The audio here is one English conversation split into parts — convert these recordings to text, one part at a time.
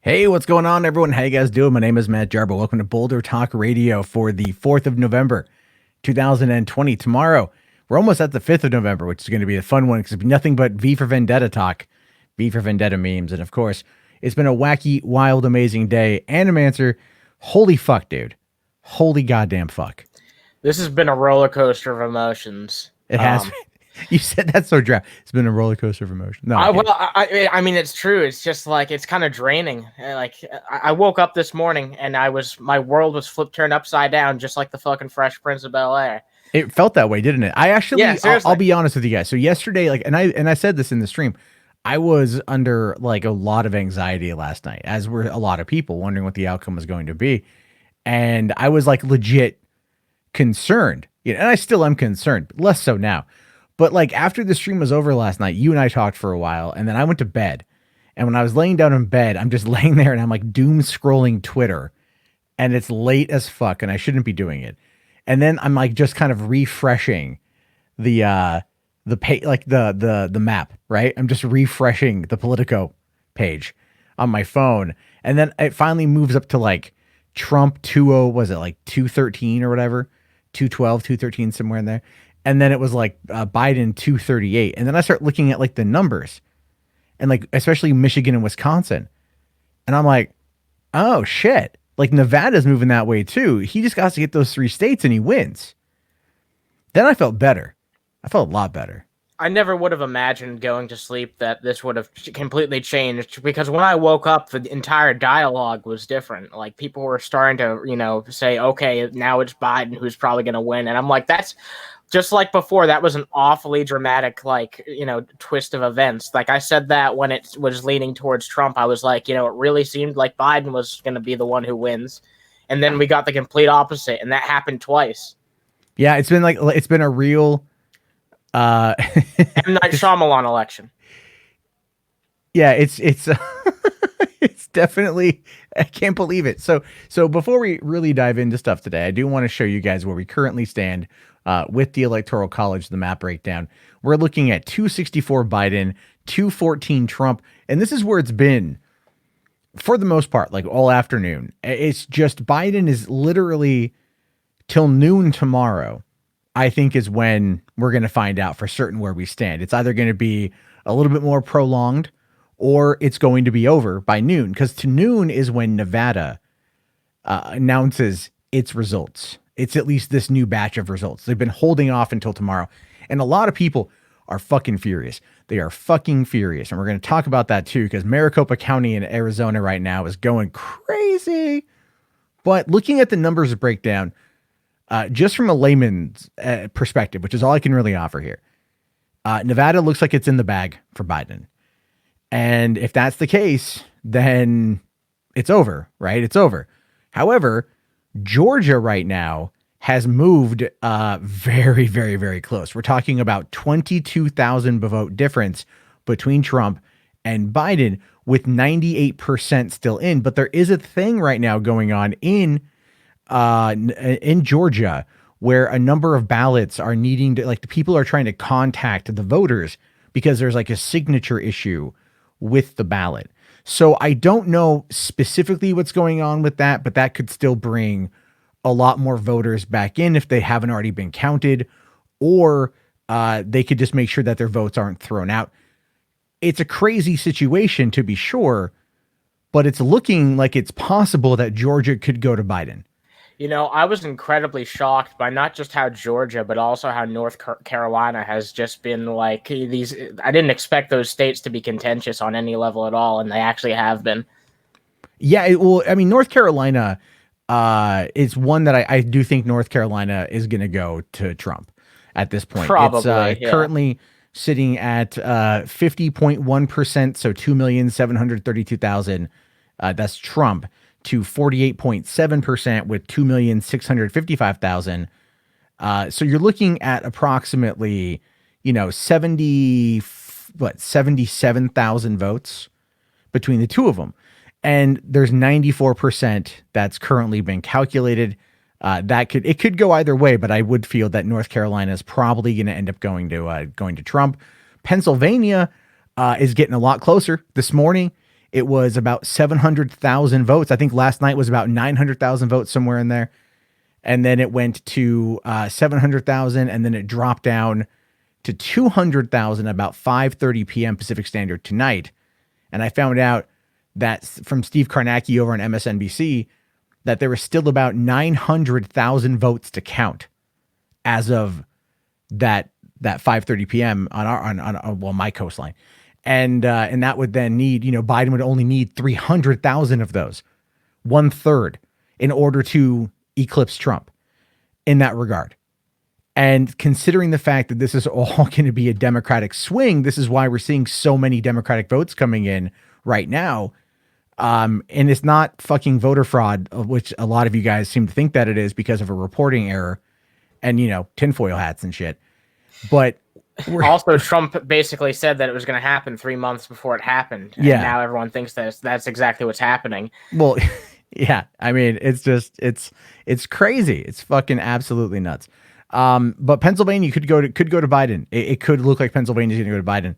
Hey, what's going on, everyone? How you guys doing? My name is Matt Jarbo. Welcome to Boulder Talk Radio for the 4th of November, 2020. Tomorrow, we're almost at the 5th of November, which is going to be a fun one because it'll be nothing but V for Vendetta talk, V for Vendetta memes. And of course, it's been a wacky, wild, amazing day. Animancer, holy fuck, dude. Holy goddamn fuck. This has been a roller coaster of emotions. It has been. You said that so dry. It's been a roller coaster of emotion. No, I mean, it's true. It's just like it's kind of draining. Like I woke up this morning and my world was turned upside down, just like the fucking Fresh Prince of Bel-Air. It felt that way, didn't it? I actually, Yeah, I'll be honest with you guys. So yesterday, I said this in the stream, I was under like a lot of anxiety last night, as were a lot of people, wondering what the outcome was going to be, and I was like legit concerned. And I still am concerned, but less so now. But like after the stream was over last night, you and I talked for a while, and then I went to bed. And when I was laying down in bed, I'm just laying there and I'm like doom scrolling Twitter, and it's late as fuck, and I shouldn't be doing it. And then I'm like just kind of refreshing the map, right? I'm just refreshing the Politico page on my phone, and then it finally moves up to like Trump 20, was it like 213 or whatever, 212, 213, somewhere in there. And then it was like Biden 238. And then I start looking at like the numbers and like, especially Michigan and Wisconsin. And I'm like, oh shit. Like Nevada's moving that way too. He just got to get those 3 states and he wins. Then I felt better. I felt a lot better. I never would have imagined going to sleep that this would have completely changed, because when I woke up, the entire dialogue was different. Like people were starting to, say, okay, now it's Biden who's probably going to win. And I'm like, that's just like before. That was an awfully dramatic, twist of events. Like I said that when it was leaning towards Trump, I was like, it really seemed like Biden was going to be the one who wins. And then we got the complete opposite. And that happened twice. Yeah. It's been a real, M. Night Shyamalan election. Yeah, it's it's definitely, I can't believe it. So before we really dive into stuff today, I do want to show you guys where we currently stand with the Electoral College, the map breakdown. We're looking at 264 Biden, 214 Trump, and this is where it's been for the most part, like all afternoon. It's just Biden is literally till noon tomorrow, I think, is when we're going to find out for certain where we stand. It's either going to be a little bit more prolonged or it's going to be over by noon, because to noon is when Nevada announces its results. It's at least this new batch of results. They've been holding off until tomorrow. And a lot of people are fucking furious. They are fucking furious. And we're going to talk about that too, because Maricopa County in Arizona right now is going crazy. But looking at the numbers breakdown, just from a layman's perspective, which is all I can really offer here, Nevada looks like it's in the bag for Biden. And if that's the case, then it's over, right? It's over. However, Georgia right now has moved very, very, very close. We're talking about 22,000 vote difference between Trump and Biden, with 98% still in. But there is a thing right now going on in Georgia where a number of ballots are needing to, like, the people are trying to contact the voters because there's like a signature issue with the ballot. So I don't know specifically what's going on with that, but that could still bring a lot more voters back in if they haven't already been counted, or they could just make sure that their votes aren't thrown out. It's a crazy situation, to be sure, but it's looking like it's possible that Georgia could go to Biden. I was incredibly shocked by not just how Georgia, but also how North Carolina has just been like these. I didn't expect those states to be contentious on any level at all, and they actually have been. Yeah, well, I mean, North Carolina is one that I do think North Carolina is going to go to Trump at this point. Probably, it's currently sitting at 50.1%, so 2,732,000. That's Trump, to 48.7% with 2,655,000. So you're looking at approximately, 77,000 votes between the two of them. And there's 94% that's currently been calculated. It could go either way, but I would feel that North Carolina is probably going to end up going to Trump. Pennsylvania is getting a lot closer. This morning, it was about 700,000 votes. I think last night was about 900,000 votes, somewhere in there. And then it went to 700,000, and then it dropped down to 200,000 about 5:30 p.m. Pacific Standard tonight. And I found out that from Steve Karnacki over on MSNBC that there was still about 900,000 votes to count as of that 5:30 p.m. on my coastline. And that would then need, Biden would only need 300,000 of those, 1/3, in order to eclipse Trump in that regard. And considering the fact that this is all going to be a Democratic swing, this is why we're seeing so many Democratic votes coming in right now. And it's not fucking voter fraud, which a lot of you guys seem to think that it is because of a reporting error and, tinfoil hats and shit. But also, Trump basically said that it was going to happen 3 months before it happened. And now everyone thinks that that's exactly what's happening. Well, yeah, I mean, it's just, it's crazy. It's fucking absolutely nuts. But Pennsylvania could go to Biden. It could look like Pennsylvania is going to go to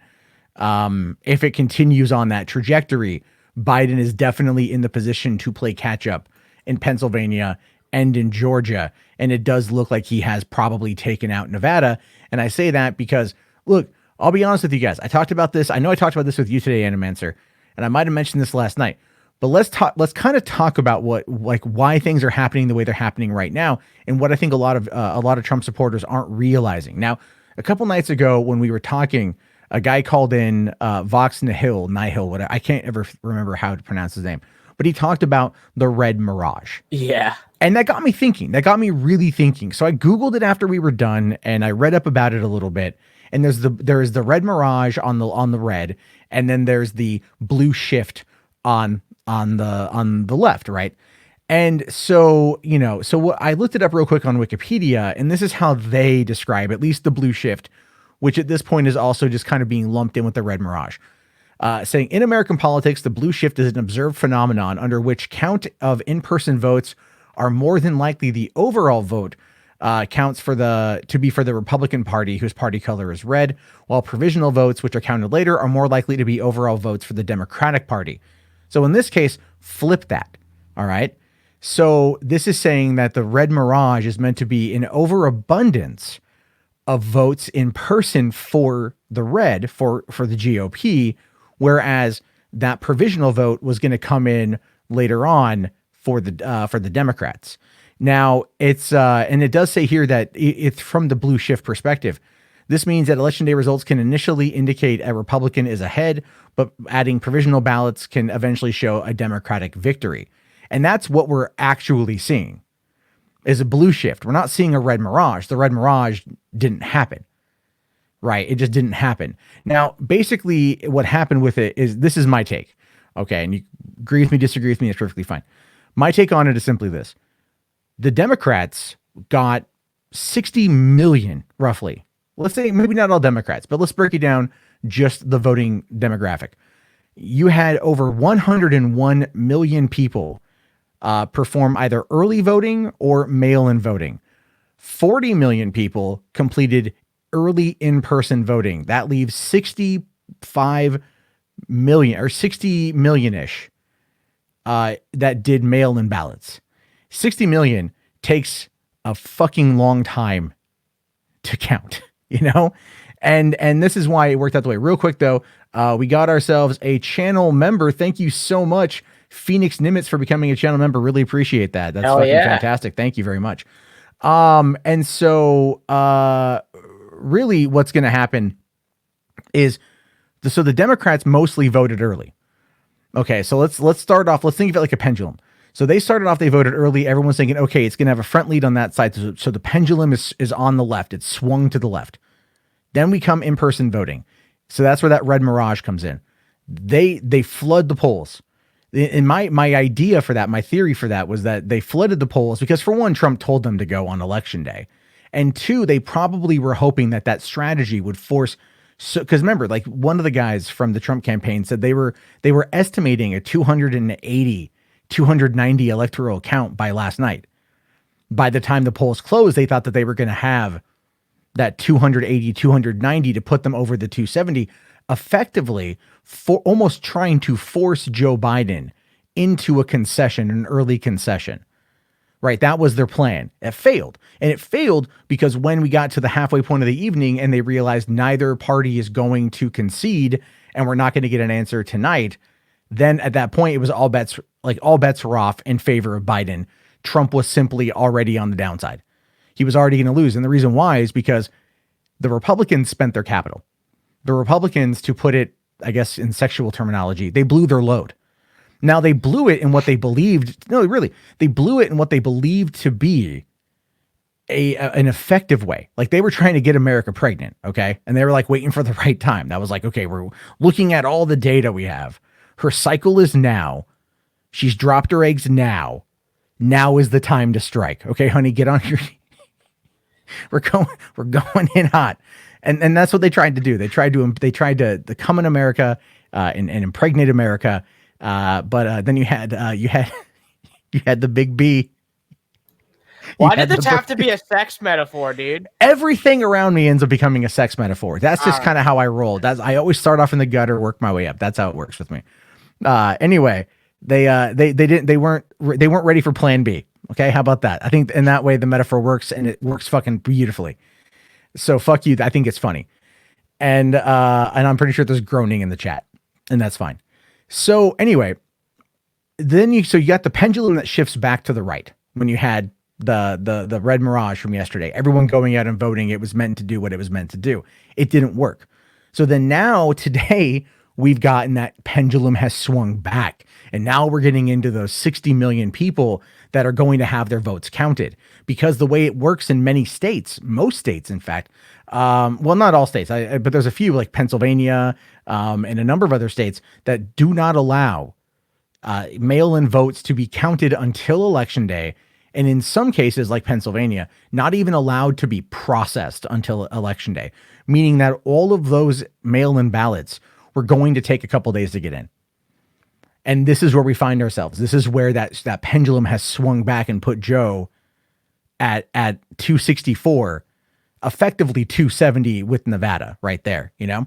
Biden. If it continues on that trajectory, Biden is definitely in the position to play catch up in Pennsylvania and in Georgia. And it does look like he has probably taken out Nevada. And I say that because, look, I'll be honest with you guys. I talked about this. I know I talked about this with you today, Animancer, and I might have mentioned this last night. But let's kind of talk about why things are happening the way they're happening right now, and what I think a lot of Trump supporters aren't realizing. Now, a couple nights ago when we were talking, a guy called in, Vox Nihil, whatever. I can't ever remember how to pronounce his name, but he talked about the red mirage. Yeah. And that got me thinking. That got me really thinking. So I Googled it after we were done, and I read up about it a little bit. And there is the red mirage on the red, and then there's the blue shift on the left, right? And so, so what I looked it up real quick on Wikipedia, and this is how they describe at least the blue shift, which at this point is also just kind of being lumped in with the red mirage. Saying in American politics, the blue shift is an observed phenomenon under which count of in-person votes are more than likely the overall vote counts for the Republican Party, whose party color is red, while provisional votes, which are counted later, are more likely to be overall votes for the Democratic Party. So in this case, flip that. All right. So this is saying that the red mirage is meant to be an overabundance of votes in person for the red, for the GOP, whereas that provisional vote was going to come in later on for the Democrats. Now it's and it does say here that it's from the blue shift perspective. This means that election day results can initially indicate a Republican is ahead, but adding provisional ballots can eventually show a Democratic victory. And that's what we're actually seeing, is a blue shift. We're not seeing a red mirage. The red mirage didn't happen, right? It just didn't happen. Now, basically what happened with it is, this is my take. Okay. And you agree with me, disagree with me, it's perfectly fine. My take on it is simply this. The Democrats got 60 million, roughly. Let's say maybe not all Democrats, but let's break it down just the voting demographic. You had over 101 million people perform either early voting or mail-in voting. 40 million people completed early in-person voting. That leaves 65 million or 60 million-ish that did mail-in ballots. 60 million takes a fucking long time to count. And this is why it worked out the way. Real quick though, we got ourselves a channel member. Thank you so much, Phoenix Nimitz, for becoming a channel member. Really appreciate that. That's fucking fantastic. Thank you very much. And so really what's going to happen is the Democrats mostly voted early. Okay, so let's start off. Let's think of it like a pendulum. So they started off, they voted early. Everyone's thinking, okay, it's going to have a front lead on that side. So the pendulum is on the left. It's swung to the left. Then we come in-person voting. So that's where that red mirage comes in. They flood the polls. And my idea for that, my theory for that was that they flooded the polls because, for one, Trump told them to go on election day. And two, they probably were hoping that strategy would force. So, because remember, like one of the guys from the Trump campaign said they were estimating a 290 electoral count by last night. By the time the polls closed, they thought that they were going to have that 280, 290 to put them over the 270. effectively for almost trying to force Joe Biden into a concession, an early concession. Right. That was their plan. It failed. And it failed because when we got to the halfway point of the evening and they realized neither party is going to concede and we're not going to get an answer tonight, then at that point, it was all bets were off in favor of Biden. Trump was simply already on the downside. He was already going to lose. And the reason why is because the Republicans spent their capital. The Republicans, to put it, I guess, in sexual terminology, they blew their load. Now, they blew it in what they believed. No, really, they blew it in what they believed to be an effective way. Like they were trying to get America pregnant. Okay. And they were like waiting for the right time. That was like, okay, we're looking at all the data we have. Her cycle is now. She's dropped her eggs now. Now is the time to strike. Okay, honey, get on your. we're going in hot. And that's what they tried to do. They tried to come in America and impregnate America. But then you had the big B. Why did this have to be a sex metaphor, dude? Everything around me ends up becoming a sex metaphor. That's just kind of how I roll. I always start off in the gutter, work my way up. That's how it works with me. Anyway, they weren't ready for plan B. Okay. How about that? I think in that way the metaphor works and it works fucking beautifully. So fuck you. I think it's funny. And I'm pretty sure there's groaning in the chat and that's fine. So anyway, then you got the pendulum that shifts back to the right when you had the red mirage from yesterday, everyone going out and voting. It was meant to do what it was meant to do. It didn't work. So then now today we've gotten that pendulum has swung back. And now we're getting into those 60 million people that are going to have their votes counted because the way it works in many states, most states, in fact, well, not all states, but there's a few like Pennsylvania and a number of other states that do not allow mail-in votes to be counted until Election Day. And in some cases, like Pennsylvania, not even allowed to be processed until Election Day, meaning that all of those mail-in ballots were going to take a couple days to get in. And this is where we find ourselves. This is where that pendulum has swung back and put Joe at 264, effectively 270 with Nevada right there, you know?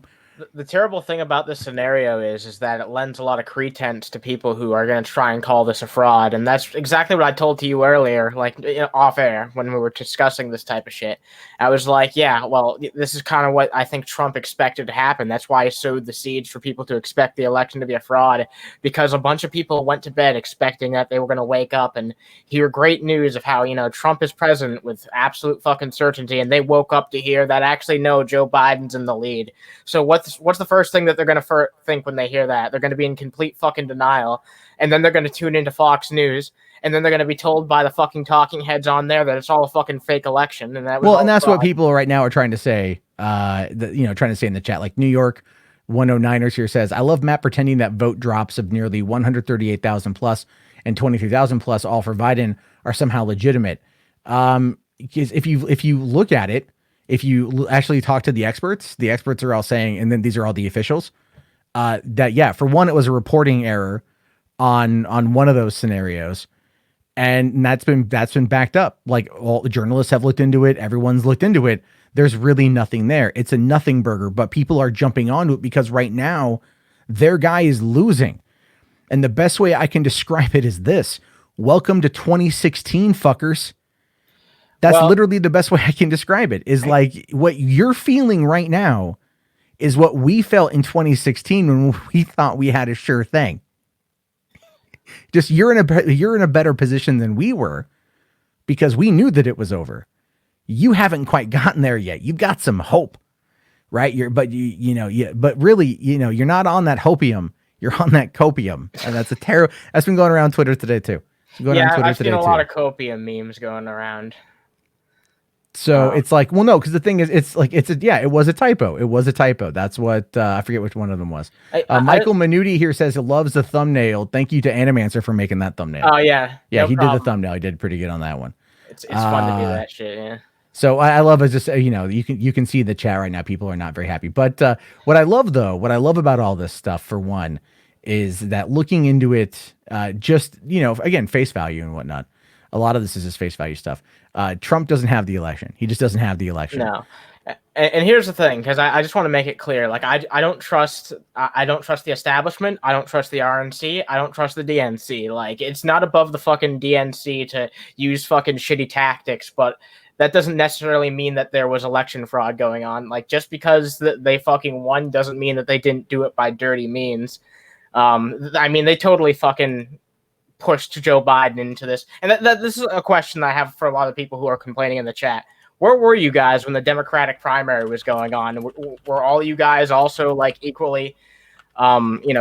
The terrible thing about this scenario is that it lends a lot of credence to people who are going to try and call this a fraud. And that's exactly what I told to you earlier, like off air when we were discussing this type of shit. I was like, yeah, well, this is kind of what I think Trump expected to happen. That's why he sowed the seeds for people to expect the election to be a fraud, because a bunch of people went to bed expecting that they were going to wake up and hear great news of how, Trump is president with absolute fucking certainty. And they woke up to hear that actually, no, Joe Biden's in the lead. So what's the first thing that they're going to think when they hear that? They're going to be in complete fucking denial. And then they're going to tune into Fox News. And then they're going to be told by the fucking talking heads on there that it's all a fucking fake election. And that's what people right now are trying to say, trying to say in the chat, like New York 109ers here says, I love Matt pretending that vote drops of nearly 138,000 plus and 23,000 plus all for Biden are somehow legitimate. Because if you look at it, if you actually talk to the experts are all saying, and then these are all the officials, that, yeah, for one, it was a reporting error on one of those scenarios. And that's been backed up. Like all the journalists have looked into it. Everyone's looked into it. There's really nothing there. It's a nothing burger, but people are jumping onto it because right now their guy is losing. And the best way I can describe it is this: welcome to 2016, fuckers. That's literally the best way I can describe it, is like what you're feeling right now is what we felt in 2016 when we thought we had a sure thing. Just you're in a better position than we were because we knew that it was over. You haven't quite gotten there yet. You've got some hope, right? But really, you're not on that hopium. You're on that copium. And that's that's been going around Twitter today too. I've seen a lot of copium memes going around. So it's like, well, no, because the thing is, it was a typo. It was a typo. That's what, I forget which one of them was. Michael Minuti here says he loves the thumbnail. Thank you to Animancer for making that thumbnail. Oh, yeah. Yeah, he did the thumbnail. He did pretty good on that one. It's fun to do that shit, yeah. So I love it. Just, you can see the chat right now. People are not very happy. But what I love about all this stuff, for one, is that looking into it, just, again, face value and whatnot. A lot of this is just face value stuff. Trump doesn't have the election. He just doesn't have the election. No. And here's the thing, because I just want to make it clear, like I don't trust the establishment, I don't trust the RNC, I don't trust the DNC. Like, it's not above the fucking DNC to use fucking shitty tactics, but that doesn't necessarily mean that there was election fraud going on. Like, just because they fucking won doesn't mean that they didn't do it by dirty means. I mean, they totally fucking pushed Joe Biden into this, and this is a question I have for a lot of people who are complaining in the chat. Where were you guys when the Democratic primary was going on? Were all you guys also like equally,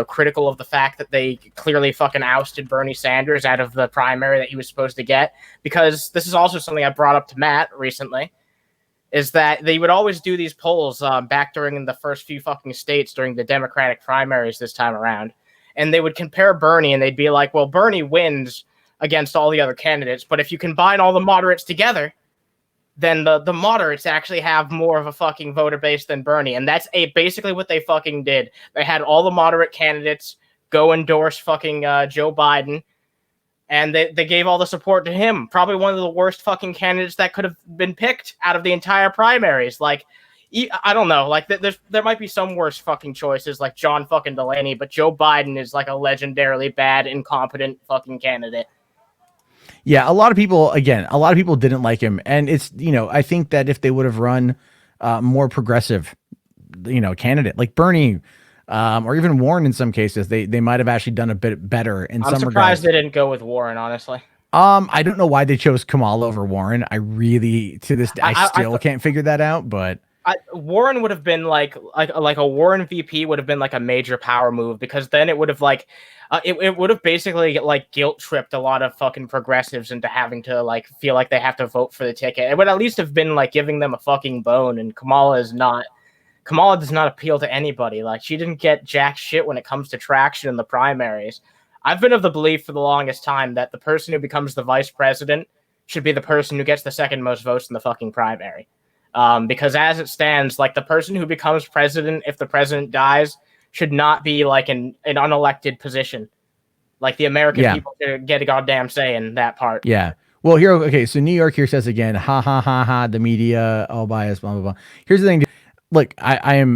critical of the fact that they clearly fucking ousted Bernie Sanders out of the primary that he was supposed to get? Because this is also something I brought up to Matt recently, is that they would always do these polls back during the first few fucking states during the Democratic primaries this time around. And they would compare Bernie and they'd be like, well, Bernie wins against all the other candidates, but if you combine all the moderates together, then the moderates actually have more of a fucking voter base than Bernie. And that's basically what they fucking did. They had all the moderate candidates go endorse fucking Joe Biden, and they gave all the support to him. Probably one of the worst fucking candidates that could have been picked out of the entire primaries. Like, I don't know. Like, there might be some worse fucking choices, like John fucking Delaney, but Joe Biden is like a legendarily bad, incompetent fucking candidate. Yeah, a lot of people didn't like him. And it's, I think that if they would have run more progressive, candidate like Bernie or even Warren in some cases, they might have actually done a bit better in some regards. I'm surprised they didn't go with Warren, honestly. I don't know why they chose Kamala over Warren. I really, to this day, I still can't figure that out, but Warren would have been like a Warren VP would have been like a major power move, because then it would have like it would have basically like guilt tripped a lot of fucking progressives into having to like feel like they have to vote for the ticket. It would at least have been like giving them a fucking bone. And Kamala does not appeal to anybody. Like, she didn't get jack shit when it comes to traction in the primaries. I've been of the belief for the longest time that the person who becomes the vice president should be the person who gets the second most votes in the fucking primary. Because as it stands, like, the person who becomes president, if the president dies, should not be like an unelected position. Like, the American people should get a goddamn say in that part. Yeah. Well, here, okay, so New York here says again, ha ha ha ha, the media, all biased, blah blah blah. Here's the thing. Look, I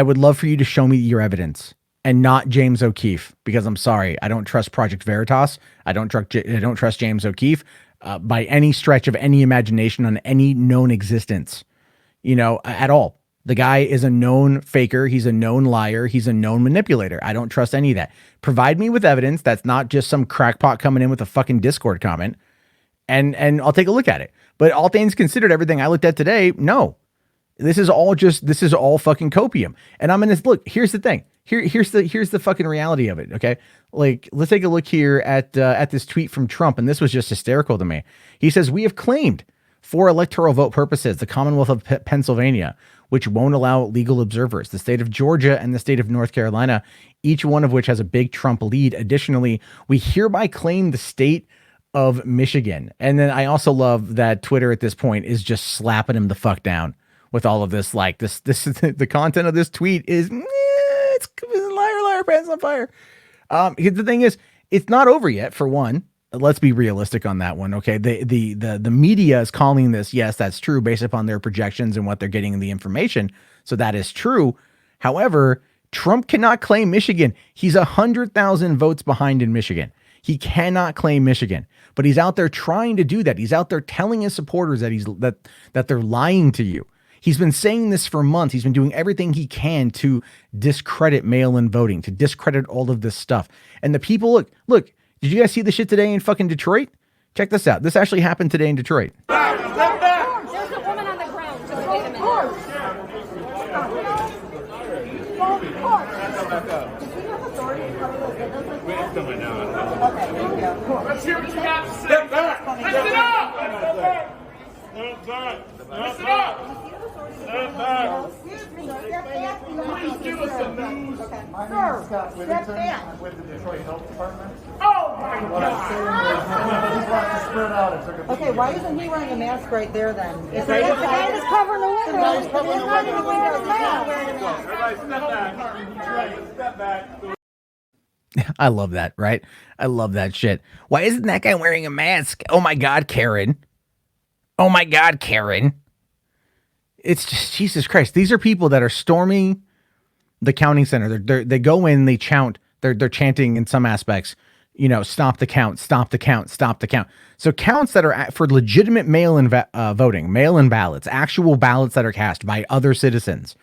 would love for you to show me your evidence and not James O'Keefe, because I'm sorry, I don't trust Project Veritas. I don't trust James O'Keefe by any stretch of any imagination on any known existence, at all. The guy is a known faker. He's a known liar. He's a known manipulator. I don't trust any of that. Provide me with evidence that's not just some crackpot coming in with a fucking Discord comment, and I'll take a look at it. But all things considered, everything I looked at today, no. This is all fucking copium. And I'm in this, look, here's the thing. Here's the fucking reality of it. Okay. Like, let's take a look here at this tweet from Trump. And this was just hysterical to me. He says, we have claimed for electoral vote purposes, the Commonwealth of Pennsylvania, which won't allow legal observers, the state of Georgia and the state of North Carolina, each one of which has a big Trump lead. Additionally, we hereby claim the state of Michigan. And then I also love that Twitter at this point is just slapping him the fuck down with all of this. Like, this is the content of this tweet is it's liar, pants on fire. The thing is, it's not over yet. For one, let's be realistic on that one. Okay. The media is calling this. Yes, that's true based upon their projections and what they're getting in the information. So that is true. However, Trump cannot claim Michigan. He's 100,000 votes behind in Michigan. He cannot claim Michigan, but he's out there trying to do that. He's out there telling his supporters that that they're lying to you. He's been saying this for months. He's been doing everything he can to discredit mail-in voting, to discredit all of this stuff. And the people, look, did you guys see the shit today in fucking Detroit? Check this out. This actually happened today in Detroit. There's a woman on the ground. Just wait a minute. Let's hear what you got to say. Step back. Listen up. Listen up. Step back. Please give us the news. Sir, step back. I'm with the Detroit Health Department. Oh my God. Okay, why isn't he wearing a mask right there then? The guy was covering the window. He's covering the window. He's not wearing a mask. Everybody step back. I love that, right? I love that shit. Why isn't that guy wearing a mask? Oh my God, Karen. Oh my God, Karen. It's just Jesus Christ. These are people that are storming the counting center. They go in, they chant. They're chanting in some aspects. Stop the count, stop the count, stop the count. So counts that are for legitimate mail-in voting, mail-in ballots, actual ballots that are cast by other citizens.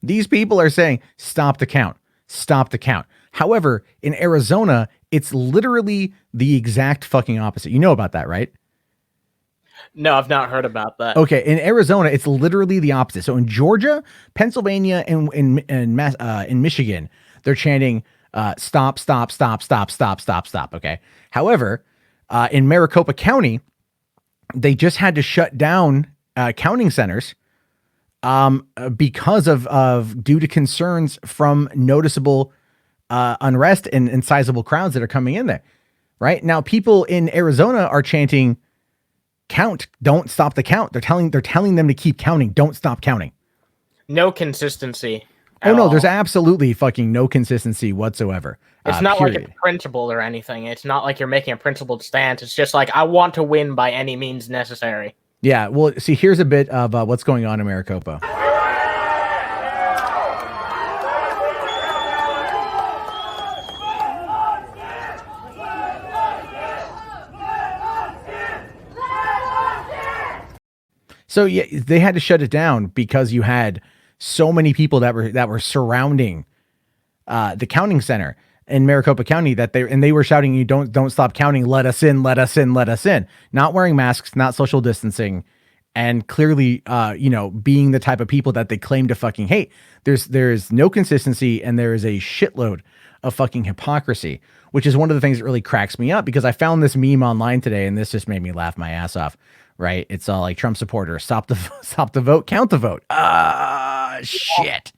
These people are saying, stop the count, stop the count. However, in Arizona, it's literally the exact fucking opposite. You know about that, right? No, I've not heard about that. Okay, in Arizona, it's literally the opposite. So in Georgia, Pennsylvania, and in Michigan, they're chanting stop, stop, stop, stop, stop, stop, stop. Okay. However, in Maricopa County, they just had to shut down counting centers because of due to concerns from noticeable unrest and sizable crowds that are coming in there. Right now, people in Arizona are chanting, "Count! Don't stop the count." They're telling them to keep counting. Don't stop counting. No consistency. Oh no, there's absolutely fucking no consistency whatsoever. It's not like it's principled or anything. It's not like you're making a principled stance. It's just like, I want to win by any means necessary. Yeah, well, see, here's a bit of what's going on in Maricopa. So yeah, they had to shut it down because you had so many people that were surrounding the counting center in Maricopa County that they were shouting, "You don't stop counting! Let us in! Let us in! Let us in!" Not wearing masks, not social distancing, and clearly, being the type of people that they claim to fucking hate. There's no consistency, and there is a shitload of fucking hypocrisy, which is one of the things that really cracks me up, because I found this meme online today, and this just made me laugh my ass off. Right? It's all like Trump supporters, stop the vote, count the vote. Shit.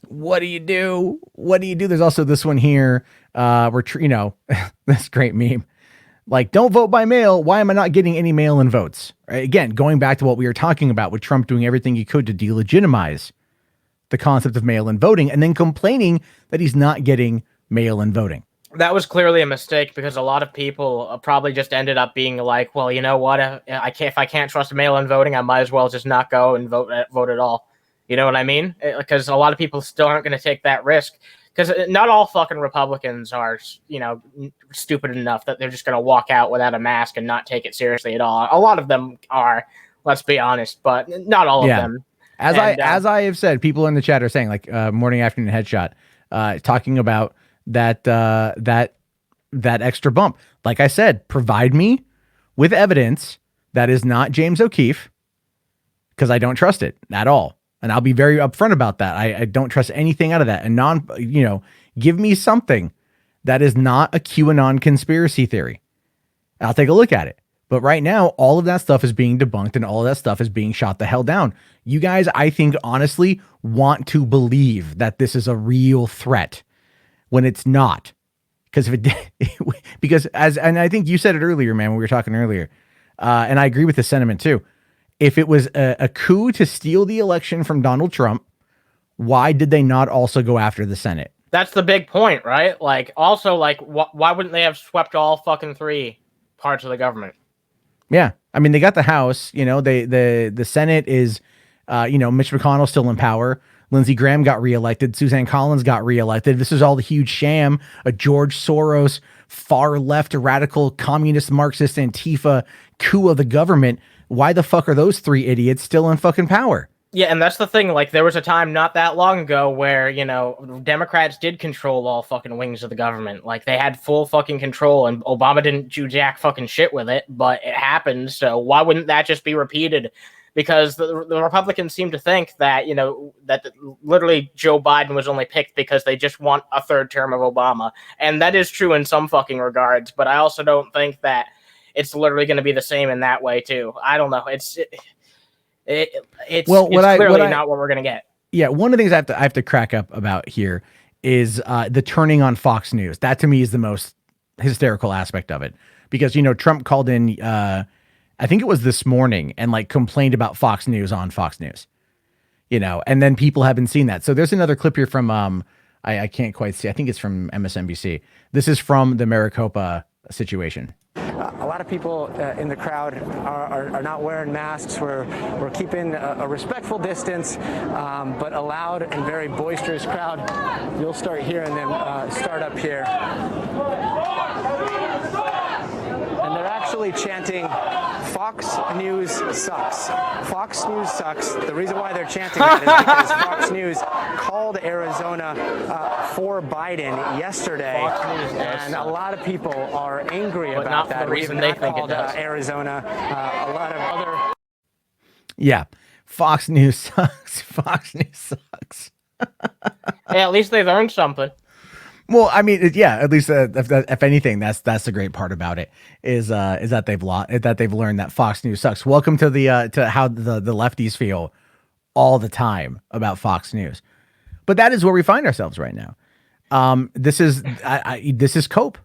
What do you do? What do you do? There's also this one here, where, this great meme. Like, don't vote by mail. Why am I not getting any mail-in votes? Right? Again, going back to what we were talking about with Trump doing everything he could to delegitimize the concept of mail-in voting, and then complaining that he's not getting mail-in voting. That was clearly a mistake, because a lot of people probably just ended up being like, well, you know what? If I can't trust mail-in voting, I might as well just not go and vote at all. You know what I mean? Because a lot of people still aren't going to take that risk, because not all fucking Republicans are, stupid enough that they're just going to walk out without a mask and not take it seriously at all. A lot of them are, let's be honest, but not all of them. As I have said, people in the chat are saying, like, morning, afternoon headshot, talking about that extra bump. Like I said, provide me with evidence that is not James O'Keefe, because I don't trust it at all. And I'll be very upfront about that. I don't trust anything out of that. And give me something that is not a QAnon conspiracy theory. I'll take a look at it. But right now, all of that stuff is being debunked, and all of that stuff is being shot the hell down. You guys, I think, honestly, want to believe that this is a real threat, when it's not. Because and I think you said it earlier, man, when we were talking earlier, and I agree with the sentiment too. If it was a coup to steal the election from Donald Trump, why did they not also go after the Senate? That's the big point, right? Like, also, like, why wouldn't they have swept all fucking three parts of the government? Yeah, I mean, they got the House. The Senate is, Mitch McConnell's still in power. Lindsey Graham got reelected. Suzanne Collins got reelected. This is all the huge sham, a George Soros, far left, radical, communist, Marxist, Antifa coup of the government. Why the fuck are those three idiots still in fucking power? Yeah, and that's the thing. Like, there was a time not that long ago where, Democrats did control all fucking wings of the government. Like, they had full fucking control, and Obama didn't do jack fucking shit with it, but it happened. So why wouldn't that just be repeated? Because the Republicans seem to think that, that literally Joe Biden was only picked because they just want a third term of Obama. And that is true in some fucking regards, but I also don't think that it's literally going to be the same in that way too. I don't know. It's clearly not what we're going to get. Yeah, one of the things I have to crack up about here is the turning on Fox News. That to me is the most hysterical aspect of it, because Trump called in, I think it was this morning, and like complained about Fox News on Fox News, and then people haven't seen that. So there's another clip here from I can't quite see. I think it's from MSNBC. This is from the Maricopa situation. A lot of people in the crowd are not wearing masks. We're keeping a respectful distance, but a loud and very boisterous crowd. You'll start hearing them start up here. And they're actually chanting, "Fox News sucks. Fox News sucks." The reason why they're chanting that is because Fox News called Arizona for Biden yesterday, and a lot of people are angry But about not for that. the reason We they have not think it called does. Arizona. A lot of other. Yeah. Fox News sucks. Fox News sucks. Hey, at least they learned something. Well, I mean, yeah. At least, if anything, that's the great part about it is that they've learned that Fox News sucks. Welcome to the to how the lefties feel all the time about Fox News, but that is where we find ourselves right now. This is this is cope.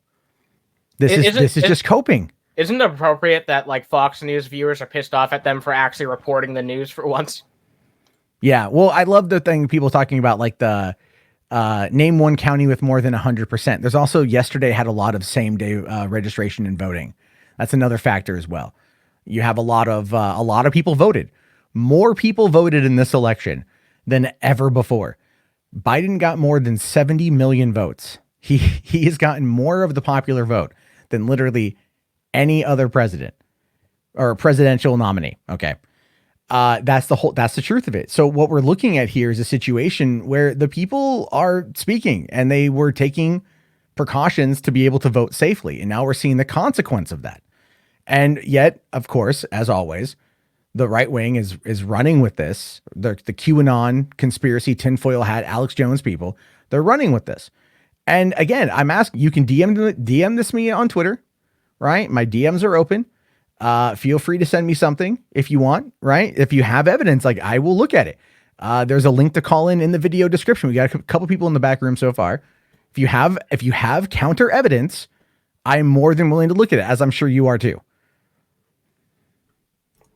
This is just coping. Isn't it appropriate that like Fox News viewers are pissed off at them for actually reporting the news for once? Yeah. Well, I love the thing people talking about, like the name one county with more than 100%. There's also yesterday had a lot of same day registration and voting. That's another factor as well. You have a lot of people voted. More people voted in this election than ever before. Biden got more than 70 million votes. He has gotten more of the popular vote than literally any other president or presidential nominee. Okay. That's the truth of it. So what we're looking at here is a situation where the people are speaking and they were taking precautions to be able to vote safely. And now we're seeing the consequence of that. And yet, of course, as always, the right wing is running with this. The QAnon conspiracy tinfoil hat, Alex Jones people, they're running with this. And again, I'm asking, you can DM this me on Twitter, right? My DMs are open. Feel free to send me something if you want, right? If you have evidence, like I will look at it. There's a link to call in the video description. We got a couple people in the back room so far. If you have counter evidence, I'm more than willing to look at it, as I'm sure you are too.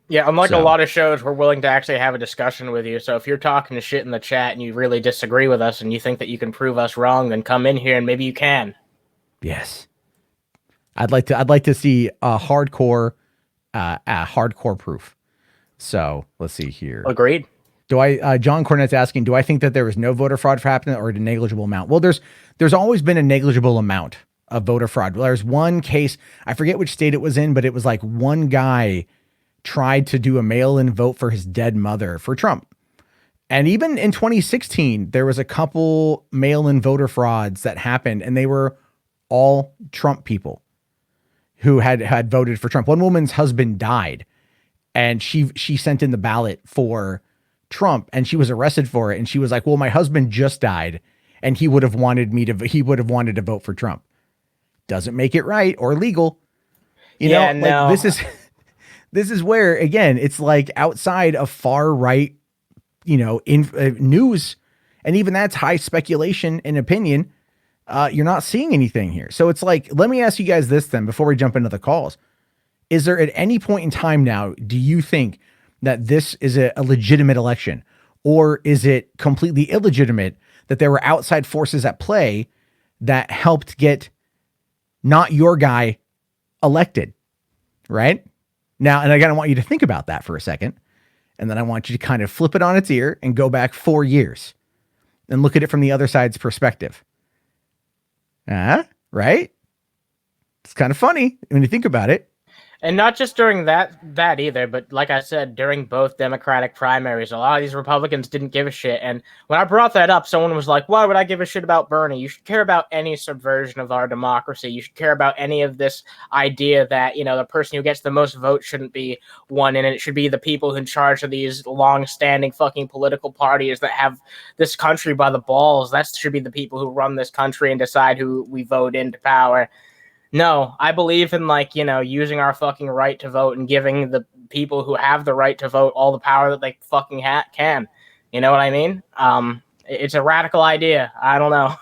Yeah, unlike a lot of shows, we're willing to actually have a discussion with you. So if you're talking to shit in the chat and you really disagree with us and you think that you can prove us wrong, then come in here and maybe you can. Yes. I'd like to see a hardcore proof. So let's see here. Agreed. John Cornett's asking, do I think that there was no voter fraud for happening or a negligible amount? Well, there's always been a negligible amount of voter fraud. There's one case, I forget which state it was in, but it was like one guy tried to do a mail-in vote for his dead mother for Trump. And even in 2016, there was a couple mail-in voter frauds that happened, and they were all Trump people who had voted for Trump. One woman's husband died, and she sent in the ballot for Trump, and she was arrested for it. And she was like, "Well, my husband just died, and he would have wanted to vote for Trump." Doesn't make it right or legal. You know, no. Like this is where, again, it's like outside of far right, news, and even that's high speculation and opinion. You're not seeing anything here. So it's like, let me ask you guys this then before we jump into the calls. Is there at any point in time now, do you think that this is a legitimate election, or is it completely illegitimate that there were outside forces at play that helped get not your guy elected? Right now. And again, I want you to think about that for a second. And then I want you to kind of flip it on its ear and go back 4 years and look at it from the other side's perspective. Right? It's kind of funny when you think about it. And not just during that either, but like I said, during both Democratic primaries, a lot of these Republicans didn't give a shit. And when I brought that up, someone was like, "Why would I give a shit about Bernie? You should care about any subversion of our democracy. You should care about any of this idea that, the person who gets the most votes shouldn't be one, and it should be the people in charge of these long-standing fucking political parties that have this country by the balls. That should be the people who run this country and decide who we vote into power." No, I believe in using our fucking right to vote and giving the people who have the right to vote all the power that they fucking can. You know what I mean? It's a radical idea. I don't know.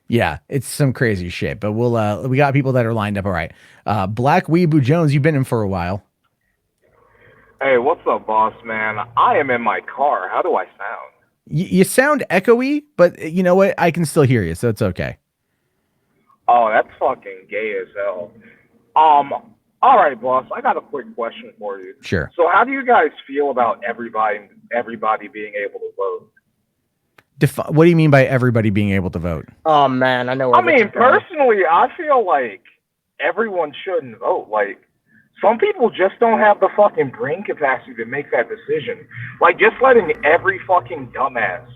Yeah, it's some crazy shit, but we got people that are lined up. All right. Black Weebu Jones, you've been in for a while. Hey, what's up, boss man? I am in my car. How do I sound? You sound echoey, but you know what? I can still hear you, so it's okay. Oh, that's fucking gay as hell. All right, boss. I got a quick question for you. Sure. So, how do you guys feel about everybody being able to vote? What do you mean by everybody being able to vote? Oh man, I know. Where I mean, this is going. personally, I feel like everyone shouldn't vote. Like, some people just don't have the fucking brain capacity to make that decision. Like, just letting every fucking dumbass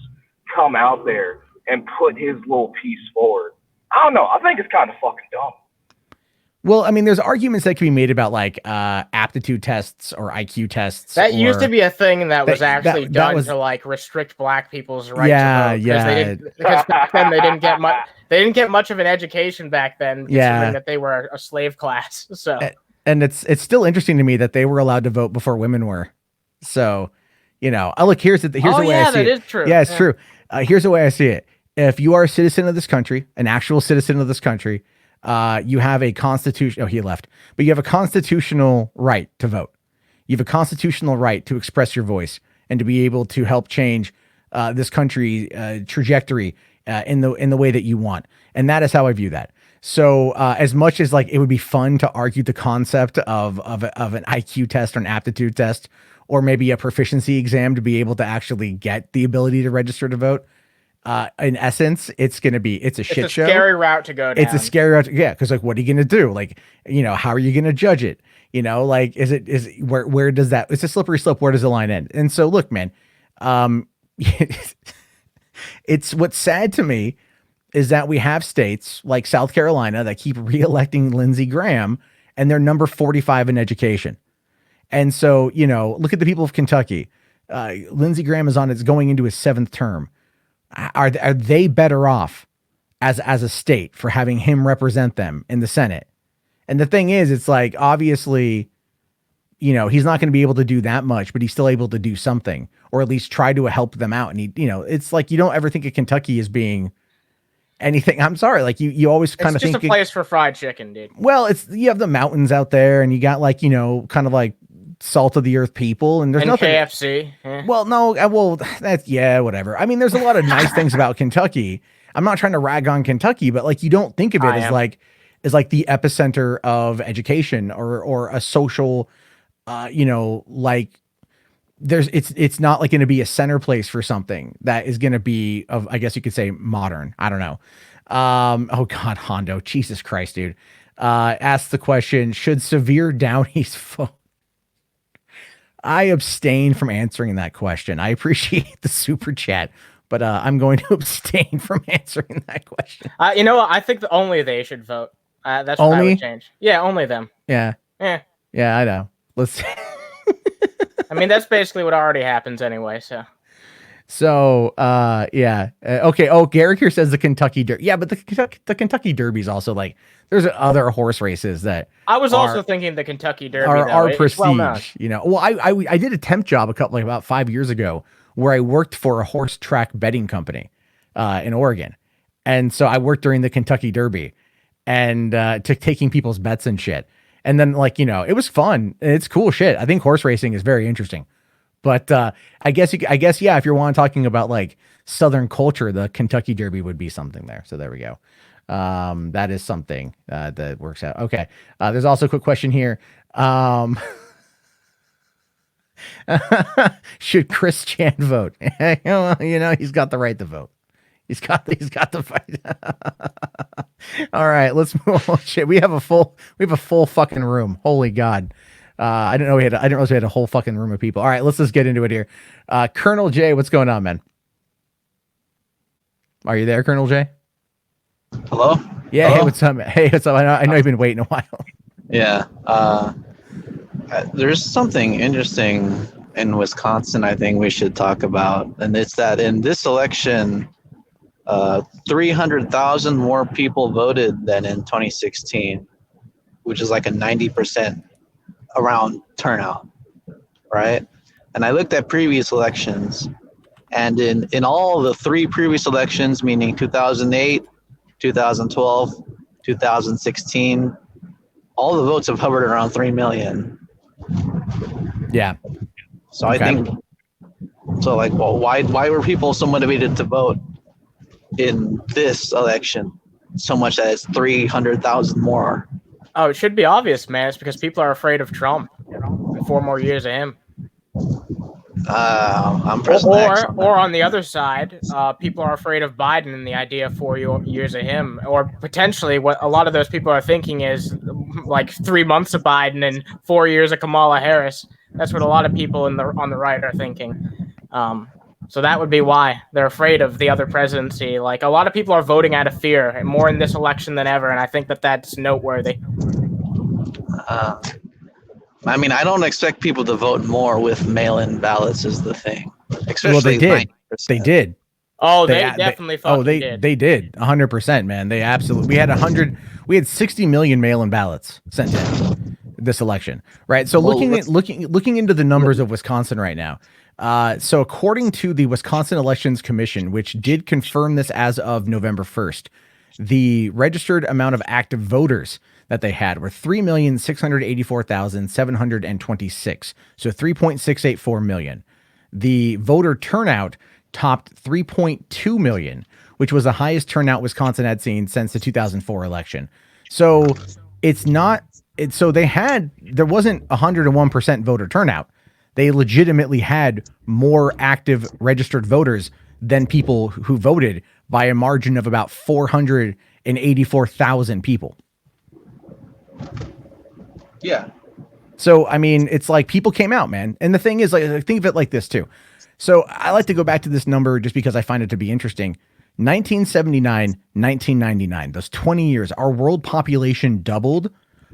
come out there and put his little piece forward. I don't know. I think it's kind of fucking dumb. Well, I mean, there's arguments that can be made about like aptitude tests or IQ tests. That used to be a thing that was that- actually that done was- to like restrict black people's right Yeah, to vote. yeah. Because back then they didn't get much. They didn't get much of an education back then, considering that they were a slave class. So, and it's still interesting to me that they were allowed to vote before women were. So, you know, look, here's the way I see that it. is true. Yeah, it's true. Here's the way I see it. If you are a citizen of this country, an actual citizen of this country, you have a constitution. Oh, he left. But you have a constitutional right to vote. You have a constitutional right to express your voice and to be able to help change this country trajectory in the way that you want. And that is how I view that. So as much as like it would be fun to argue the concept of an IQ test or an aptitude test, or maybe a proficiency exam to be able to actually get the ability to register to vote, in essence, it's a shit show. Scary route to go down. It's a scary route. Yeah. Cause like, what are you going to do? Like, you know, how are you going to judge it? You know, like, where does that, it's a slippery slope. Where does the line end? And so look, man, it's what's sad to me is that we have states like South Carolina that keep reelecting Lindsey Graham and they're number 45 in education. And so, you know, look at the people of Kentucky. Lindsey Graham is going into his 7th term. Are they better off as a state for having him represent them in the Senate? And the thing is, it's like, obviously, you know, he's not going to be able to do that much, but he's still able to do something, or at least try to help them out. And it's like, you don't ever think of Kentucky as being anything. I'm sorry. Like you always kind of think it's just a place for fried chicken, dude. Well, you have the mountains out there and you got like, you know, kind of like salt of the earth people, and there's nothing. KFC. Yeah. Well, no, that's whatever. I mean, there's a lot of nice things about Kentucky. I'm not trying to rag on Kentucky, but like you don't think of it as like the epicenter of education or a social, you know, like it's not like going to be a center place for something that is going to be of, I guess you could say, modern. I don't know. Oh God, Hondo, Jesus Christ, dude. Ask the question: should severe Downies vote? I abstain from answering that question. I appreciate the super chat, but I'm going to abstain from answering that question. You know what? I think only they should vote. That's what I would change. Yeah, only them. Yeah. Yeah. Yeah, I know. Let's. I mean, that's basically what already happens anyway. So, yeah. Okay. Oh, Garrick here says the Kentucky Derby. Yeah, but the Kentucky Derby is also like, there's other horse races that I was also thinking the Kentucky Derby are prestige. Well, you know, well, I did a temp job about 5 years ago where I worked for a horse track betting company in Oregon, and so I worked during the Kentucky Derby and taking people's bets and shit. And then, like, you know, it was fun. It's cool shit. I think horse racing is very interesting. But I guess, yeah, if you're talking about like Southern culture, the Kentucky Derby would be something there. So there we go. That is something that works out. Okay. There's also a quick question here. Should Chris Chan vote? You know, he's got the right to vote. He's got the fight. All right, let's move on. Shit, we have a full fucking room. Holy God. I didn't realize we had a whole fucking room of people. All right, let's just get into it here. Colonel J, what's going on, man? Are you there, Colonel J? Hello? Yeah. Hello? Hey, what's up? Hey, what's up? I know you've been waiting a while. Yeah. There's something interesting in Wisconsin I think we should talk about, and it's that in this election, 300,000 more people voted than in 2016, which is like a 90% around turnout, right? And I looked at previous elections, and in all the 3 previous elections, meaning 2008, 2012, 2016, all the votes have hovered around 3 million. Yeah. So okay. I think, so like, well, why were people so motivated to vote in this election so much as 300,000 more? Oh, it should be obvious, man. It's because people are afraid of Trump and 4 more years of him. I'm pressing X on that. Or on the other side, people are afraid of Biden and the idea of 4 years of him. Or potentially, what a lot of those people are thinking is like 3 months of Biden and 4 years of Kamala Harris. That's what a lot of people on the right are thinking. So that would be why they're afraid of the other presidency. Like, a lot of people are voting out of fear, and more in this election than ever. And I think that that's noteworthy. I mean, I don't expect people to vote more with mail-in ballots is the thing. Especially Well, they did. 90%. They did. Oh, they definitely fucking did. They did 100%, man. They absolutely. We had 60 million mail-in ballots sent in this election, right? So looking into the numbers of Wisconsin right now. So according to the Wisconsin Elections Commission, which did confirm this as of November 1st, the registered amount of active voters that they had were 3,684,726. So 3.684 million. The voter turnout topped 3.2 million, which was the highest turnout Wisconsin had seen since the 2004 election. So there wasn't 101% voter turnout. They legitimately had more active registered voters than people who voted by a margin of about 484,000 people. Yeah. So, I mean, it's like people came out, man. And the thing is, like, think of it like this too. So I like to go back to this number just because I find it to be interesting. 1979, 1999, those 20 years, our world population doubled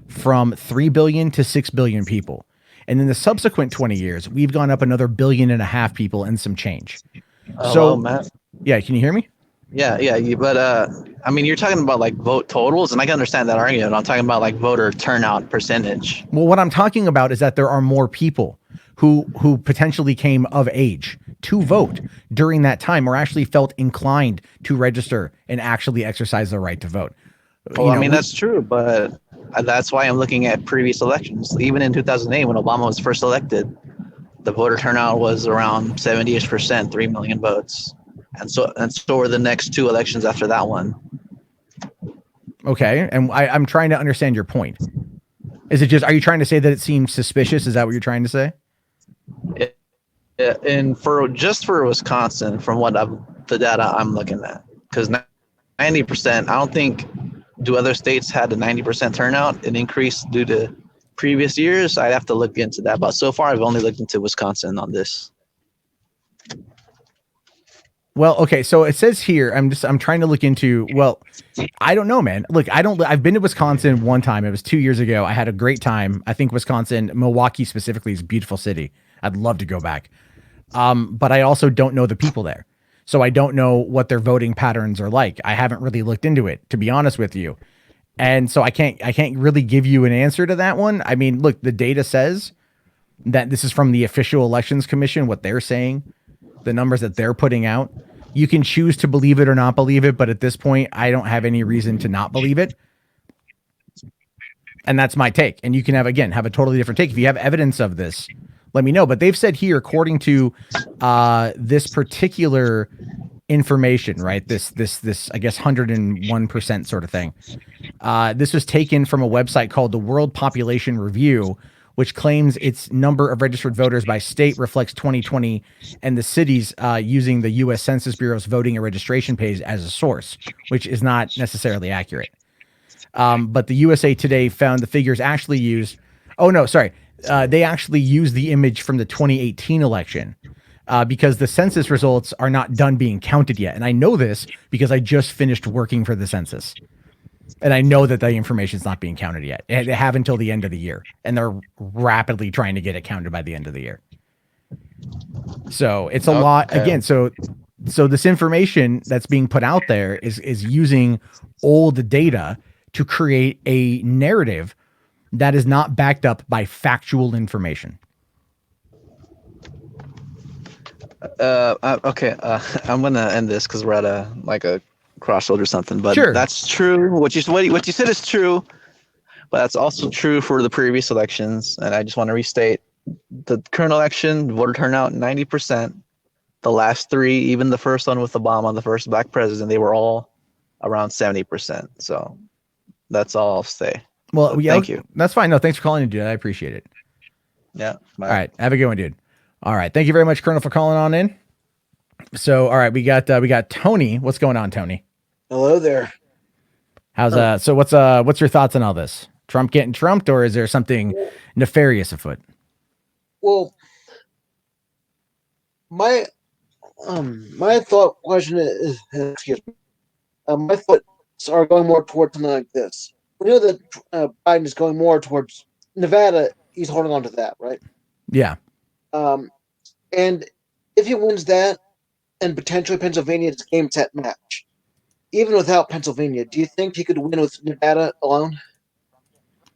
from 3 billion to 6 billion people. And in the subsequent 20 years, we've gone up another 1.5 billion people and some change. So, Matt. Yeah, can you hear me? Yeah. But I mean, you're talking about like vote totals, and I can understand that argument. I'm talking about like voter turnout percentage. Well, what I'm talking about is that there are more people who potentially came of age to vote during that time, or actually felt inclined to register and actually exercise their right to vote. Well, I mean, that's true, but that's why I'm looking at previous elections. Even in 2008, when Obama was first elected, the voter turnout was around 70-ish%, 3 million votes. And so were the next 2 elections after that one. Okay. And I'm trying to understand your point. Is it just, are you trying to say that it seems suspicious? Is that what you're trying to say? And for Wisconsin, from the data I'm looking at, because 90%, I don't think, do other states had a 90% turnout, an increase due to previous years? I'd have to look into that. But so far, I've only looked into Wisconsin on this. Well, okay, so it says here, I'm trying to look into, well, I don't know, man. Look, I've been to Wisconsin one time. It was 2 years ago. I had a great time. I think Wisconsin, Milwaukee specifically, is a beautiful city. I'd love to go back. But I also don't know the people there. So I don't know what their voting patterns are like. I haven't really looked into it, to be honest with you. And so I can't really give you an answer to that one. I mean, look, the data says that this is from the official Elections Commission, what they're saying, the numbers that they're putting out. You can choose to believe it or not believe it, but at this point, I don't have any reason to not believe it. And that's my take. And you can have a totally different take. If you have evidence of this, let me know. But they've said here, according to this particular information, right? This I guess 101% sort of thing. This was taken from a website called the World Population Review, which claims its number of registered voters by state reflects 2020 and the cities using the U.S. Census Bureau's voting and registration page as a source, which is not necessarily accurate. But the USA Today found the figures actually used. Oh, no, sorry. They actually used the image from the 2018 election because the census results are not done being counted yet. And I know this because I just finished working for the census. And I know that the information is not being counted yet. They have until the end of the year, and they're rapidly trying to get it counted by the end of the year. So it's a lot again. So this information that's being put out there is using old data to create a narrative that is not backed up by factual information. Okay. I'm going to end this because we're at a crossroad or something, but sure. That's true. What you said is true, but that's also true for the previous elections. And I just want to restate the current election, voter turnout, 90%. The last 3, even the first one with Obama, the first black president, they were all around 70%. So that's all I'll say. Well, yeah, thank you. That's fine. No, thanks for calling in, dude. I appreciate it. Yeah. Bye. All right. Have a good one, dude. All right. Thank you very much, Colonel, for calling on in. So, all right, we got Tony. What's going on, Tony? Hello there. How's so what's your thoughts on all this? Trump getting trumped, or is there something nefarious afoot? Well, my thought question is excuse me. My thoughts are going more towards something like this. We know that Biden is going more towards Nevada. He's holding on to that, right? Yeah. And if he wins that, and potentially Pennsylvania, it's a game set match. Even without Pennsylvania, do you think he could win with Nevada alone?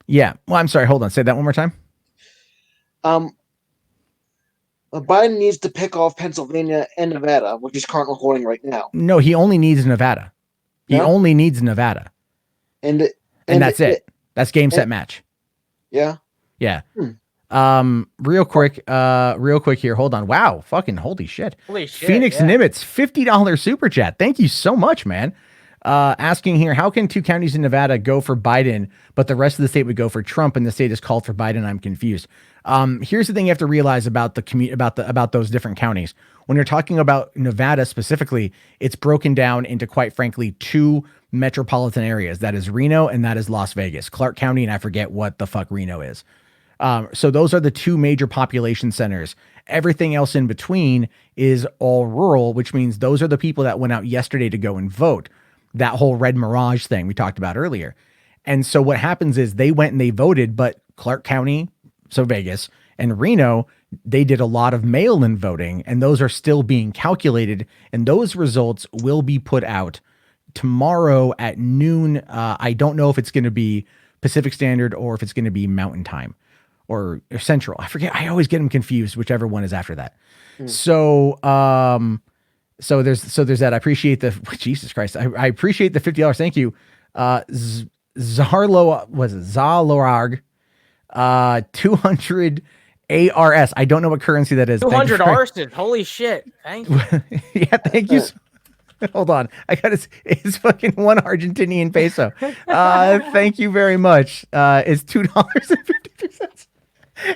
Yeah. Well, I'm sorry. Hold on. Say that one more time. Biden needs to pick off Pennsylvania and Nevada, which he's currently holding right now. No, he only needs Nevada. He only needs Nevada. And that's it. That's game set match. Yeah. Yeah. Real quick here. Hold on. Wow. Fucking holy shit. Phoenix Nimitz, $50 super chat. Thank you so much, man. Asking here, how can 2 counties in Nevada go for Biden, but the rest of the state would go for Trump, and the state is called for Biden? I'm confused. Here's the thing you have to realize about the about those different counties. When you're talking about Nevada specifically, it's broken down into, quite frankly, 2 metropolitan areas. That is Reno and that is Las Vegas. Clark County, and I forget what the fuck Reno is. So those are the 2 major population centers. Everything else in between is all rural, which means those are the people that went out yesterday to go and vote. That whole red mirage thing we talked about earlier. And so what happens is they went and they voted, but Clark County, so Vegas, and Reno, they did a lot of mail-in voting, and those are still being calculated, and those results will be put out tomorrow at noon. I don't know if it's going to be Pacific Standard or if it's going to be Mountain Time or Central. I forget. I always get them confused, whichever one is after that. So there's that. I appreciate the Jesus Christ. I appreciate the $50. Thank you. Zalorag, 200 ARS. I don't know what currency that is. 200 Arson. Holy shit. Thank you. Yeah, thank you. Hold on. It's fucking 1 Argentinian peso. Thank you very much. It's $2.53.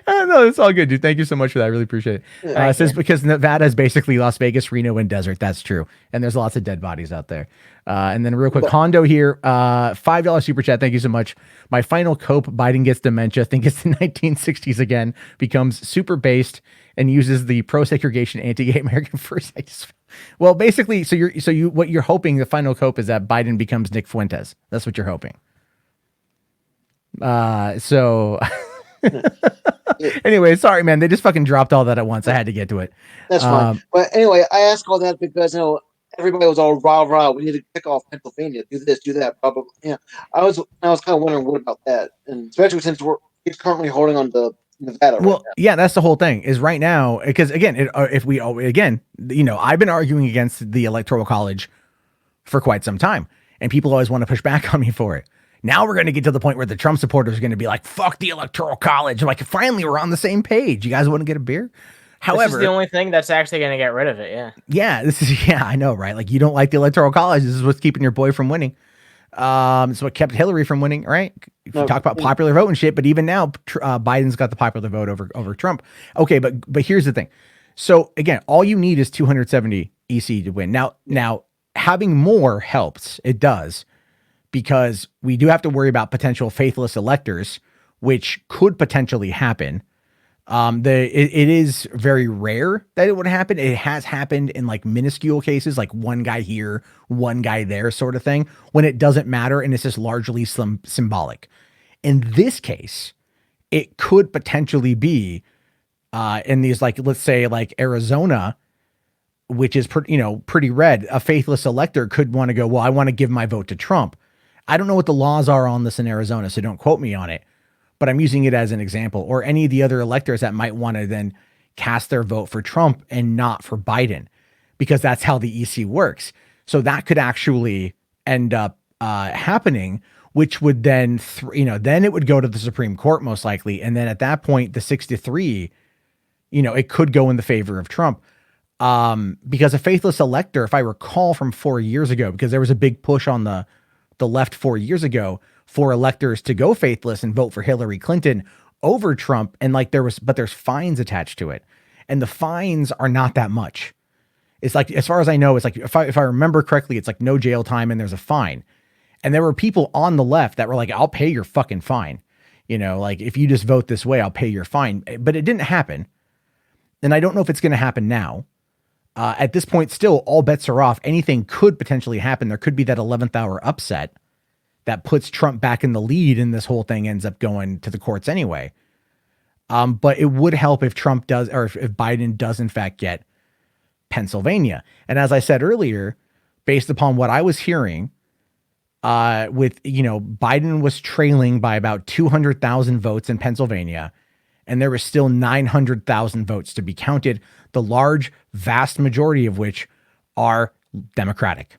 No, it's all good, dude. Thank you so much for that. I really appreciate it. It says because Nevada is basically Las Vegas, Reno, and desert. That's true. And there's lots of dead bodies out there. And then real quick, Hondo here, $5 super chat. Thank you so much. My final cope, Biden gets dementia. Think it's the 1960s again, becomes super based and uses the pro-segregation anti-gay American first. Well, basically, what you're hoping, the final cope is that Biden becomes Nick Fuentes. That's what you're hoping. Anyway, sorry, man. They just fucking dropped all that at once. I had to get to it. That's fine. But anyway, I ask all that because everybody was all rah. We need to pick off Pennsylvania. Do this, do that. Blah blah. Yeah, I was kind of wondering what about that, and especially since he's currently holding on to Nevada. Well, right now. Yeah, that's the whole thing. Is right now because again, I've been arguing against the Electoral College for quite some time, and people always want to push back on me for it. Now we're going to get to the point where the Trump supporters are going to be like, fuck the Electoral College. I'm like, finally, we're on the same page. You guys want to get a beer? However, this is the only thing that's actually going to get rid of it. Yeah. Yeah, I know, right? Like, you don't like the Electoral College. This is what's keeping your boy from winning. It's what kept Hillary from winning, right? If you talk about popular vote and shit, but even now, Biden's got the popular vote over Trump. Okay, but here's the thing. So again, all you need is 270 EC to win. Now having more helps. It does. Because we do have to worry about potential faithless electors, which could potentially happen. It is very rare that it would happen. It has happened in like minuscule cases, like one guy here, one guy there sort of thing, when it doesn't matter and it's just largely symbolic. In this case, it could potentially be in these, like, let's say like Arizona, which is pretty red. A faithless elector could want to go, well, I want to give my vote to Trump. I don't know what the laws are on this in Arizona, so don't quote me on it, but I'm using it as an example, or any of the other electors that might want to then cast their vote for Trump and not for Biden, because that's how the EC works. So that could actually end up happening, which would then, then it would go to the Supreme Court most likely. And then at that point, the 6-3, it could go in the favor of Trump. Because a faithless elector, if I recall from 4 years ago, because there was a big push on the left 4 years ago, for electors to go faithless and vote for Hillary Clinton over Trump. And like there's fines attached to it. And the fines are not that much. It's like, as far as I know, it's like, if I remember correctly, it's like no jail time and there's a fine. And there were people on the left that were like, I'll pay your fucking fine. You know, like if you just vote this way, I'll pay your fine. But it didn't happen. And I don't know if it's going to happen now. At this point, still, all bets are off. Anything could potentially happen. There could be that 11th hour upset that puts Trump back in the lead, and this whole thing ends up going to the courts anyway. But it would help if Trump does, or if Biden does in fact get Pennsylvania. And as I said earlier, based upon what I was hearing, Biden was trailing by about 200,000 votes in Pennsylvania, and there was still 900,000 votes to be counted, the large, vast majority of which are Democratic.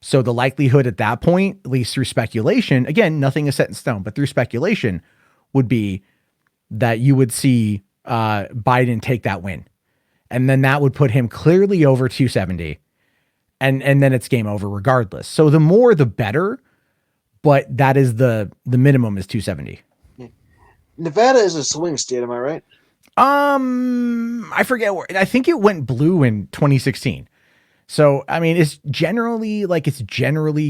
So the likelihood at that point, at least through speculation, again, nothing is set in stone, but through speculation, would be that you would see Biden take that win. And then that would put him clearly over 270. And then it's game over regardless. So the more, the better. But that is the minimum is 270. Nevada is a swing state, am I right? I forget where. I think it went blue in 2016. So, I mean, it's generally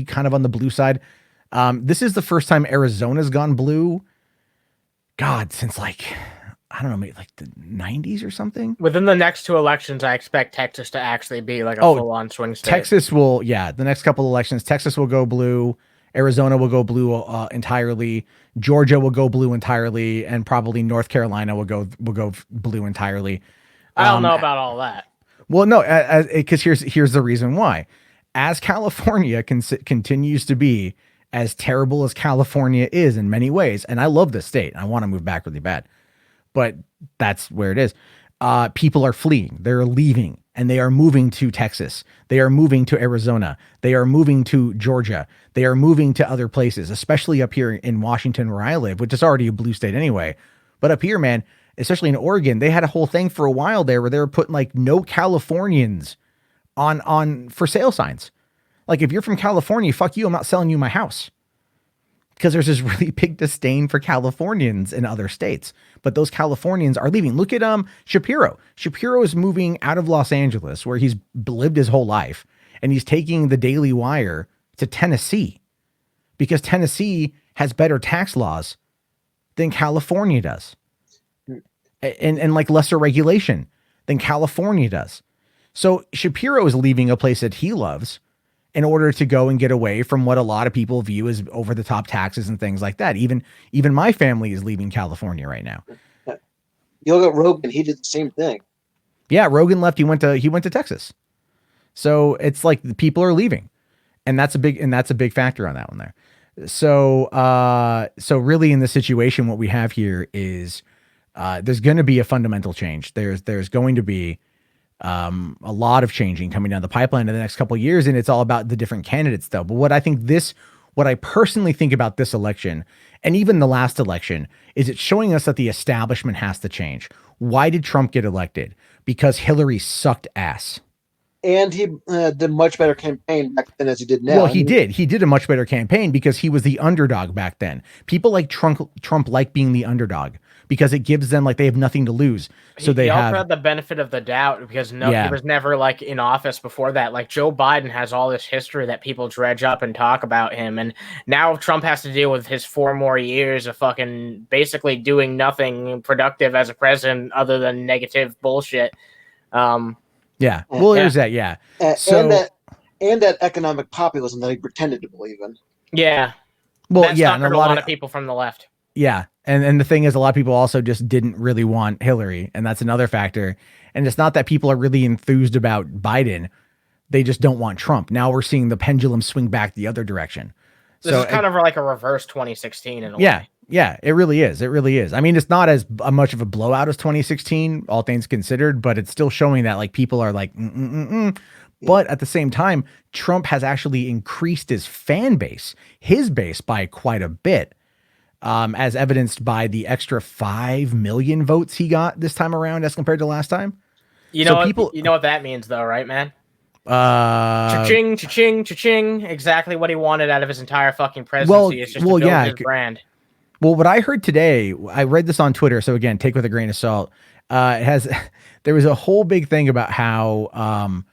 kind of on the blue side. This is the first time Arizona's gone blue. God, since like, I don't know, maybe like the 90s or something. Within the next two elections, I expect Texas to actually be like a full-on swing state. Texas will, the next couple of elections, Texas will go blue. Arizona will go blue entirely. Georgia will go blue entirely, and probably North Carolina will go blue entirely. I don't know about all that. Well, no, because here's the reason why. As California continues to be as terrible as California is in many ways, and I love this state, I want to move back really bad, but that's where it is. People are fleeing, they're leaving, and they are moving to Texas. They are moving to Arizona. They are moving to Georgia. They are moving to other places, especially up here in Washington where I live, which is already a blue state anyway. But up here, man, especially in Oregon, they had a whole thing for a while there where they were putting like no Californians on for sale signs. Like, if you're from California, fuck you, I'm not selling you my house. Because there's this really big disdain for Californians in other states. But those Californians are leaving. Look at Shapiro. Shapiro is moving out of Los Angeles, where he's lived his whole life, and he's taking the Daily Wire to Tennessee, because Tennessee has better tax laws than California does, and like lesser regulation than California does. So Shapiro is leaving a place that he loves in order to go and get away from what a lot of people view as over the top taxes and things like that. Even my family is leaving California right now. You look at Rogan, he did the same thing. Yeah, Rogan left. He went to Texas. So it's like the people are leaving, and that's a big factor on that one there. So really in this situation, what we have here is there's going to be a fundamental change. There's going to be a lot of changing coming down the pipeline in the next couple of years, and it's all about the different candidates though. But what I personally think about this election, and even the last election, is it's showing us that the establishment has to change. Why did Trump get elected? Because Hillary sucked ass. And he did a much better campaign back then as he did now. Well, he did. He did a much better campaign because he was the underdog back then. People like Trump like being the underdog because it gives them, like, they have nothing to lose. So they also had the benefit of the doubt because he was never like in office before that. Like, Joe Biden has all this history that people dredge up and talk about him, and now Trump has to deal with his 4 more years of fucking basically doing nothing productive as a president other than negative bullshit. Yeah. Well, there's that. Yeah. And that economic populism that he pretended to believe in. Yeah. Well, That's and a lot of people from the left. Yeah. And the thing is, a lot of people also just didn't really want Hillary. And that's another factor. And it's not that people are really enthused about Biden. They just don't want Trump. Now we're seeing the pendulum swing back the other direction. This is kind of like a reverse 2016 in a way. Yeah, it really is. It really is. I mean, it's not as much of a blowout as 2016, all things considered, but it's still showing that, like, people are like, But at the same time, Trump has actually increased his fan base, his base, by quite a bit, as evidenced by the extra 5 million votes he got this time around as compared to last time. You know what that means, though, right, man? Cha-ching, cha-ching, cha-ching. Exactly what he wanted out of his entire fucking presidency. Is just to build his brand. Well, what I heard today, I read this on Twitter, so again, take with a grain of salt. There was a whole big thing about how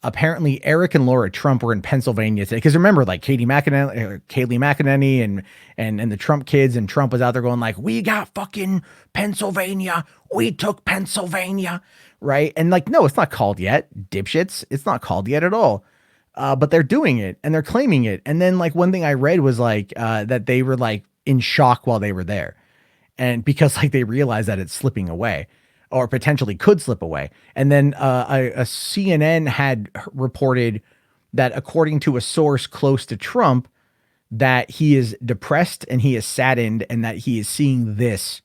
apparently Eric and Laura Trump were in Pennsylvania today. Because remember, like Kayleigh McEnany and the Trump kids, and Trump was out there going like, "We got fucking Pennsylvania. We took Pennsylvania." Right? And like, no, it's not called yet, dipshits. It's not called yet at all. But they're doing it and they're claiming it. And then like one thing I read was like that they were like in shock while they were there. And because like they realized that it's slipping away or potentially could slip away. And then a CNN had reported that according to a source close to Trump, that he is depressed and he is saddened and that he is seeing this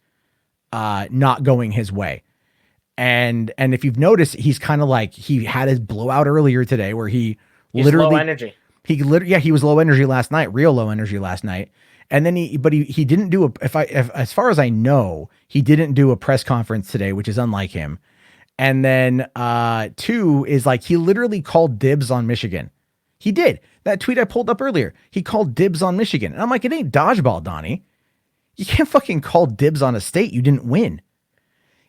not going his way. And if you've noticed, he's kind of like, he had his blowout earlier today where he's literally low energy. He was low energy last night, real low energy last night. And then he didn't do as far as I know, he didn't do a press conference today, which is unlike him. And then 2 is like, he literally called dibs on Michigan. He did. That tweet I pulled up earlier, he called dibs on Michigan. And I'm like, it ain't dodgeball, Donnie. You can't fucking call dibs on a state you didn't win.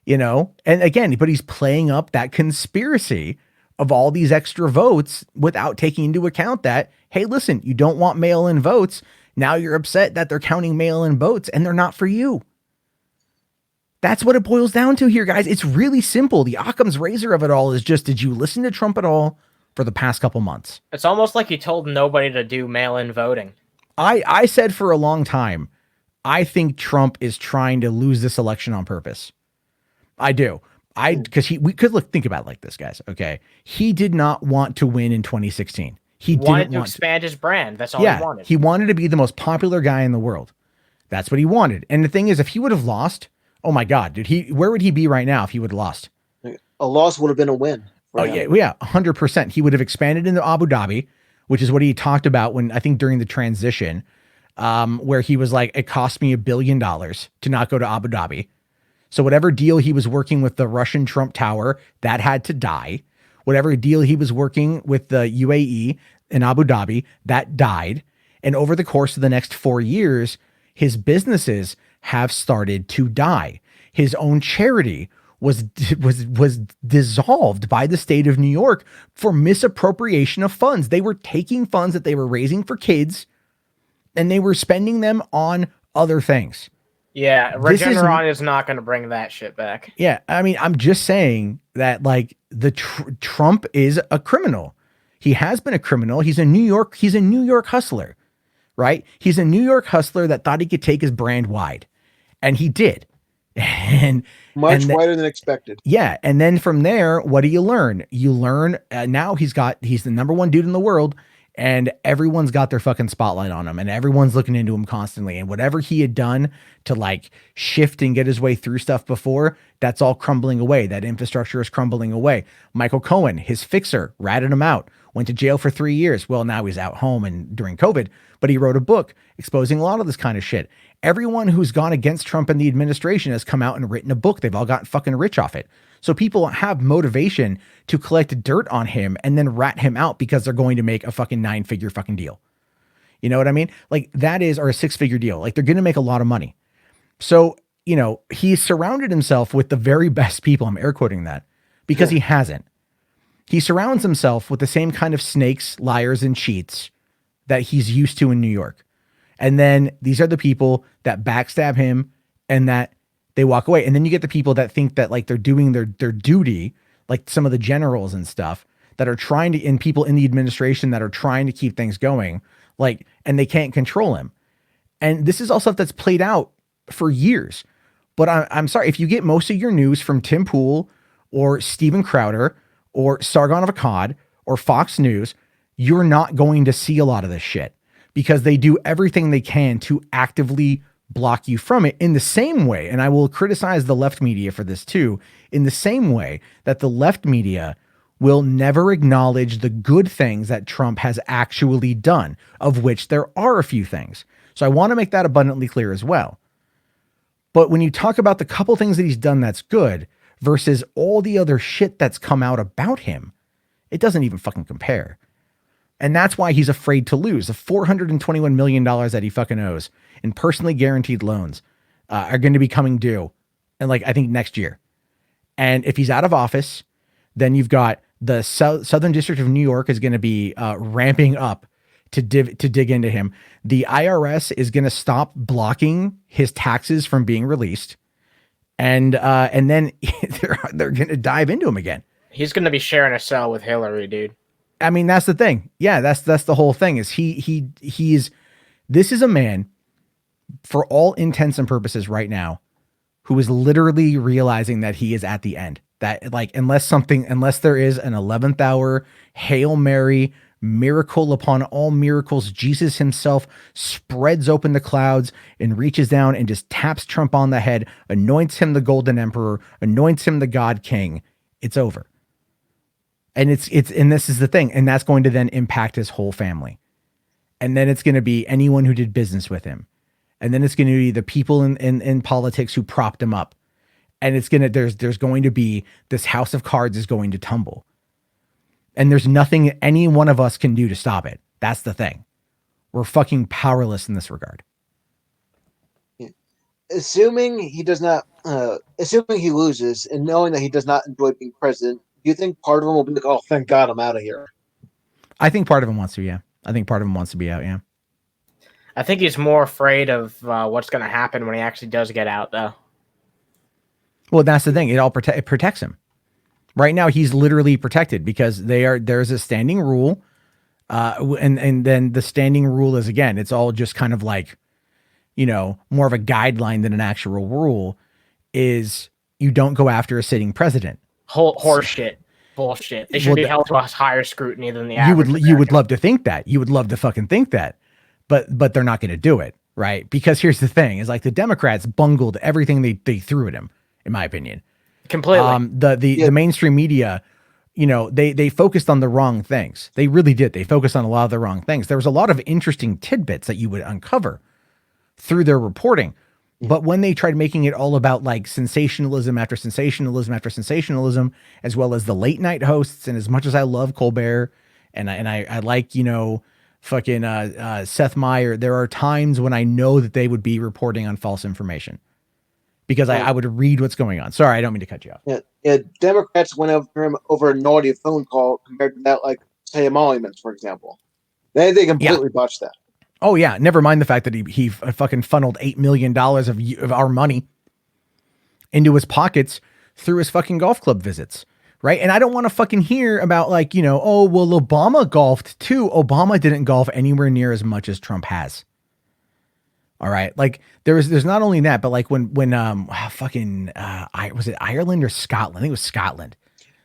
You know, and again, but he's playing up that conspiracy of all these extra votes without taking into account that, hey, listen, you don't want mail-in votes. Now you're upset that they're counting mail-in votes and they're not for you. That's what it boils down to here, guys. It's really simple. The Occam's razor of it all is just, did you listen to Trump at all for the past couple months? It's almost like he told nobody to do mail-in voting. I said for a long time, I think Trump is trying to lose this election on purpose. I do. Because we could think about it like this, guys. Okay. He did not want to win in 2016. He wanted to expand his brand. That's all he wanted. He wanted to be the most popular guy in the world. That's what he wanted. And the thing is, if he would have lost, oh my God, dude, where would he be right now if he would have lost? A loss would have been a win. Oh yeah, 100%. He would have expanded into Abu Dhabi, which is what he talked about when I think during the transition, where he was like, it cost me $1 billion to not go to Abu Dhabi. So whatever deal he was working with the Russian Trump Tower, that had to die. Whatever deal he was working with the UAE in Abu Dhabi, that died. And over the course of the next 4 years, his businesses have started to die. His own charity was dissolved by the state of New York for misappropriation of funds. They were taking funds that they were raising for kids and they were spending them on other things. Yeah, Regeneron is not going to bring that shit back. Yeah, I mean, I'm just saying that like Trump is a criminal. He has been a criminal. He's a New York hustler, right? He's a New York hustler that thought he could take his brand wide, and he did. And wider than expected. Yeah, and then from there, what do you learn? You learn now he's the number one dude in the world. And everyone's got their fucking spotlight on him and everyone's looking into him constantly. And whatever he had done to like shift and get his way through stuff before, that's all crumbling away. That infrastructure is crumbling away. Michael Cohen, his fixer, ratted him out, went to jail for 3 years. Well, now he's out home and during COVID, but he wrote a book exposing a lot of this kind of shit. Everyone who's gone against Trump and the administration has come out and written a book. They've all gotten fucking rich off it. So people have motivation to collect dirt on him and then rat him out because they're going to make a fucking 9-figure fucking deal. You know what I mean? Like that is, or a 6-figure deal. Like they're going to make a lot of money. So, you know, he's surrounded himself with the very best people. I'm air quoting that because he hasn't. He surrounds himself with the same kind of snakes, liars, and cheats that he's used to in New York. And then these are the people that backstab him and that they walk away. And then you get the people that think that like they're doing their duty, like some of the generals and stuff that are trying to, and people in the administration that are trying to keep things going, like, and they can't control him. And this is all stuff that's played out for years. But I'm sorry, if you get most of your news from Tim Pool or Steven Crowder or Sargon of Akkad or Fox News, you're not going to see a lot of this shit because they do everything they can to actively block you from it in the same way. And I will criticize the left media for this too, in the same way that the left media will never acknowledge the good things that Trump has actually done, of which there are a few things. So I want to make that abundantly clear as well. But when you talk about the couple things that he's done that's good versus all the other shit that's come out about him, It doesn't even fucking compare. And that's why he's afraid to lose. The $421 million that he fucking owes in personally guaranteed loans are going to be coming due. And like, I think next year. And if he's out of office, then you've got the Southern District of New York is going to be ramping up to dig into him. The IRS is going to stop blocking his taxes from being released. And then they're going to dive into him again. He's going to be sharing a cell with Hillary, dude. I mean, that's the thing. Yeah, that's the whole thing is this is a man for all intents and purposes right now who is literally realizing that he is at the end. That like, unless there is an 11th hour Hail Mary miracle upon all miracles, Jesus himself spreads open the clouds and reaches down and just taps Trump on the head, anoints him the golden emperor, anoints him the God King. It's over. And and this is the thing. And that's going to then impact his whole family. And then it's going to be anyone who did business with him. And then it's going to be the people in politics who propped him up. And there's going to be this house of cards is going to tumble. And there's nothing any one of us can do to stop it. That's the thing. We're fucking powerless in this regard. Assuming he does not, assuming he loses and knowing that he does not enjoy being president, do you think part of him will be like, oh, thank God I'm out of here? I think part of him wants to, yeah. I think part of him wants to be out, yeah. I think he's more afraid of what's going to happen when he actually does get out, though. Well, that's the thing. It protects him. Right now, he's literally protected because there's a standing rule. And then the standing rule is, again, it's all just kind of like, more of a guideline than an actual rule is you don't go after a sitting president. Horse shit. Bullshit. They should be held to a higher scrutiny than the average. You would love to think that. You would love to fucking think that. But they're not going to do it, right? Because here's the thing, is like the Democrats bungled everything they threw at him, in my opinion. Completely. The mainstream media, they focused on the wrong things. They really did. They focused on a lot of the wrong things. There was a lot of interesting tidbits that you would uncover through their reporting. But when they tried making it all about like sensationalism after sensationalism after sensationalism, as well as the late night hosts, and as much as I love Colbert and I like, fucking Seth Meyer, there are times when I know that they would be reporting on false information because I would read what's going on. Sorry, I don't mean to cut you off. Yeah. Democrats went after him over a naughty phone call compared to that, like, say, emoluments, for example. They completely botched that. Oh, yeah. Never mind the fact that he fucking funneled $8 million of our money into his pockets through his fucking golf club visits. Right. And I don't want to fucking hear about like, oh, well, Obama golfed too. Obama didn't golf anywhere near as much as Trump has. All right. Like there's not only that, but like when was it Ireland or Scotland? I think it was Scotland.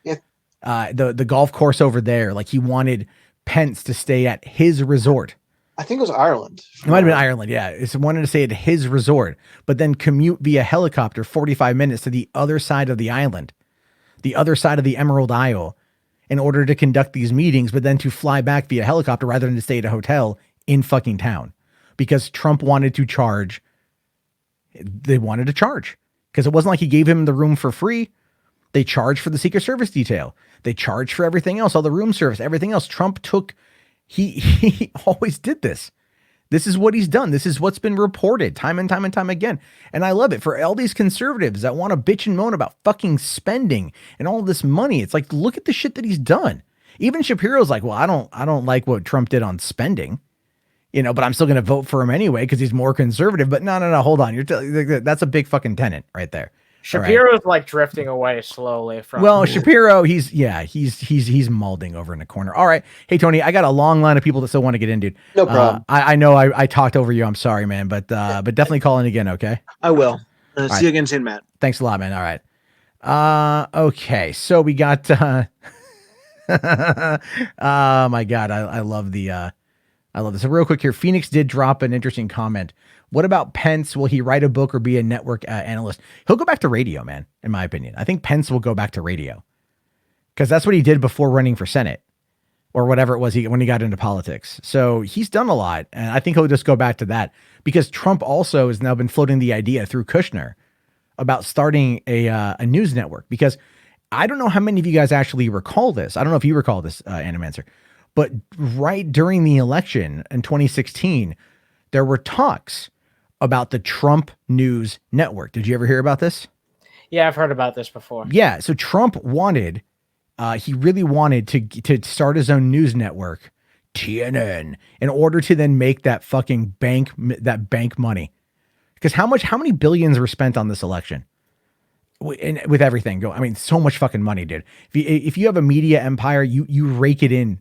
Yeah. The golf course over there, like he wanted Pence to stay at his resort. I think it was Ireland. It might have been Ireland. Yeah. It's wanted to stay at his resort, but then commute via helicopter 45 minutes to the other side of the island, the other side of the Emerald Isle, in order to conduct these meetings, but then to fly back via helicopter rather than to stay at a hotel in fucking town because Trump wanted to charge. They wanted to charge because it wasn't like he gave him the room for free. They charged for the Secret Service detail. They charged for everything else, all the room service, everything else. Trump took, he always did this. This is what he's done. This is what's been reported time and time and time again. And I love it for all these conservatives that want to bitch and moan about fucking spending and all this money. It's like, look at the shit that he's done. Even Shapiro's like, well, I don't like what Trump did on spending, but I'm still going to vote for him anyway because he's more conservative. But no, hold on. That's a big fucking tenant right there. Shapiro's like drifting away slowly from. Well, Shapiro, he's molding over in the corner. All right. Hey, Tony, I got a long line of people that still want to get in, dude. No problem. I know I talked over you. I'm sorry, man, but definitely call in again. Okay. I will. See you again soon, Matt. Thanks a lot, man. All right. Okay. So we got, oh my God. I love this. So real quick here, Phoenix did drop an interesting comment. What about Pence? Will he write a book or be a network analyst? He'll go back to radio, man, in my opinion. I think Pence will go back to radio because that's what he did before running for Senate or whatever it was when he got into politics. So he's done a lot. And I think he'll just go back to that because Trump also has now been floating the idea through Kushner about starting a news network because I don't know how many of you guys actually recall this. I don't know if you recall this, Animancer, but right during the election in 2016, there were talks about the Trump News Network. Did you ever hear about this? Yeah, I've heard about this before. Yeah. So Trump wanted, he really wanted to start his own news network, TNN, in order to then make that fucking bank money. Because how many billions were spent on this election? With everything going, I mean, so much fucking money, dude. If you have a media empire, you rake it in.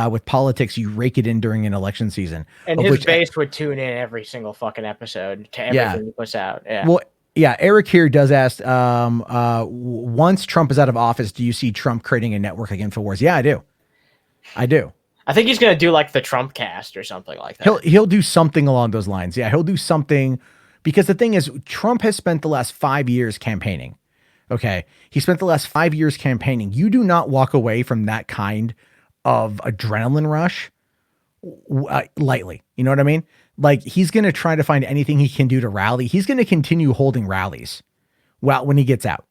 With politics, you rake it in during an election season. And his base would tune in every single fucking episode to everything he puts out. Yeah. Well, yeah, Eric here does ask, once Trump is out of office, do you see Trump creating a network like InfoWars? Yeah, I do. I think he's going to do like the Trump cast or something like that. He'll do something along those lines. Yeah, he'll do something, because the thing is, Trump has spent the last 5 years campaigning. Okay. He spent the last 5 years campaigning. You do not walk away from that kind of adrenaline rush lightly. You know what I mean? Like, he's going to try to find anything he can do to rally. He's going to continue holding rallies when he gets out,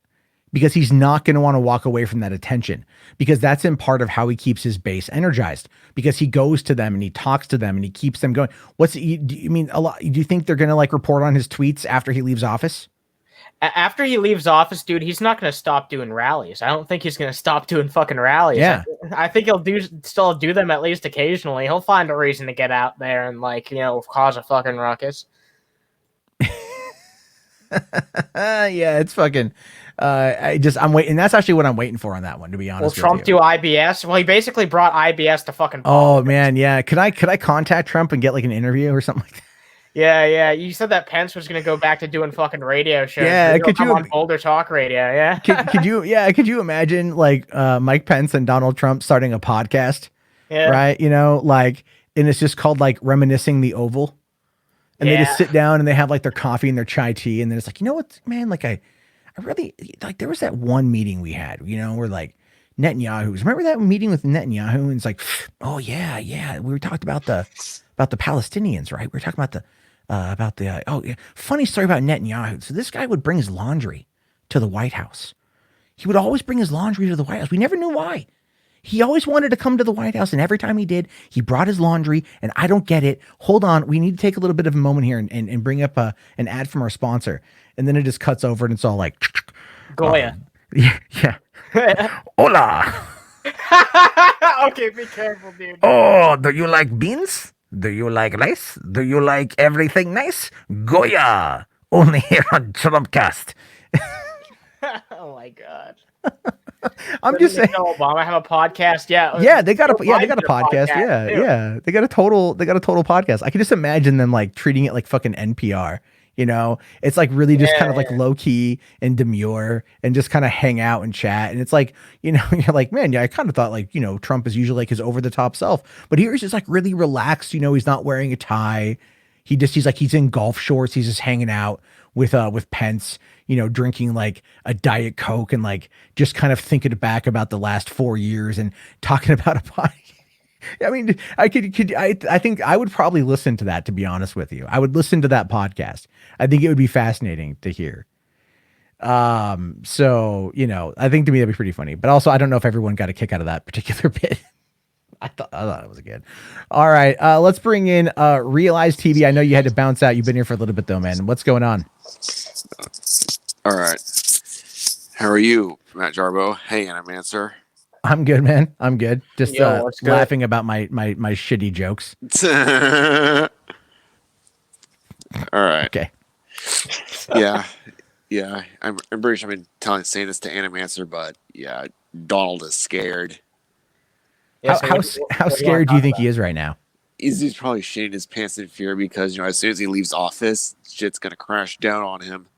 because he's not going to want to walk away from that attention, because that's in part of how he keeps his base energized, because he goes to them and he talks to them and he keeps them going. Do you think they're going to like report on his tweets after he leaves office? After he leaves office, dude, he's not going to stop doing rallies. I don't think he's going to stop doing fucking rallies. Yeah. I think he'll still do them at least occasionally. He'll find a reason to get out there and, like, you know, cause a fucking ruckus. Yeah, it's fucking. I'm waiting. That's actually what I'm waiting for on that one, to be honest. Will Trump do IBS? Well, he basically brought IBS to fucking politics. Oh man, yeah. Could I contact Trump and get like an interview or something like that? Yeah. You said that Pence was going to go back to doing fucking radio shows. Yeah, could you on Boulder Talk Radio? Yeah. Could you imagine like Mike Pence and Donald Trump starting a podcast? Yeah. Right. You know, like, and it's just called like Reminiscing the Oval. And they just sit down and they have like their coffee and their chai tea. And then it's like, you know what, man, like I really like, there was that one meeting we had, you know, where like Netanyahu's, remember that meeting with Netanyahu? And it's like, oh yeah. We were talking about the Palestinians, right? We were talking about funny story about Netanyahu. So this guy would bring his laundry to the White House. He would always bring his laundry to the White House. We never knew why. He always wanted to come to the White House, and every time he did, he brought his laundry, and I don't get it. Hold on. We need to take a little bit of a moment here and bring up an ad from our sponsor. And then it just cuts over, and it's all like... Goya. Yeah. Hola. Okay, be careful, dude. Oh, do you like beans? Do you like rice? Do you like everything nice? Goya. Only here on Trumpcast. Oh, my God. I'm just saying. Obama have a podcast. Yeah, they got a podcast. Yeah. They got a total podcast. I can just imagine them like treating it like fucking NPR. You know, it's like really just kind of like low key and demure and just kind of hang out and chat. And it's like, you know, you're like, man, yeah, I kind of thought like, you know, Trump is usually like his over the top self, but here he's just like really relaxed. You know, he's not wearing a tie. He's in golf shorts. He's just hanging out with Pence, you know, drinking like a Diet Coke and like just kind of thinking back about the last 4 years and talking about a podcast. I mean, I think I would probably listen to that, to be honest with you. I would listen to that podcast. I think it would be fascinating to hear. So, you know, I think to me that'd be pretty funny, but also I don't know if everyone got a kick out of that particular bit. I thought it was good. All right. Let's bring in Realize TV. I know you had to bounce out. You've been here for a little bit though, man. What's going on? All right. How are you, Matt Jarbo? Hey, Animancer. I'm good, man. I'm good. Just good? laughing about my shitty jokes. All right. Okay. Yeah. I'm pretty sure I've been saying this to Animancer, but yeah, Donald is scared. Yeah, How scared do you think he is right now? He's probably shitting his pants in fear because, you know, as soon as he leaves office, shit's gonna crash down on him.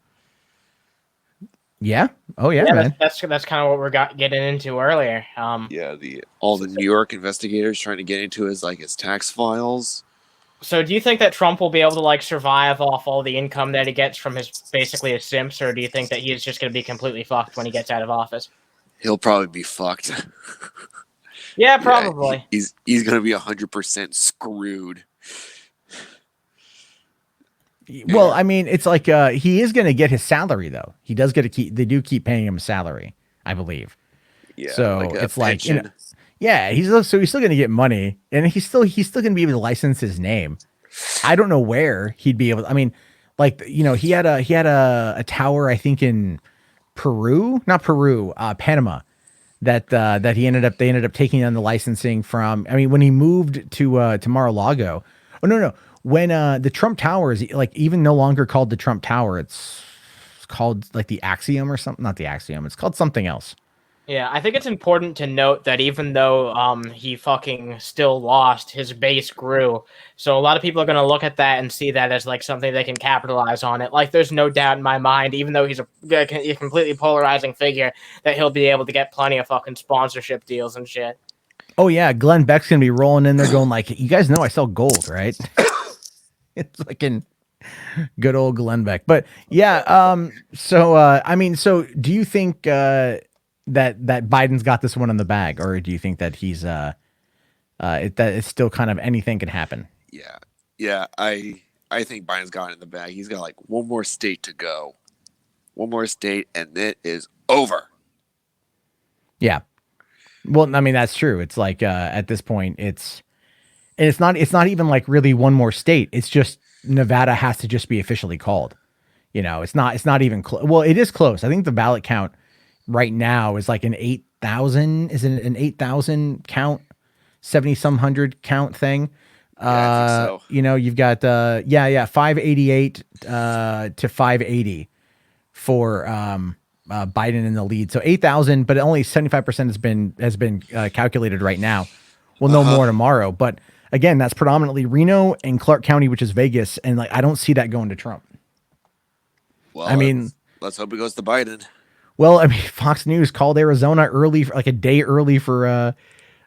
Yeah. Oh yeah, man. That's kind of what we're getting into earlier. Yeah, all the New York investigators trying to get into his tax files. So do you think that Trump will be able to like survive off all the income that he gets from his simps, or do you think that he is just going to be completely fucked when he gets out of office? He'll probably be fucked. Yeah, probably. Yeah, he's going to be 100% screwed. Well, I mean, it's like he is going to get his salary though. He does get to keep. They do keep paying him a salary. I believe. Yeah. So like a it's like, you know, pension. yeah, he's still going to get money, and he's still going to be able to license his name. I don't know where he'd be able to, I mean, like, you know, he had a tower, I think in Panama, that they ended up taking on the licensing from. I mean, when he moved to Mar-a-Lago. Oh no, when the Trump Tower is like even no longer called the Trump Tower, it's called like the Axiom or something. Not the Axiom. It's called something else. Yeah, I think it's important to note that even though he fucking still lost, his base grew. So a lot of people are going to look at that and see that as like something they can capitalize on it. Like there's no doubt in my mind, even though he's a completely polarizing figure, that he'll be able to get plenty of fucking sponsorship deals and shit. Oh yeah, Glenn Beck's gonna be rolling in there going like, you guys know I sell gold, right? It's like in good old Glenn Beck. But yeah, so I mean, so do you think that Biden's got this one in the bag, or do you think that he's that it's still kind of anything can happen? Yeah. I think Biden's got it in the bag. He's got like one more state to go, one more state, and it is over. Yeah. Well, I mean that's true. It's like at this point, it's not even like really one more state. It's just Nevada has to just be officially called. You know, it's not even close. Well, it is close. I think the ballot count right now is like an 8,000. Is it an 8,000 count? 70 some hundred count thing. Yeah, I think so. You know, you've got 588 to 580 for Biden in the lead. So 8,000, but only 75% has been calculated right now. We'll know more tomorrow. But again, that's predominantly Reno and Clark County, which is Vegas, and like I don't see that going to Trump. Well, I mean, let's hope it goes to Biden. Well, I mean, Fox News called Arizona early, like a day early for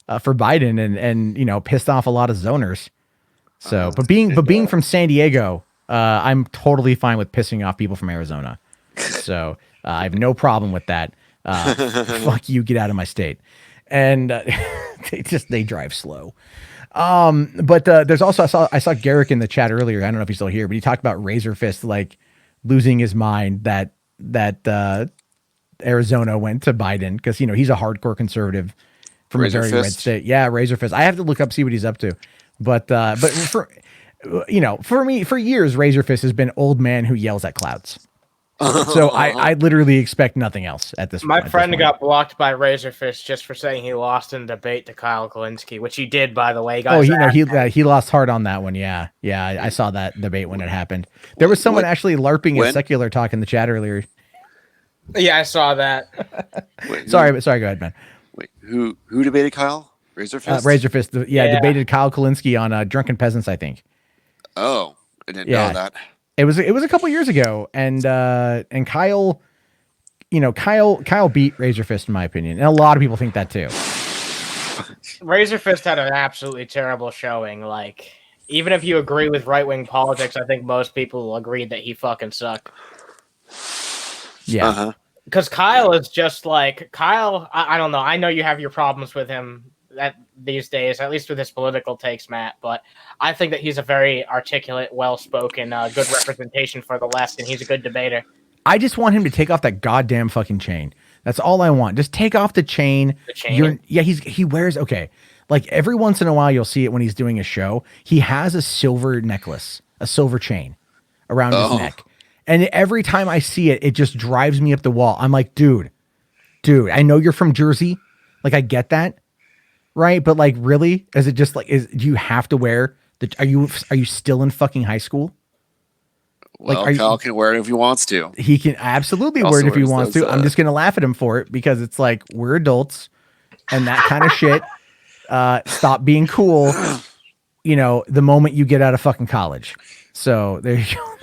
Biden, and you know, pissed off a lot of zoners. So, but being from San Diego, I'm totally fine with pissing off people from Arizona. So I have no problem with that. Fuck you, get out of my state. And they drive slow. But there's also I saw Garrick in the chat earlier. I don't know if he's still here, but he talked about Razor Fist like losing his mind that Arizona went to Biden because, you know, he's a hardcore conservative from a very red state. Yeah, Razor Fist. I have to look up, see what he's up to. But for, you know, for me, for years, Razor Fist has been old man who yells at clouds. So I literally expect nothing else at this point. My friend got blocked by Razor Fist just for saying he lost in a debate to Kyle Kalinske, which he did, by the way. He lost hard on that one. Yeah, I saw that debate when it happened. There was someone actually LARPing a secular talk in the chat earlier. Yeah, I saw that. Wait, sorry, go ahead, man. Wait, who debated Kyle? Razor Fist? Razor Fist, debated Kyle Kalinske on Drunken Peasants, I think. Oh, I didn't know that. It was a couple years ago, and Kyle, you know, Kyle beat Razor Fist in my opinion, and a lot of people think that too. Razor Fist had an absolutely terrible showing. Like, even if you agree with right-wing politics, I think most people will agree that he fucking sucked. Yeah. Because Kyle is just like Kyle. I don't know. I know you have your problems with him these days, at least with his political takes, Matt. But I think that he's a very articulate, well-spoken, good representation for the left, and he's a good debater. I just want him to take off that goddamn fucking chain. That's all I want. Just take off the chain. The chain? He wears like every once in a while you'll see it when he's doing a show. He has a silver necklace, a silver chain around his neck. And every time I see it, it just drives me up the wall. I'm like, dude, I know you're from Jersey. Like, I get that. Right. But like, really? Is it just like, do you have to wear are you still in fucking high school? Well, like, Kyle can wear it if he wants to. He can absolutely wear it if he wants to. I'm just going to laugh at him for it because it's like, we're adults and that kind of shit. Stop being cool. You know, the moment you get out of fucking college. So there you go.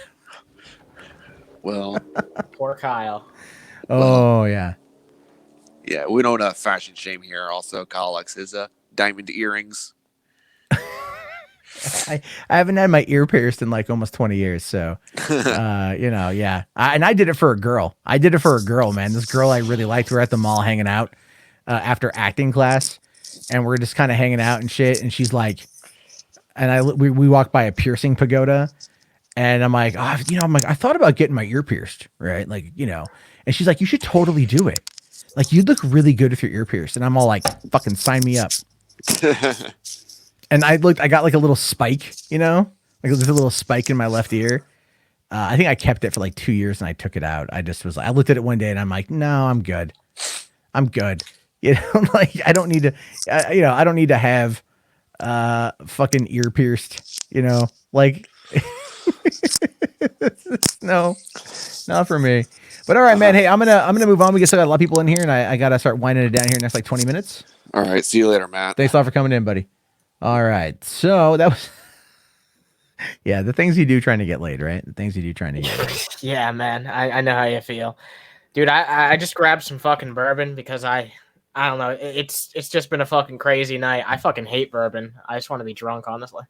Well, poor Kyle. Oh yeah. Yeah, we don't fashion shame here. Also, Kyle likes his diamond earrings. I haven't had my ear pierced in like almost 20 years. So, you know, yeah. And I did it for a girl. Man. This girl I really liked. We're at the mall hanging out after acting class, and we're just kind of hanging out and shit. And she's like, and we walked by a piercing pagoda. And I'm like, I thought about getting my ear pierced, right? Like, you know, and she's like, you should totally do it. Like, you'd look really good with your ear pierced. And I'm all like, fucking sign me up. And I got like a little spike, you know, like there's a little spike in my left ear. I think I kept it for like 2 years and I took it out. I just was like, I looked at it one day and I'm like, no, I'm good. I'm good. You know, like I don't need to, I don't need to have fucking ear pierced, you know, like no, not for me. But all right, man. Hey, I'm gonna move on. We still got a lot of people in here, and I gotta start winding it down here next like 20 minutes. All right, see you later, Matt. Thanks a lot for coming in, buddy. All right, so that was yeah, the things you do trying to get laid, right? The things you do trying to get laid. Yeah, man. I know how you feel, dude. I just grabbed some fucking bourbon because I don't know. It's just been a fucking crazy night. I fucking hate bourbon. I just want to be drunk, honestly.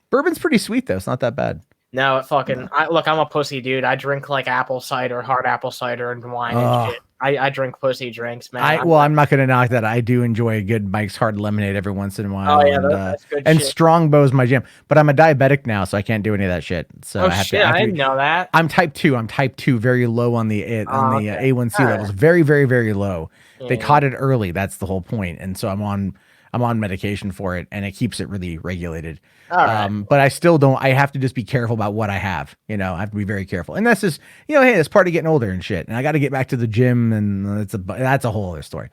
Bourbon's pretty sweet though. It's not that bad. No, it fucking. Look, I'm a pussy, dude. I drink like apple cider, hard apple cider, and wine and shit. I drink pussy drinks, man. I'm not gonna knock that. I do enjoy a good Mike's Hard Lemonade every once in a while. Oh yeah, and, that's good. And shit. Strongbow's my jam. But I'm a diabetic now, so I can't do any of that shit. So I didn't know that. I'm type 2. I'm type 2, very low on the A1C levels, very, very, very low. Yeah. They caught it early. That's the whole point. And so I'm on medication for it, and it keeps it really regulated. All right. But I still don't. I have to just be careful about what I have. You know, I have to be very careful. And that's just, hey, it's part of getting older and shit. And I got to get back to the gym, and that's a whole other story.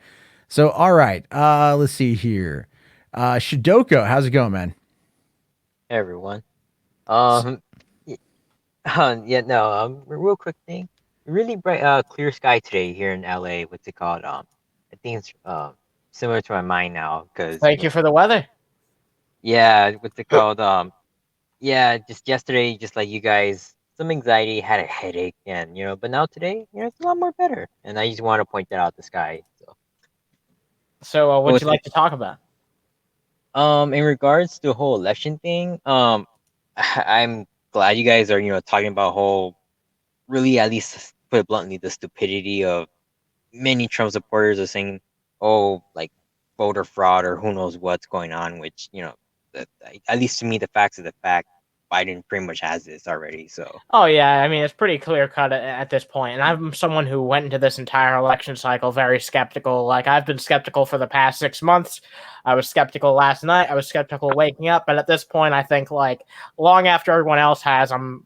So, all right, let's see here. Shidoko, how's it going, man? Hey, everyone. Real quick thing. Really bright, clear sky today here in LA. What's it called? I think it's similar to my mind now. Cause Thank you for the weather. yeah, what's it called? Just yesterday, just like you guys, some anxiety, had a headache, and but now today, it's a lot more better. And I just want to point that out the sky. So, what would you like to talk about? In regards to the whole election thing, I'm glad you guys are talking about really, at least put it bluntly, the stupidity of many Trump supporters are saying, oh, like voter fraud or who knows what's going on, which at least to me, the facts are the fact. Biden pretty much has this already. So. Oh yeah, I mean it's pretty clear cut at this point. And I'm someone who went into this entire election cycle very skeptical. Like I've been skeptical for the past 6 months. I was skeptical last night. I was skeptical waking up. But at this point, I think like long after everyone else has, I'm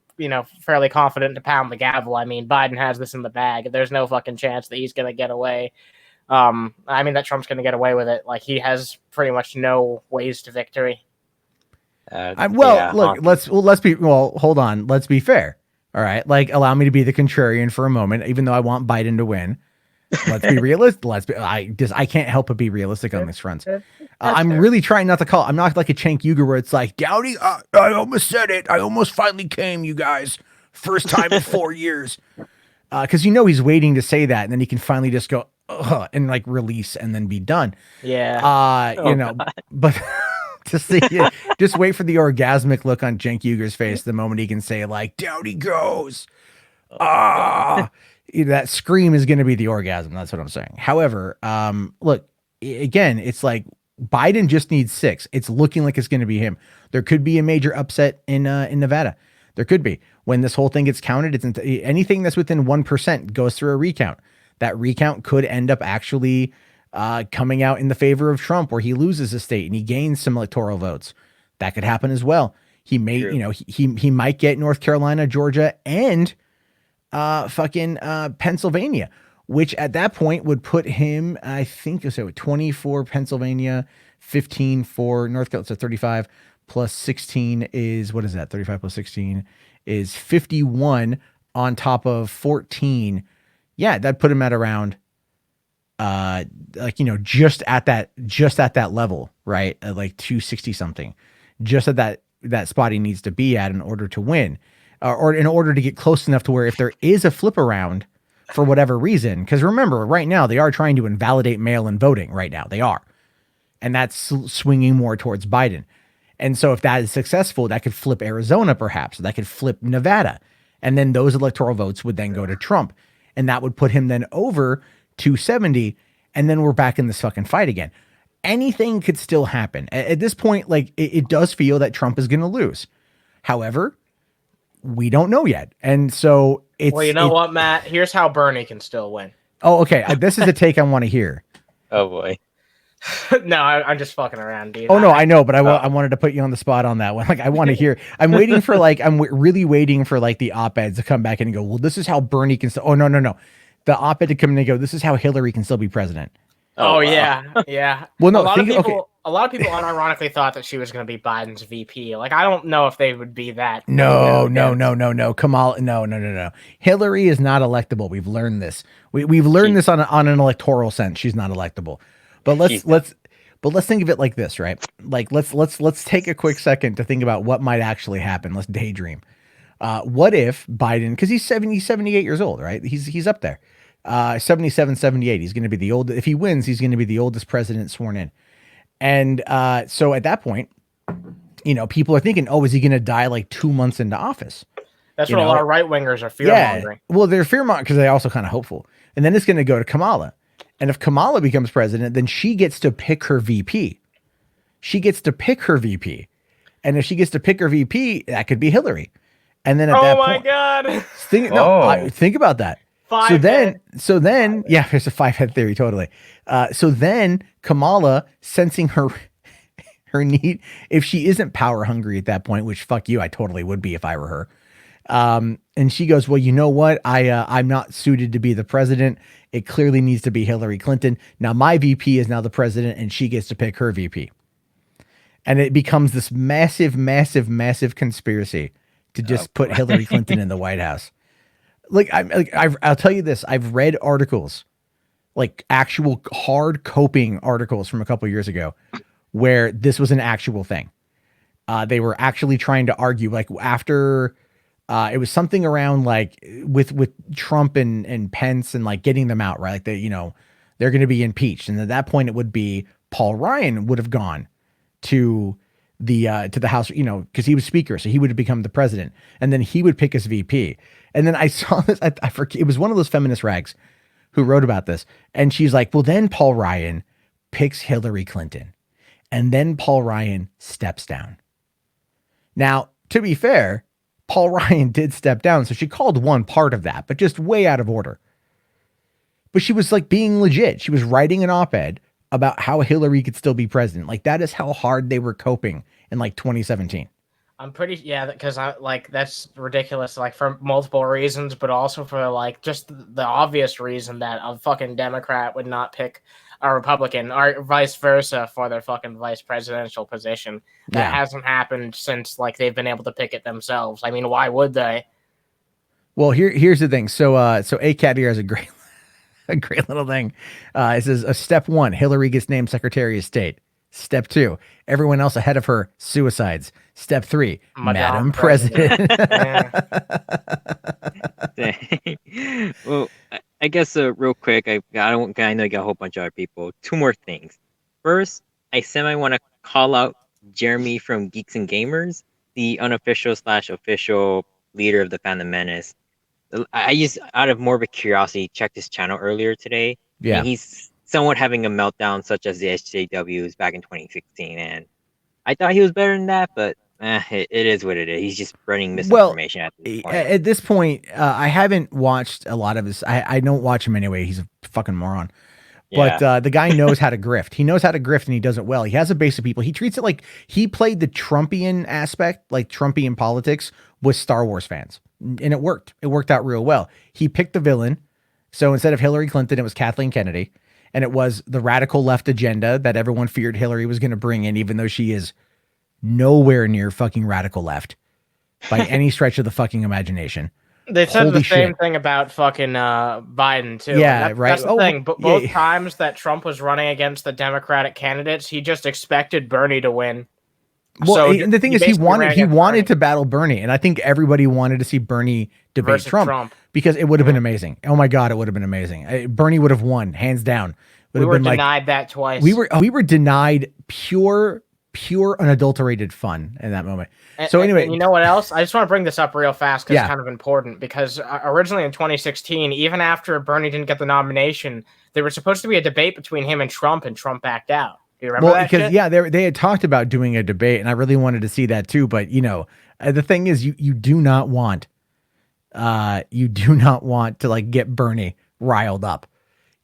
fairly confident to pound the gavel. I mean, Biden has this in the bag. There's no fucking chance that he's gonna get away. I mean that Trump's gonna get away with it. Like he has pretty much no ways to victory. Hold on. Let's be fair. All right. Like, allow me to be the contrarian for a moment, even though I want Biden to win. Let's be realistic. I can't help but be realistic on this front. I'm really trying not to call. I'm not like a Cenk Uygur where it's like, Dowdy, I almost said it. I almost finally came, you guys. First time in 4 years. Because he's waiting to say that, and then he can finally just go, and like release and then be done. Yeah. But to see it, just wait for the orgasmic look on Cenk Uygur's face the moment he can say like, down he goes. That scream is going to be the orgasm. That's what I'm saying. However, look, again, it's like Biden just needs 6. It's looking like it's going to be him. There could be a major upset in Nevada. There could be. When this whole thing gets counted, anything that's within 1% goes through a recount. That recount could end up actually coming out in the favor of Trump, where he loses a state and he gains some electoral votes. That could happen as well. He may, he might get North Carolina, Georgia, and Pennsylvania, which at that point would put him, I think, 24 Pennsylvania, 15 for North Carolina, so 35 plus 16 is, what is that? 35 plus 16 is 51 on top of 14. Yeah, that put him at around just at that level, right? At like 260 something, just at that spot he needs to be at in order to win, or in order to get close enough to where if there is a flip around for whatever reason, because remember, right now they are trying to invalidate mail-in voting. Right now they are, and that's swinging more towards Biden. And so if that is successful, that could flip Arizona, perhaps that could flip Nevada, and then those electoral votes would then go to Trump, and that would put him then over 270, and then we're back in this fucking fight again. Anything could still happen. At this point, like, it does feel that Trump is going to lose. However, we don't know yet. And so it's... Well, you know what, Matt? Here's how Bernie can still win. Oh, okay. This is a take I want to hear. Oh boy. No, I'm just fucking around, dude. Oh no, I know, but I wanted to put you on the spot on that one. Like, I want to hear. I'm waiting for really waiting for like the op-eds to come back in and go, well, this is how Bernie can. Oh no, the op-ed to come in and go, this is how Hillary can still be president. Oh, wow. yeah. Well, no, a lot of people unironically thought that she was going to be Biden's VP. Like, I don't know if they would be that. No. Kamala, no. Hillary is not electable. We've learned this. We've learned this on an electoral sense. She's not electable. But let's think of it like this, right? Like let's take a quick second to think about what might actually happen. Let's daydream. What if Biden, because he's 78 years old, right? He's up there. 77, 78. He's going to be the oldest. If he wins, he's going to be the oldest president sworn in. And so at that point, people are thinking, oh, is he going to die like 2 months into office? That's what a lot of right wingers are fear mongering. Well, they're fear mongering because they're also kind of hopeful. And then it's going to go to Kamala. And if Kamala becomes president, then she gets to pick her VP. And if she gets to pick her VP, that could be Hillary. And then at that point, God. Think about that. So then, yeah, there's a 5-head theory, totally. So then Kamala, sensing her need, if she isn't power hungry at that point, which fuck you, I totally would be if I were her. And she goes, well, you know what? I'm not suited to be the president. It clearly needs to be Hillary Clinton. Now my VP is now the president and she gets to pick her VP. And it becomes this massive conspiracy to just put Hillary Clinton in the White House. I'll tell you this. I've read articles, like actual hard coping articles from a couple years ago where this was an actual thing. They were actually trying to argue, like after it was something around like with Trump and Pence and like getting them out, right? Like they're going to be impeached. And at that point it would be Paul Ryan would have gone to the House, because he was speaker. So he would have become the president and then he would pick his VP. And then I saw this, I forget, it was one of those feminist rags who wrote about this. And she's like, well, then Paul Ryan picks Hillary Clinton and then Paul Ryan steps down. Now, to be fair, Paul Ryan did step down. So she called one part of that, but just way out of order. But she was like being legit. She was writing an op-ed about how Hillary could still be president. Like that is how hard they were coping in like 2017. I'm pretty, because that's ridiculous, like for multiple reasons, but also for like just the obvious reason that a fucking Democrat would not pick a Republican or vice versa for their fucking vice presidential position. That hasn't happened since like they've been able to pick it themselves. I mean, why would they? Well, here's the thing. So ACAT here has a great little thing. It says, step 1, Hillary gets named Secretary of State. Step 2, everyone else ahead of her suicides. Step 3, Madam President. Well, I guess real quick, I know I got a whole bunch of other people. 2 more things. First, I want to call out Jeremy from Geeks and Gamers, the unofficial/official leader of the Phantom Menace. I just, out of morbid curiosity, checked his channel earlier today. Yeah. And he's somewhat having a meltdown, such as the SJWs back in 2016. And I thought he was better than that, but it is what it is. He's just spreading misinformation at this point. At this point, I haven't watched a lot of his. I don't watch him anyway. He's a fucking moron. But the guy knows how to grift. He knows how to grift and he does it well. He has a base of people. He treats it like he played the Trumpian aspect, like Trumpian politics with Star Wars fans. And it worked. It worked out real well. He picked the villain. So instead of Hillary Clinton, it was Kathleen Kennedy. And it was the radical left agenda that everyone feared Hillary was going to bring in, even though she is nowhere near fucking radical left by any stretch of the fucking imagination. They said the same thing about fucking Biden too. Yeah, right. That's the thing. But both times that Trump was running against the Democratic candidates, he just expected Bernie to win. Well, So and the thing is, he wanted Bernie. to battle Bernie, and I think everybody wanted to see Bernie debate Versus Trump because it would have been amazing. Oh my god, it would have been amazing. Bernie would have won hands down. We were denied that twice. We were denied pure unadulterated fun in that moment. So anyway, and you know what else? I just want to bring this up real fast because it's kind of important. Because originally in 2016, even after Bernie didn't get the nomination, there was supposed to be a debate between him and Trump backed out. Do you remember that because shit? they had talked about doing a debate, and I really wanted to see that too. But the thing is, you do not want to like get Bernie riled up.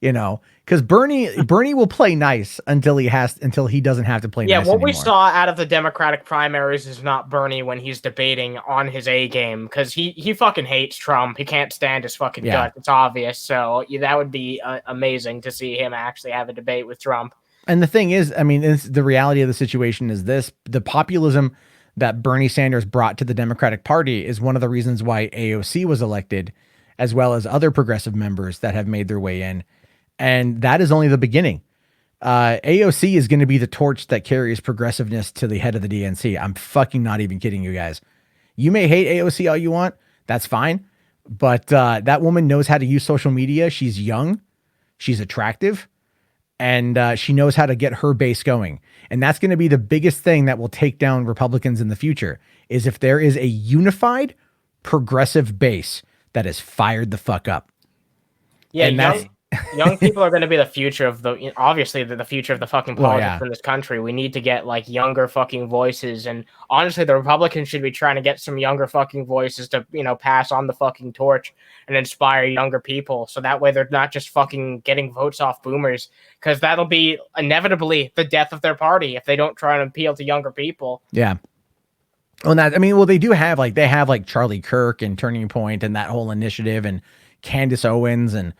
because Bernie will play nice until he doesn't have to play Yeah, nice what anymore. we saw out of the Democratic primaries is not Bernie when he's debating on his A game, because he fucking hates Trump. He can't stand his fucking guts. It's obvious. So that would be amazing to see him actually have a debate with Trump. And the thing is, I mean, the reality of the situation is this: the populism that Bernie Sanders brought to the Democratic Party is one of the reasons why AOC was elected, as well as other progressive members that have made their way in. And that is only the beginning. AOC is going to be the torch that carries progressiveness to the head of the DNC. I'm fucking not even kidding you guys. You may hate AOC all you want. That's fine. But that woman knows how to use social media. She's young. She's attractive. And she knows how to get her base going. And that's going to be the biggest thing that will take down Republicans in the future, is if there is a unified progressive base that is fired the fuck up. Yeah, and young people are going to be the future of obviously the future of the fucking politics in this country. We need to get like younger fucking voices, and honestly, the Republicans should be trying to get some younger fucking voices to pass on the fucking torch and inspire younger people, so that way they're not just fucking getting votes off boomers, because that'll be inevitably the death of their party if they don't try and appeal to younger people. Yeah. Well, they do have like Charlie Kirk and Turning Point and that whole initiative and Candace Owens and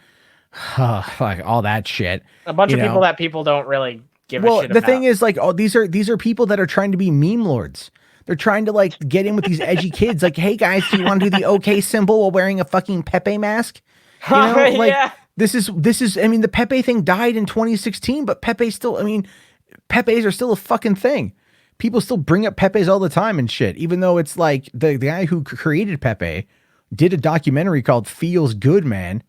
like all that shit. A bunch of people that people don't really give a shit about. The thing is, like, these are people that are trying to be meme lords. They're trying to like get in with these edgy kids. Like, hey guys, do you want to do the OK symbol while wearing a fucking Pepe mask? This is. I mean, the Pepe thing died in 2016, but Pepes are still a fucking thing. People still bring up Pepes all the time and shit, even though it's like the guy who created Pepe did a documentary called Feels Good, Man.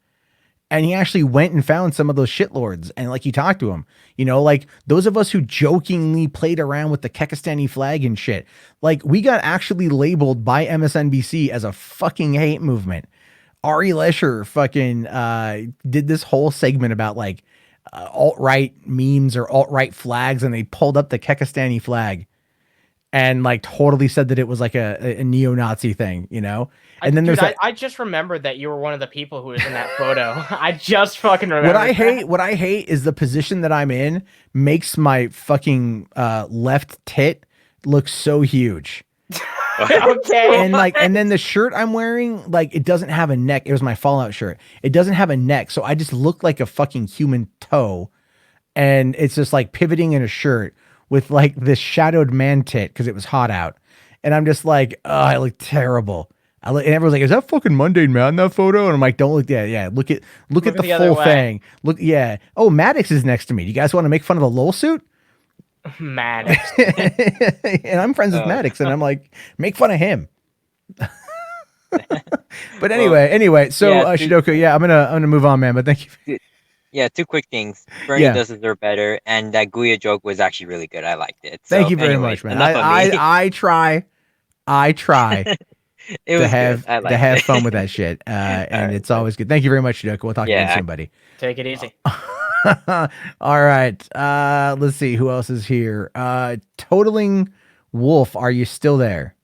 And he actually went and found some of those shitlords and like he talked to them, like those of us who jokingly played around with the Kekistani flag and shit. Like we got actually labeled by MSNBC as a fucking hate movement. Ari Lesher fucking did this whole segment about like alt-right memes or alt-right flags. And they pulled up the Kekistani flag and like totally said that it was like a neo-Nazi thing, And then I just remembered that you were one of the people who was in that photo. I just fucking remember. What I hate is the position that I'm in makes my fucking left tit look so huge. Okay. And then the shirt I'm wearing, like, it doesn't have a neck. It was my Fallout shirt. It doesn't have a neck, so I just look like a fucking human toe. And it's just like pivoting in a shirt with like this shadowed man tit because it was hot out. And I'm just like, oh, I look terrible. And everyone's like, is that fucking Mundane Man, that photo? And I'm like, don't look at yeah. Look at the full thing. Look, yeah. Oh, Maddox is next to me. Do you guys want to make fun of the LOL suit? Maddox. And I'm friends with Maddox, and I'm like, make fun of him. But anyway, so Shidoku, I'm gonna move on, man. But thank you. Yeah, two quick things. Bernie does deserve better, and that Guya joke was actually really good. I liked it. Thank you very much, man. I try to have fun with that shit, and it's always good. Thank you very much, Shidoku. We'll talk again soon, buddy. Take it easy. All right. Let's see who else is here. Totaling Wolf, are you still there?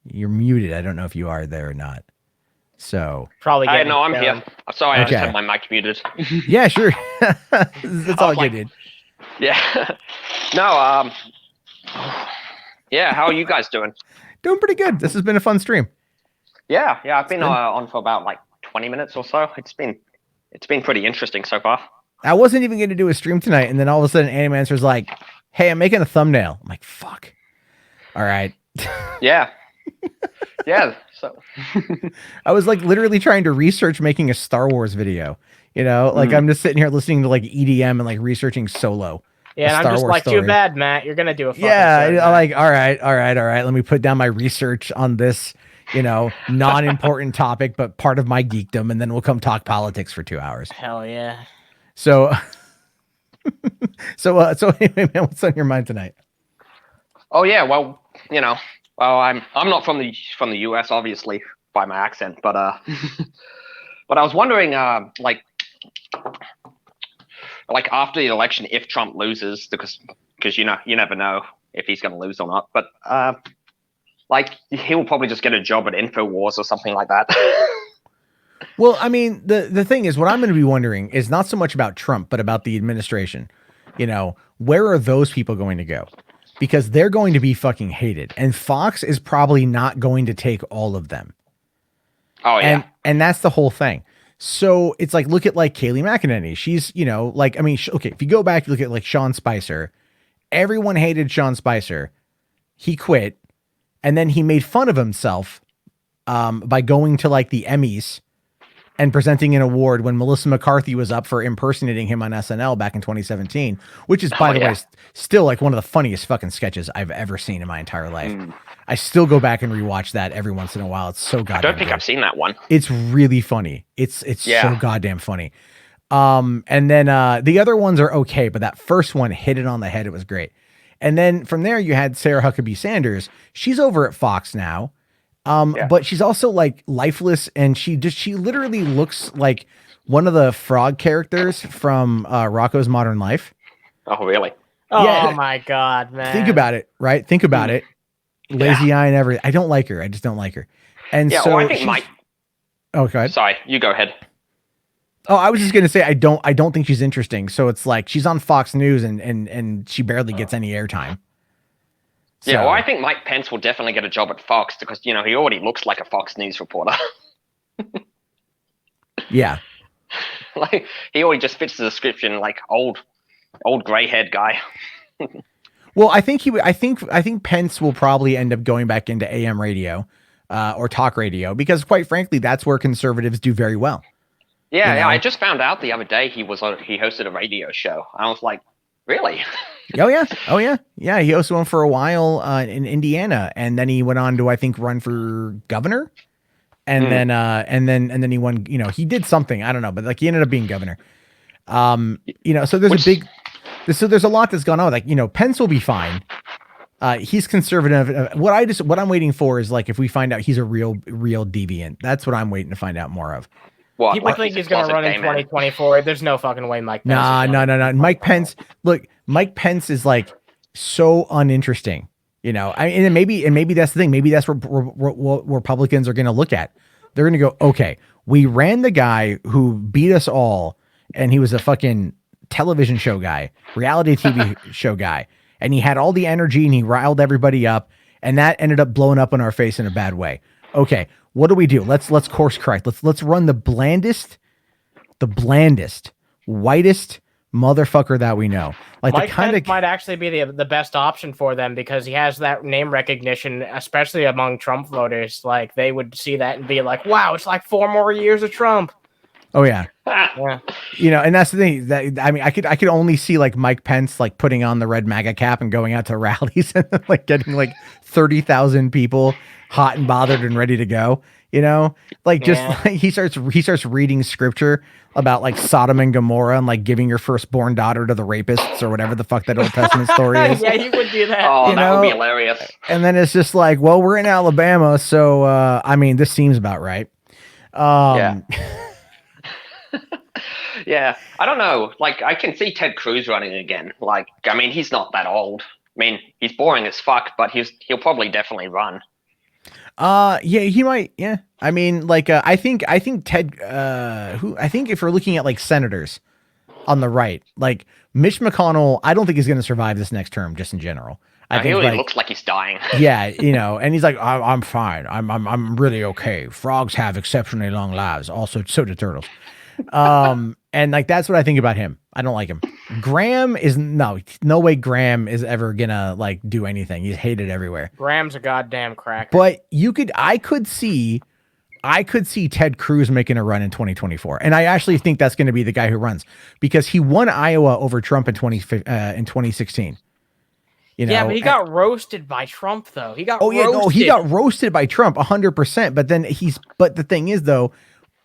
You're muted. I don't know if you are there or not. So probably. No, I'm here. Sorry, I just had my mic muted. Yeah, sure. That's all good, dude. Yeah. No. Yeah. How are you guys doing? Doing pretty good. This has been a fun stream. Yeah. I've been on for about like 20 minutes or so. It's been pretty interesting so far. I wasn't even going to do a stream tonight, and then all of a sudden, Animancer's like, "Hey, I'm making a thumbnail." I'm like, "Fuck." All right. Yeah. Yeah. So I was like literally trying to research making a Star Wars video. Like I'm just sitting here listening to like EDM and like researching Solo. Yeah, and I'm just like, story. Too bad, Matt. You're gonna do a fucking I'm like, all right. Let me put down my research on this, non-important topic, but part of my geekdom, and then we'll come talk politics for 2 hours. Hell yeah. So anyway, man, what's on your mind tonight? Oh yeah, well, I'm not from the US, obviously, by my accent, but but I was wondering, like after the election, if Trump loses, because you never know if he's going to lose or not, but like he'll probably just get a job at InfoWars or something like that. Well, I mean, the thing is, what I'm going to be wondering is not so much about Trump, but about the administration. You know, where are those people going to go? Because they're going to be fucking hated, and Fox is probably not going to take all of them. Oh yeah, and that's the whole thing. So it's like, look at like Kayleigh McEnany. She's, you know, like, I mean, okay, if you go back, you look at like Sean Spicer. Everyone hated Sean Spicer. He quit, and then he made fun of himself by going to like the Emmys and presenting an award when Melissa McCarthy was up for impersonating him on SNL back in 2017, which is, by the way, still like one of the funniest fucking sketches I've ever seen in my entire life. I still go back and rewatch that every once in a while. It's so goddamn I don't think good. I've seen that one. It's really funny. It's so goddamn funny. And then the other ones are okay, but that first one hit it on the head. It was great. And then from there you had Sarah Huckabee Sanders. She's over at Fox now. But she's also like lifeless, and she literally looks like one of the frog characters from Rocko's Modern Life. Oh, really? Oh my God, man. Think about it, right? Think about it. Lazy eye and everything. I don't like her. I just don't like her. And so I think Mike. Oh, go ahead. Sorry, you go ahead. Oh, I was just gonna say I don't think she's interesting. So it's like she's on Fox News and she barely gets any airtime. So, Yeah, well, I think Mike Pence will definitely get a job at Fox because, you know, he already looks like a Fox News reporter. Yeah. Like, he already just fits the description, like old gray-haired guy. Well, I think Pence will probably end up going back into AM radio or talk radio because, quite frankly, that's where conservatives do very well. Yeah, You know? I just found out the other day he hosted a radio show. I was like, really? Oh yeah. He hosted one for a while in Indiana, and then he went on to, I think, run for governor, and then he won. You know, he did something, I don't know, but like he ended up being governor. You know, so there's a lot that's gone on. Like, you know, Pence will be fine. He's conservative. What I'm waiting for is like if we find out he's a real deviant. That's what I'm waiting to find out more of. What, people think he's going to run in 2024. There's no fucking way Mike Pence. No. Mike Pence. Look, Mike Pence is like so uninteresting. You know, and maybe that's the thing. Maybe that's what Republicans are going to look at. They're going to go, okay, we ran the guy who beat us all, and he was a fucking television show guy, reality TV show guy, and he had all the energy and he riled everybody up, and that ended up blowing up in our face in a bad way. Okay, what do we do? Let's course correct. Let's run the blandest, whitest motherfucker that we know. Like Mike the kind Pence of might actually be the best option for them because he has that name recognition, especially among Trump voters. Like they would see that and be like, "Wow, it's like 4 more years of Trump." Oh yeah. Yeah. You know, and that's the thing that I mean, I could only see like Mike Pence like putting on the red MAGA cap and going out to rallies and like getting like 30,000 people hot and bothered and ready to go. You know, like just like he starts reading scripture about like Sodom and Gomorrah and like giving your firstborn daughter to the rapists or whatever the fuck that Old Testament story is. Yeah, he would do that. Oh, You that would be know? hilarious. And then it's just like, well, we're in Alabama, so I mean, this seems about right. Yeah. Yeah, I don't know. Like, I can see Ted Cruz running again. Like, I mean, he's not that old. I mean, he's boring as fuck, but he'll probably definitely run. Yeah, he might. Yeah, I mean, like, I think Ted. I think if we're looking at like senators on the right, like Mitch McConnell, I don't think he's going to survive this next term, just in general. I think he really like, looks like he's dying. yeah, you know, and he's like, I'm fine. I'm really okay. Frogs have exceptionally long lives. Also, so do turtles. And like that's what I think about him. I don't like him. Graham is no way Graham is ever gonna like do anything. He's hated everywhere. Graham's a goddamn cracker. But I could see Ted Cruz making a run in 2024. And I actually think that's going to be the guy who runs because he won Iowa over Trump in 2016. You know, yeah, but he got roasted by Trump though. He got he got roasted by Trump 100%. But then but the thing is though,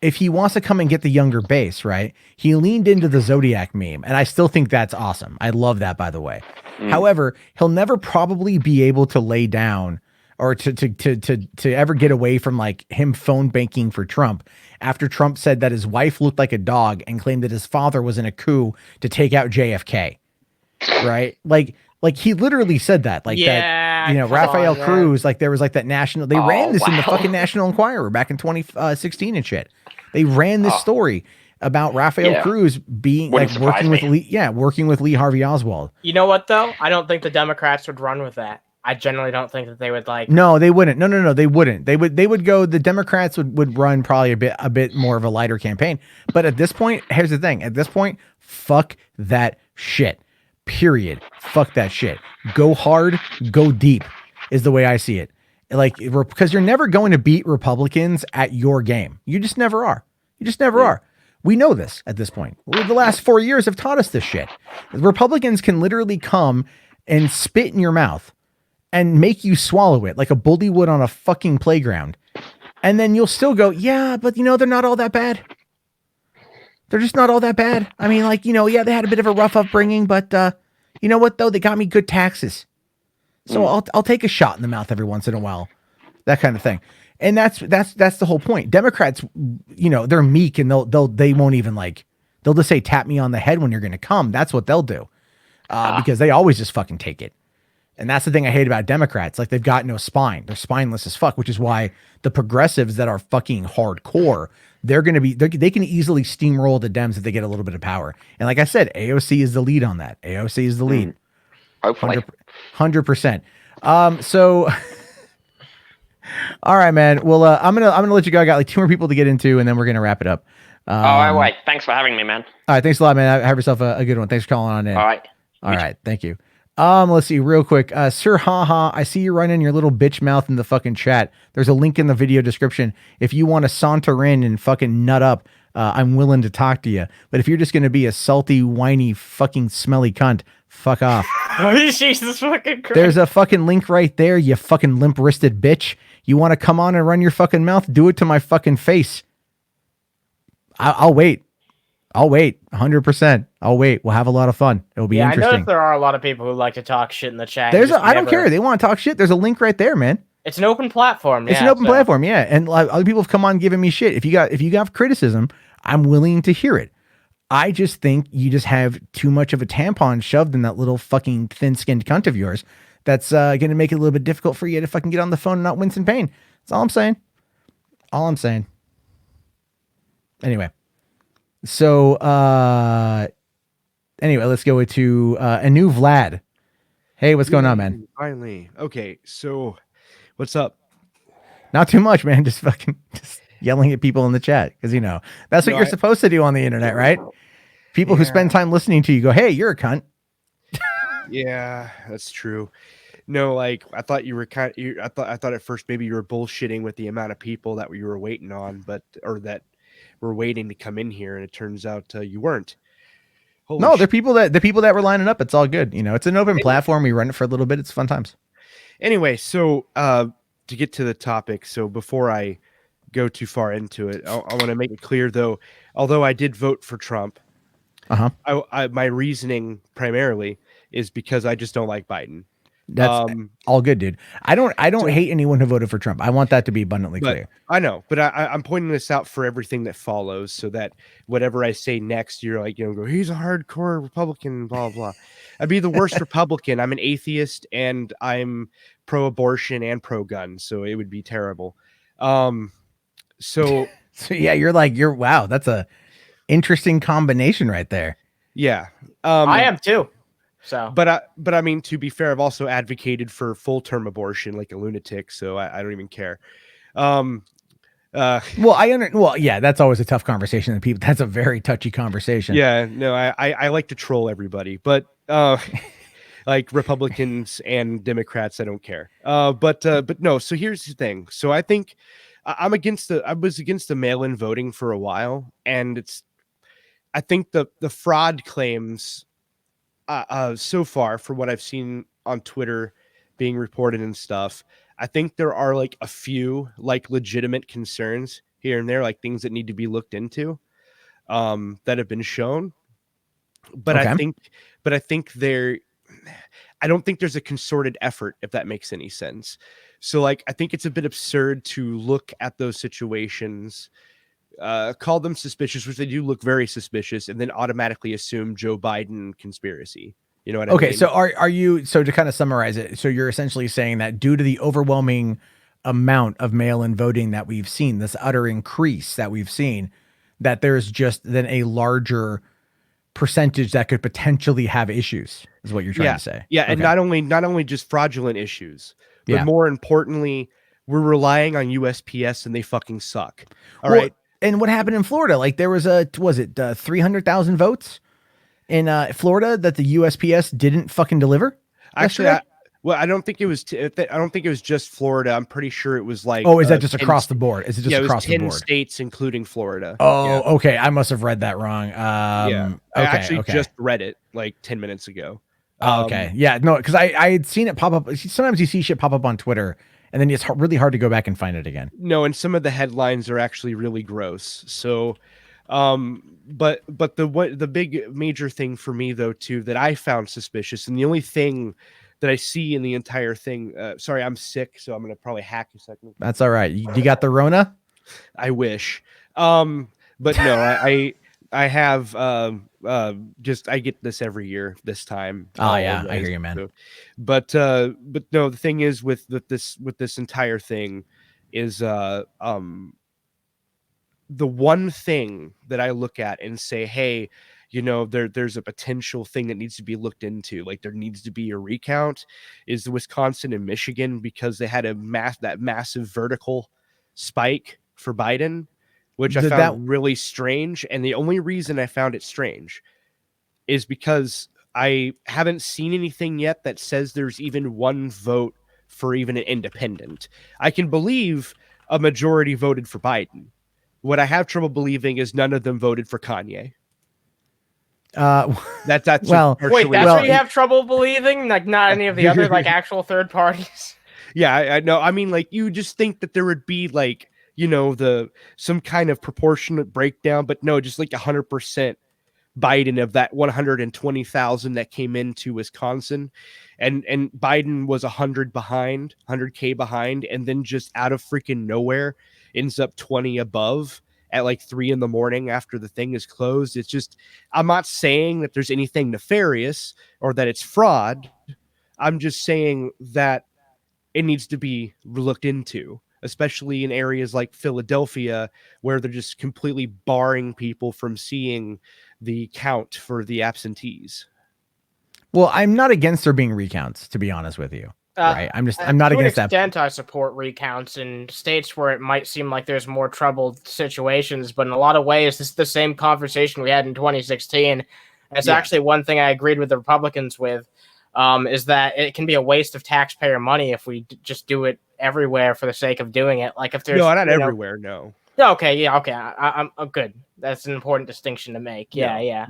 if he wants to come and get the younger base, right? He leaned into the Zodiac meme, and I still think that's awesome. I love that, by the way. However, he'll never probably be able to lay down or to ever get away from like him phone banking for Trump after Trump said that his wife looked like a dog and claimed that his father was in a coup to take out JFK. Right? Like he literally said that. Like that, you know, Rafael Cruz, like there was like that national, they ran this in the fucking National Enquirer back in 2016 and shit. They ran this story about Rafael Cruz being working with Lee Harvey Oswald. You know what though? I don't think the Democrats would run with that. I generally don't think that they would like. No, they wouldn't. No, they wouldn't. They would go. The Democrats would run probably a bit more of a lighter campaign. But at this point, here's the thing. At this point, fuck that shit. Period. Fuck that shit. Go hard, go deep is the way I see it. Like, because you're never going to beat Republicans at your game. You just never are. You just never are. We know this at this point. The last 4 years have taught us this shit. Republicans can literally come and spit in your mouth and make you swallow it like a bully would on a fucking playground. And then you'll still go, yeah, but they're not all that bad. They're just not all that bad. I mean, like, yeah, they had a bit of a rough upbringing, but you know what though? They got me good taxes. So I'll take a shot in the mouth every once in a while. That kind of thing. And that's the whole point. Democrats, they're meek and they won't even they'll just say, tap me on the head when you're going to come. That's what they'll do. Because they always just fucking take it. And that's the thing I hate about Democrats. Like, they've got no spine. They're spineless as fuck, which is why the progressives that are fucking hardcore, they can easily steamroll the Dems if they get a little bit of power. And like I said, AOC is the lead on that. AOC is the lead. Hopefully. 100%. So, all right, man. Well, I'm gonna let you go. I got like 2 more people to get into, and then we're gonna wrap it up. All right. Thanks for having me, man. All right. Thanks a lot, man. Have yourself a good one. Thanks for calling on in. All right. All right. Thank you. Let's see real quick. Sir Haha, I see you running your little bitch mouth in the fucking chat. There's a link in the video description. If you want to saunter in and fucking nut up, I'm willing to talk to you. But if you're just going to be a salty, whiny, fucking smelly cunt, fuck off. Jesus fucking Christ. There's a fucking link right there, you fucking limp-wristed bitch. You want to come on and run your fucking mouth? Do it to my fucking face. I'll wait. 100%. I'll wait. We'll have a lot of fun. It'll be interesting. I noticed there are a lot of people who like to talk shit in the chat. I don't care. They want to talk shit. There's a link right there, man. It's an open platform. It's an open platform, yeah. And other people have come on giving me shit. If you got criticism, I'm willing to hear it. I just think you just have too much of a tampon shoved in that little fucking thin-skinned cunt of yours. That's going to make it a little bit difficult for you to fucking get on the phone and not wince in pain. That's all I'm saying. Anyway. So, let's go to a new Vlad. Hey, what's going on, man? Finally. Okay, so what's up? Not too much, man. Just yelling at people in the chat because that's what you're supposed to do on the internet, right? People who spend time listening to you go, "Hey, you're a cunt." Yeah, that's true. No, like I thought you were I thought at first maybe you were bullshitting with the amount of people that you were waiting on, that were waiting to come in here, and it turns out you weren't. No, the people that were lining up. It's all good. It's an open platform. We run it for a little bit. It's fun times. Anyway, so to get to the topic, so before I go too far into it, I want to make it clear, though, although I did vote for Trump, my reasoning primarily is because I just don't like Biden. That's all good, dude. I don't hate anyone who voted for Trump. I want that to be abundantly clear. I know, but I'm pointing this out for everything that follows, so that whatever I say next, you're like, go, he's a hardcore Republican, blah, blah. I'd be the worst Republican. I'm an atheist and I'm pro-abortion and pro-gun, so it would be terrible. So yeah, wow, that's a interesting combination right there. Yeah. I am too. So, but I mean, to be fair, I've also advocated for full-term abortion like a lunatic, so I don't even care. Well, yeah, that's always a tough conversation. That's a very touchy conversation. Yeah, no, I like to troll everybody, but like Republicans and Democrats, I don't care. But no. So here's the thing. So I think I was against the mail-in voting for a while, and I think the fraud claims. So far, from what I've seen on Twitter being reported and stuff, I think there are like a few like legitimate concerns here and there, like things that need to be looked into that have been shown. But okay. I think I don't think there's a concerted effort, if that makes any sense. So like, I think it's a bit absurd to look at those situations, call them suspicious, which they do look very suspicious, and then automatically assume Joe Biden conspiracy. You know what I mean? Okay, so are you, so to kind of summarize it, so you're essentially saying that due to the overwhelming amount of mail-in voting that we've seen, this utter increase that we've seen, that there's just then a larger percentage that could potentially have issues, is what you're trying to say. Yeah, and Okay. not only just fraudulent issues, but Yeah. more importantly, we're relying on USPS and they fucking suck. All Well, right. and what happened in Florida? Like there was 300,000 votes in Florida that the USPS didn't fucking deliver? Actually, yesterday? I don't think it was. I don't think it was just Florida. I'm pretty sure it was like. Oh, is that just 10 across the board? Is it just yeah, it was across the 10 board? states, including Florida. Oh, Yeah. okay. I must have read that wrong. Yeah. I actually just read it like 10 minutes ago. Okay. Yeah. No, because I had seen it pop up. Sometimes you see shit pop up on Twitter, and then it's really hard to go back and find it again. No, and some of the headlines are actually really gross. So, but the big major thing for me though too that I found suspicious, and the only thing that I see in the entire thing. Sorry, I'm sick, so I'm gonna probably hack a second. That's all right. You got the Rona? I wish. But no, I have just I get this every year this time. Oh yeah, I hear you, man. So, but no, the thing is with this entire thing is the one thing that I look at and say, hey, you know, there's a potential thing that needs to be looked into. Like there needs to be a recount is Wisconsin and Michigan, because they had that massive vertical spike for Biden, which I found really strange. And the only reason I found it strange is because I haven't seen anything yet that says there's even one vote for even an independent. I can believe a majority voted for Biden. What I have trouble believing is none of them voted for Kanye. That's well. Wait, that's what you have trouble believing? Like not any of the other like actual third parties? Yeah, I know. I mean, like you just think that there would be like, you know, some kind of proportionate breakdown, but no, just like 100% Biden of that 120,000 that came into Wisconsin, and Biden was 100K behind, and then just out of freaking nowhere ends up 20 above at like 3 a.m. after the thing is closed. It's just, I'm not saying that there's anything nefarious or that it's fraud. I'm just saying that it needs to be looked into, especially in areas like Philadelphia, where they're just completely barring people from seeing the count for the absentees. Well, I'm not against there being recounts, to be honest with you. Right? I'm not against that. To an extent, I support recounts in states where it might seem like there's more troubled situations, but in a lot of ways, this is the same conversation we had in 2016. It's actually one thing I agreed with the Republicans with, is that it can be a waste of taxpayer money if we just do it everywhere for the sake of doing it. Like if there's not everywhere, no. Okay, I'm good. That's an important distinction to make. Yeah.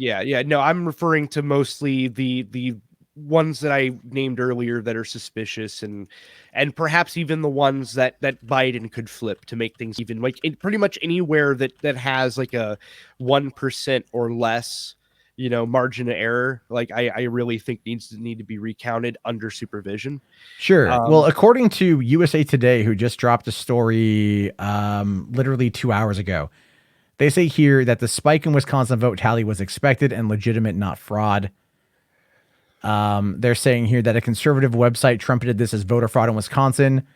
No, I'm referring to mostly the ones that I named earlier that are suspicious, and perhaps even the ones that Biden could flip to make things even, like pretty much anywhere that has like a 1% or less, you know, margin of error. Like I really think need to be recounted under supervision. Sure. Well, according to USA Today, who just dropped a story literally 2 hours ago, they say here that the spike in Wisconsin vote tally was expected and legitimate, not fraud. They're saying here that a conservative website trumpeted this as voter fraud in Wisconsin.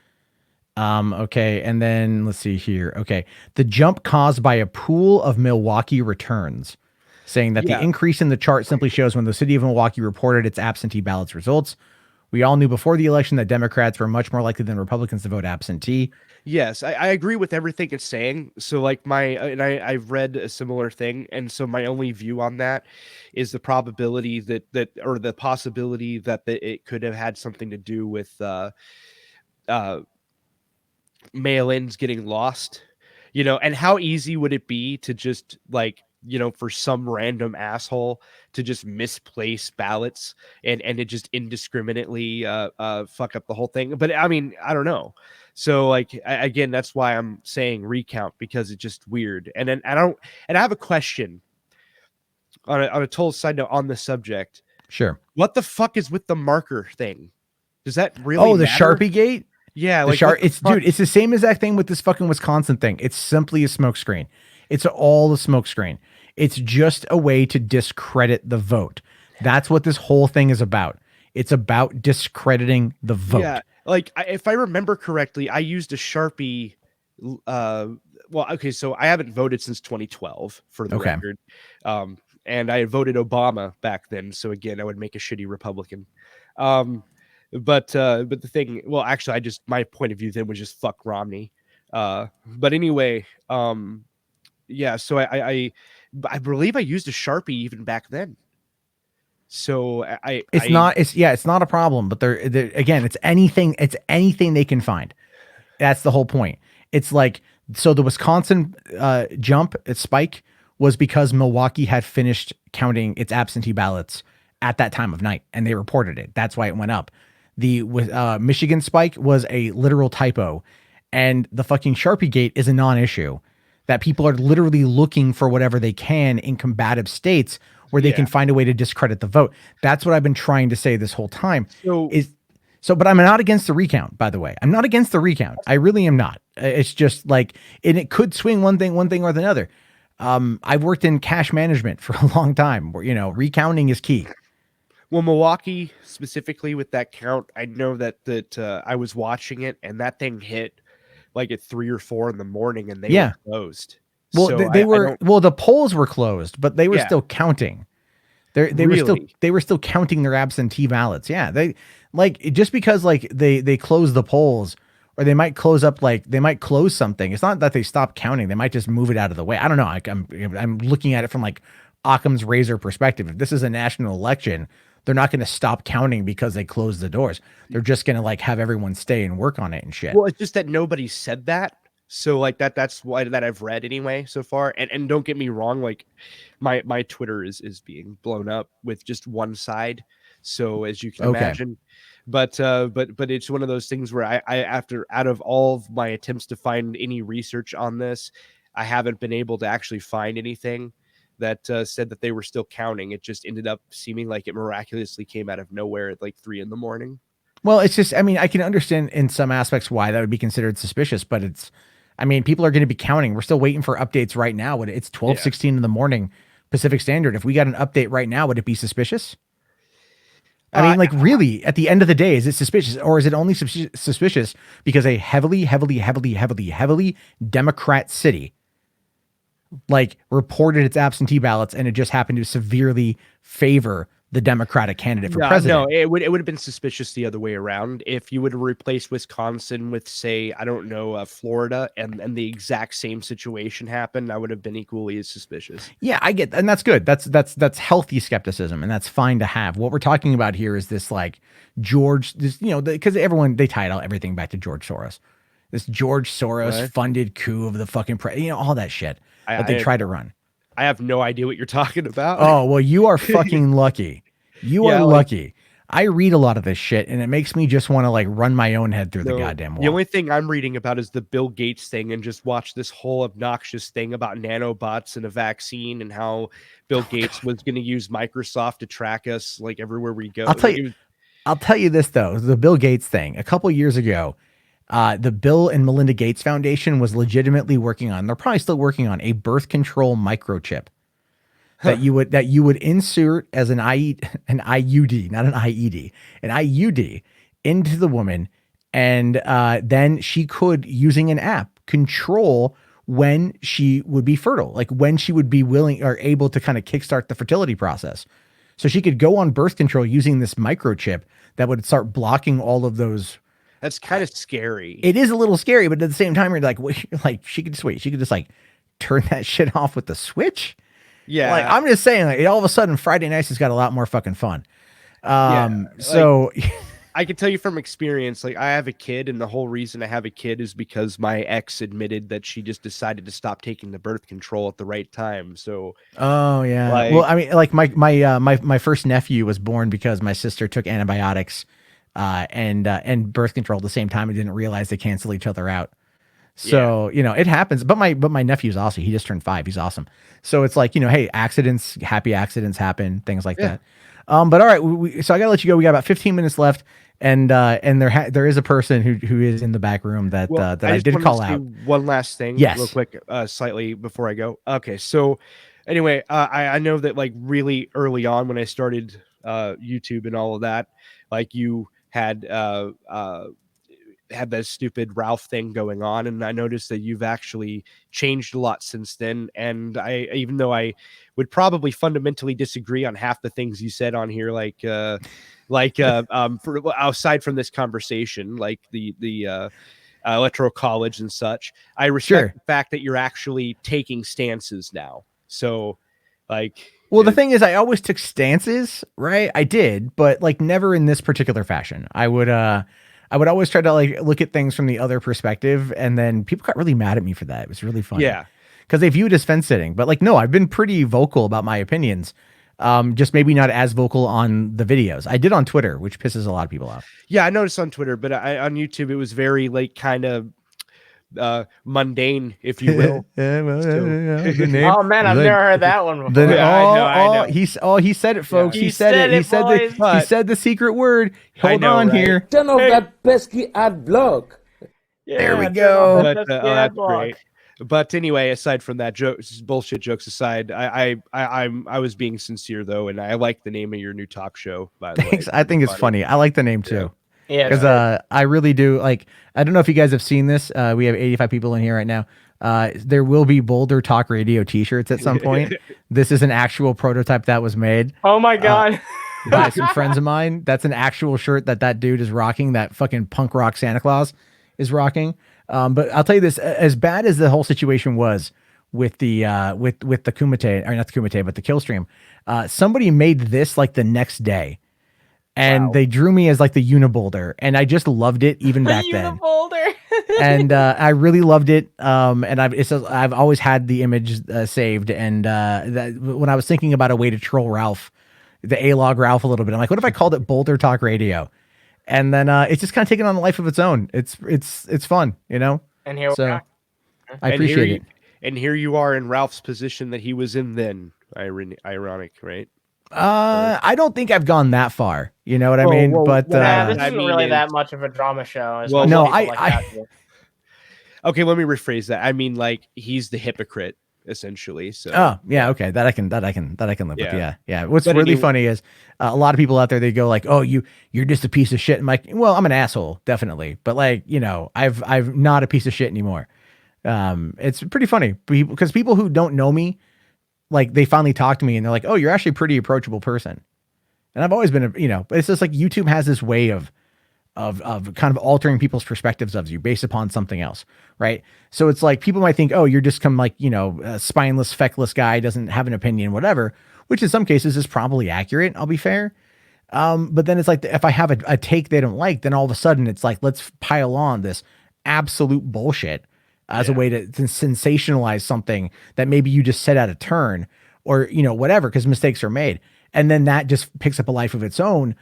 Okay. And then let's see here. Okay. The jump caused by a pool of Milwaukee returns, saying that the increase in the chart simply shows when the city of Milwaukee reported its absentee ballots results. We all knew before the election that Democrats were much more likely than Republicans to vote absentee. Yes, I agree with everything it's saying. So like I've read a similar thing. And so my only view on that is the probability that or the possibility that it could have had something to do with mail-ins getting lost, you know, and how easy would it be to just like, you know, for some random asshole to just misplace ballots and it just indiscriminately fuck up the whole thing. But I mean, I don't know. So like, again, that's why I'm saying recount, because it's just weird. And then I have a question on a total side note on the subject. Sure. What the fuck is with the marker thing? Does that really the matter? Sharpie gate? Yeah. Like Dude, it's the same exact thing with this fucking Wisconsin thing. It's simply a smokescreen. It's all a smokescreen. It's just a way to discredit the vote. That's what this whole thing is about. It's about discrediting the vote. Yeah. Like if I remember correctly, I used a Sharpie Well, okay, so I haven't voted since 2012 for the Okay. record. And I had voted Obama back then, so again, I would make a shitty Republican. But the thing, well, actually, my point of view then was just fuck Romney. But anyway, yeah, so I believe I used a Sharpie even back then. So It's not a problem, but they're again, it's anything they can find. That's the whole point. It's like, so the Wisconsin spike was because Milwaukee had finished counting its absentee ballots at that time of night, and they reported it. That's why it went up. The Michigan spike was a literal typo, and the fucking Sharpie gate is a non-issue. That people are literally looking for whatever they can in combative states where they can find a way to discredit the vote. That's what I've been trying to say this whole time. But I'm not against the recount, by the way. I'm not against the recount. I really am not. It's just like, and it could swing one thing or the other. I've worked in cash management for a long time where, recounting is key. Well, Milwaukee specifically with that count, I know that I was watching it and that thing hit like at 3 or 4 in the morning and they were closed. Well, So the polls were closed, but they were still counting. They were still counting their absentee ballots. Yeah, they just because they close the polls, or they might close something. It's not that they stop counting. They might just move it out of the way. I don't know. I'm looking at it from like Occam's razor perspective. If this is a national election, they're not going to stop counting because they close the doors. They're just going to have everyone stay and work on it and shit. Well, it's just that nobody said that. So that's why that I've read anyway so far. And don't get me wrong, like my Twitter is being blown up with just one side. So as you can imagine, but it's one of those things where I after out of all of my attempts to find any research on this, I haven't been able to actually find anything that said that they were still counting. It just ended up seeming like it miraculously came out of nowhere at like 3 a.m. Well, it's just, I mean, I can understand in some aspects why that would be considered suspicious, but people are going to be counting. We're still waiting for updates right now. It's 12:16 in the morning Pacific Standard. If we got an update right now, would it be suspicious? Really, at the end of the day, is it suspicious, or is it only suspicious because a heavily Democrat city reported its absentee ballots and it just happened to severely favor the Democratic candidate for president? No, it would have been suspicious the other way around. If you would have replaced Wisconsin with, say, I don't know, Florida, and the exact same situation happened, I would have been equally as suspicious. Yeah, I get, and that's good. That's healthy skepticism, and that's fine to have. What we're talking about here is this because they tie everything back to George Soros. This George Soros funded coup of the fucking all that shit that they try to run. I have no idea what you're talking about. Oh, well, you are fucking lucky. You are lucky. I read a lot of this shit, and it makes me just want to run my own head through the goddamn wall. The only thing I'm reading about is the Bill Gates thing, and just watch this whole obnoxious thing about nanobots and a vaccine and how Bill Gates was going to use Microsoft to track us everywhere we go. I'll tell you this though, the Bill Gates thing a couple years ago. The Bill and Melinda Gates Foundation was legitimately working on, they're probably still working on, a birth control microchip that you would insert as an IUD, not an IED, an IUD into the woman. And then she could, using an app, control when she would be fertile, when she would be willing or able to kind of kickstart the fertility process. So she could go on birth control using this microchip that would start blocking all of those. That's kind of scary. It is a little scary, but at the same time, you're she could just wait. She could just turn that shit off with the switch. Yeah. I'm just saying, all of a sudden Friday nights has got a lot more fucking fun. So I can tell you from experience, I have a kid, and the whole reason I have a kid is because my ex admitted that she just decided to stop taking the birth control at the right time. So, oh yeah. My first nephew was born because my sister took antibiotics and birth control at the same time and didn't realize they cancel each other out. So, it happens, but my nephew's awesome. He just turned 5. He's awesome. So it's hey, happy accidents happen, things like that. But all right. So I gotta let you go. We got about 15 minutes left. And there is a person who is in the back room that I did call out. One last thing, real quick, slightly before I go. Okay. So anyway, I know that really early on when I started, YouTube and all of that, you had had that stupid Ralph thing going on, and I noticed that you've actually changed a lot since then. And even though I would probably fundamentally disagree on half the things you said on here, aside from this conversation, like the electoral college and such, I respect the fact that you're actually taking stances now. So, well, the thing is, I always took stances, right? I did, but like never in this particular fashion. I would always try to like look at things from the other perspective, and then people got really mad at me for that. It was really funny. Yeah. Because they view it as fence sitting, but like, no, I've been pretty vocal about my opinions. Just maybe not as vocal on the videos. I did on Twitter, which pisses a lot of people off. Yeah, I noticed on Twitter, but on YouTube, it was very like kind of mundane, if you will. Oh man, I've never heard that one before. I know. He said it, folks. Yeah. He said it. He said the secret word. Hold on here. Turn off that pesky ad block. There we go. That's great. But anyway, aside from that, bullshit jokes aside, I was being sincere though, and I like the name of your new talk show. By the way, I think it's funny. I like the name too. Yeah, because I really do. Like, I don't know if you guys have seen this. We have 85 people in here right now. There will be Boulder Talk Radio T-shirts at some point. This is an actual prototype that was made. Oh my god! By some friends of mine. That's an actual shirt that dude is rocking. That fucking punk rock Santa Claus is rocking. But I'll tell you this: as bad as the whole situation was with the with the Kumite, or not the Kumite, but the kill stream, somebody made this like the next day. And they drew me as like the Uniboulder, and I just loved it even back then. And I really loved it. And I've always had the image saved. And that when I was thinking about a way to troll Ralph, the A-log Ralph a little bit, I'm like, what if I called it Boulder Talk Radio? And then it's just kind of taken on a life of its own. It's fun, you know. And here we are. I appreciate it. And here you are in Ralph's position that he was in then. Ironic, right? I don't think I've gone that far. You know what I mean? But this isn't really that much of a drama show. Okay, let me rephrase that. I mean, like, he's the hypocrite essentially. So yeah, okay, that I can live with. Yeah. What's really funny is a lot of people out there, they go like, "Oh, you're just a piece of shit." I'm like, well, I'm an asshole, definitely, but like, you know, I've not a piece of shit anymore. It's pretty funny because people who don't know me, like, they finally talk to me and they're like, "Oh, you're actually a pretty approachable person." And I've always been, but it's just like YouTube has this way of kind of altering people's perspectives of you based upon something else, right? So it's like people might think, "Oh, you're just some like, a spineless, feckless guy, doesn't have an opinion, whatever," which in some cases is probably accurate. I'll be fair. But then it's like, if I have a take they don't like, then all of a sudden it's like, let's pile on this absolute bullshit as a way to sensationalize something that maybe you just said out of turn or, whatever, because mistakes are made. And then that just picks up a life of its own.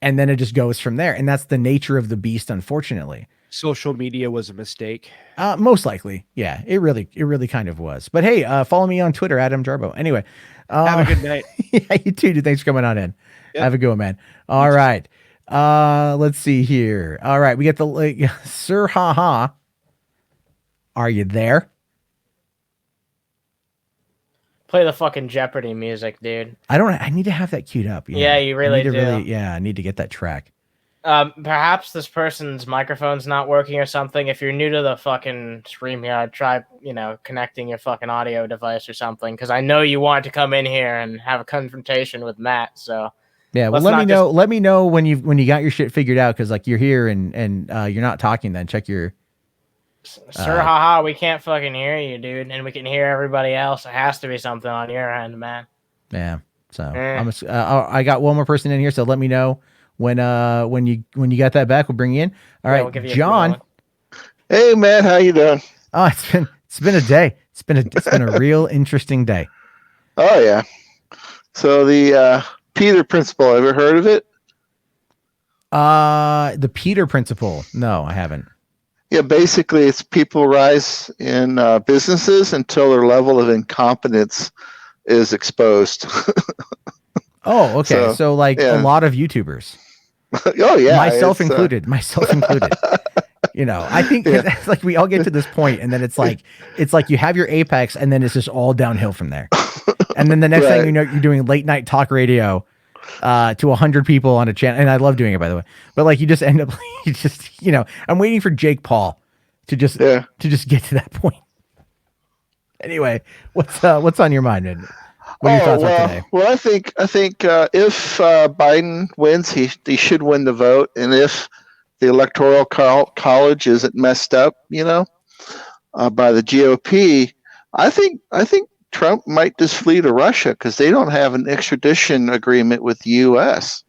And then it just goes from there. And that's the nature of the beast, unfortunately. Social media was a mistake. Most likely. Yeah, it really kind of was. But hey, follow me on Twitter, Adam Jarbo. Anyway. Have a good night. Yeah, you too, dude. Thanks for coming on in. Yep. Have a good one, man. All right. Let's see here. All right. We get the Sir Haha. Are you there? Play the fucking Jeopardy music, dude. I need to have that queued up. Yeah, you really do. I need to get that track. Perhaps this person's microphone's not working or something. If you're new to the fucking stream here, I'd try, connecting your fucking audio device or something, because I know you want to come in here and have a confrontation with Matt. So yeah, well, let me know. Let me know when you got your shit figured out, because like you're here and you're not talking. Then check your. Sir, haha, we can't fucking hear you, dude, and we can hear everybody else. It has to be something on your end, man. Yeah. So I got one more person in here, so let me know when you got that back. We'll bring you in. All right, we'll John. Hey man, how you doing? Oh, it's been a day. It's been a real interesting day. Oh yeah. So the Peter Principle, ever heard of it? The Peter Principle. No, I haven't. Yeah, basically it's people rise in businesses until their level of incompetence is exposed. Oh, okay. So like a lot of YouTubers. Oh yeah. Myself included. I think it's like we all get to this point, and then it's like you have your apex, and then it's just all downhill from there. And then the next thing you know, you're doing late night talk radio to 100 people on a channel, and I love doing it, by the way. But like, you just end up, you just, I'm waiting for Jake Paul to just get to that point. Anyway, what's on your mind, man? What are your thoughts on today? Well, I think if Biden wins, he should win the vote, and if the electoral college isn't messed up, by the GOP, I think Trump might just flee to Russia because they don't have an extradition agreement with the U.S.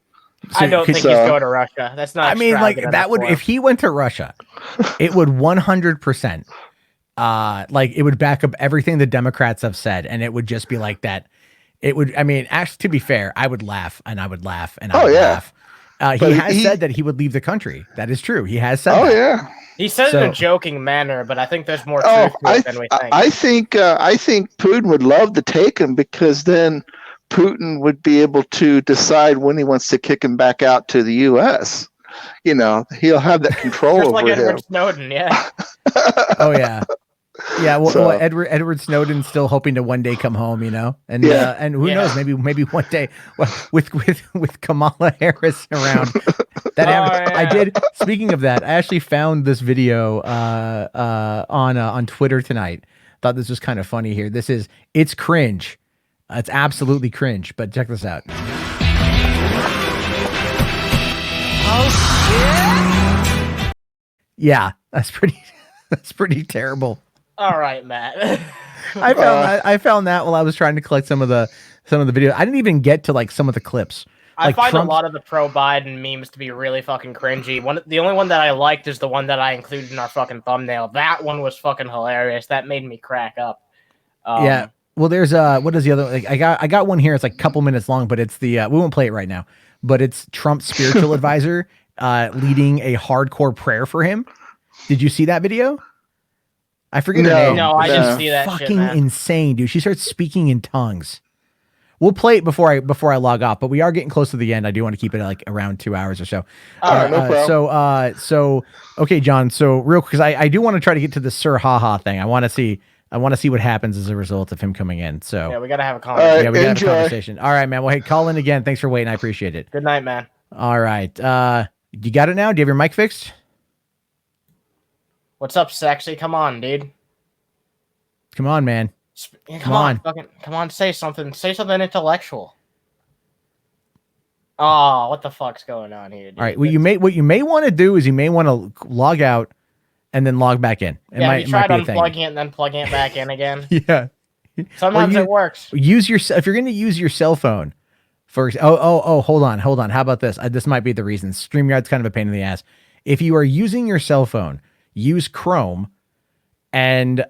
I don't think he's going to Russia. That's not. I mean, like that would, if he went to Russia, it would 100%. Like it would back up everything the Democrats have said, and it would just be like that. It would. I mean, actually, to be fair, I would laugh and I would laugh and I would laugh. He has said that he would leave the country. That is true. He has said. Yeah. He said it in a joking manner, but I think there's more truth to it than we think. I think Putin would love to take him because then Putin would be able to decide when he wants to kick him back out to the U.S. He'll have that control Just over like him. Edward Snowden, yeah. Oh yeah. Yeah, well, Edward Snowden's still hoping to one day come home, and who knows, maybe one day with Kamala Harris around. I did. Speaking of that, I actually found this video on Twitter tonight. Thought this was kind of funny here. It's cringe. It's absolutely cringe. But check this out. Oh shit! Yeah, that's pretty terrible. All right, Matt. I found that while I was trying to collect some of the videos. I didn't even get to like some of the clips. I like find a lot of the pro-Biden memes to be really fucking cringy. The only one that I liked is the one that I included in our fucking thumbnail. That one was fucking hilarious. That made me crack up. Yeah. Well, there's what is the other? Like, I got one here. It's like a couple minutes long, but it's the we won't play it right now. But it's Trump's spiritual advisor leading a hardcore prayer for him. Did you see that video? I forget her name. No, I didn't see that. Fucking insane, dude. She starts speaking in tongues. We'll play it before I log off, but we are getting close to the end. I do want to keep it like around 2 hours or so. All right, no problem. So okay, John. So real quick, because I do want to try to get to the Sir Haha thing. I want to see what happens as a result of him coming in. So yeah, we gotta have a conversation. Yeah, we gotta have a conversation. All right, man. Well, hey, call in again. Thanks for waiting. I appreciate it. Good night, man. All right. You got it now? Do you have your mic fixed? What's up, sexy? Come on, dude. Come on, man. Come on. Come on, say something. Say something intellectual. Oh, what the fuck's going on here, dude? All right. Well, what you may want to do is you may want to log out and then log back in. You tried unplugging it and then plugging it back in again. Yeah. Sometimes it works. If you're going to use your cell phone for hold on. How about this? This might be the reason. StreamYard's kind of a pain in the ass. If you are using your cell phone, use Chrome and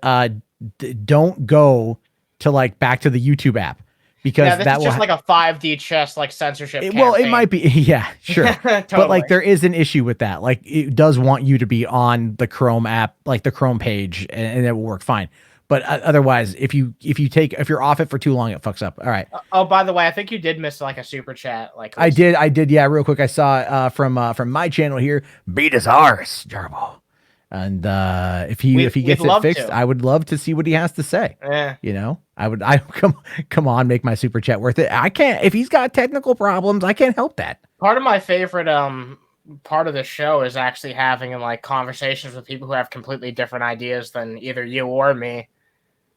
don't go to like back to the YouTube app because that will just like a 5D chess like censorship campaign. Well, it might be. Yeah, sure. Totally. But like there is an issue with that. Like it does want you to be on the Chrome app, like the Chrome page, and it will work fine. But otherwise, if you're off it for too long, it fucks up. All right. Oh, by the way, I think you did miss like a super chat. Like I did. Yeah, real quick. I saw from my channel here. Beat is ours, Jarbo. And if he gets it fixed, I would love to see what he has to say. Yeah. I come on, make my super chat worth it. I can't, if he's got technical problems, I can't help that. Part of my favorite part of the show is actually having like conversations with people who have completely different ideas than either you or me.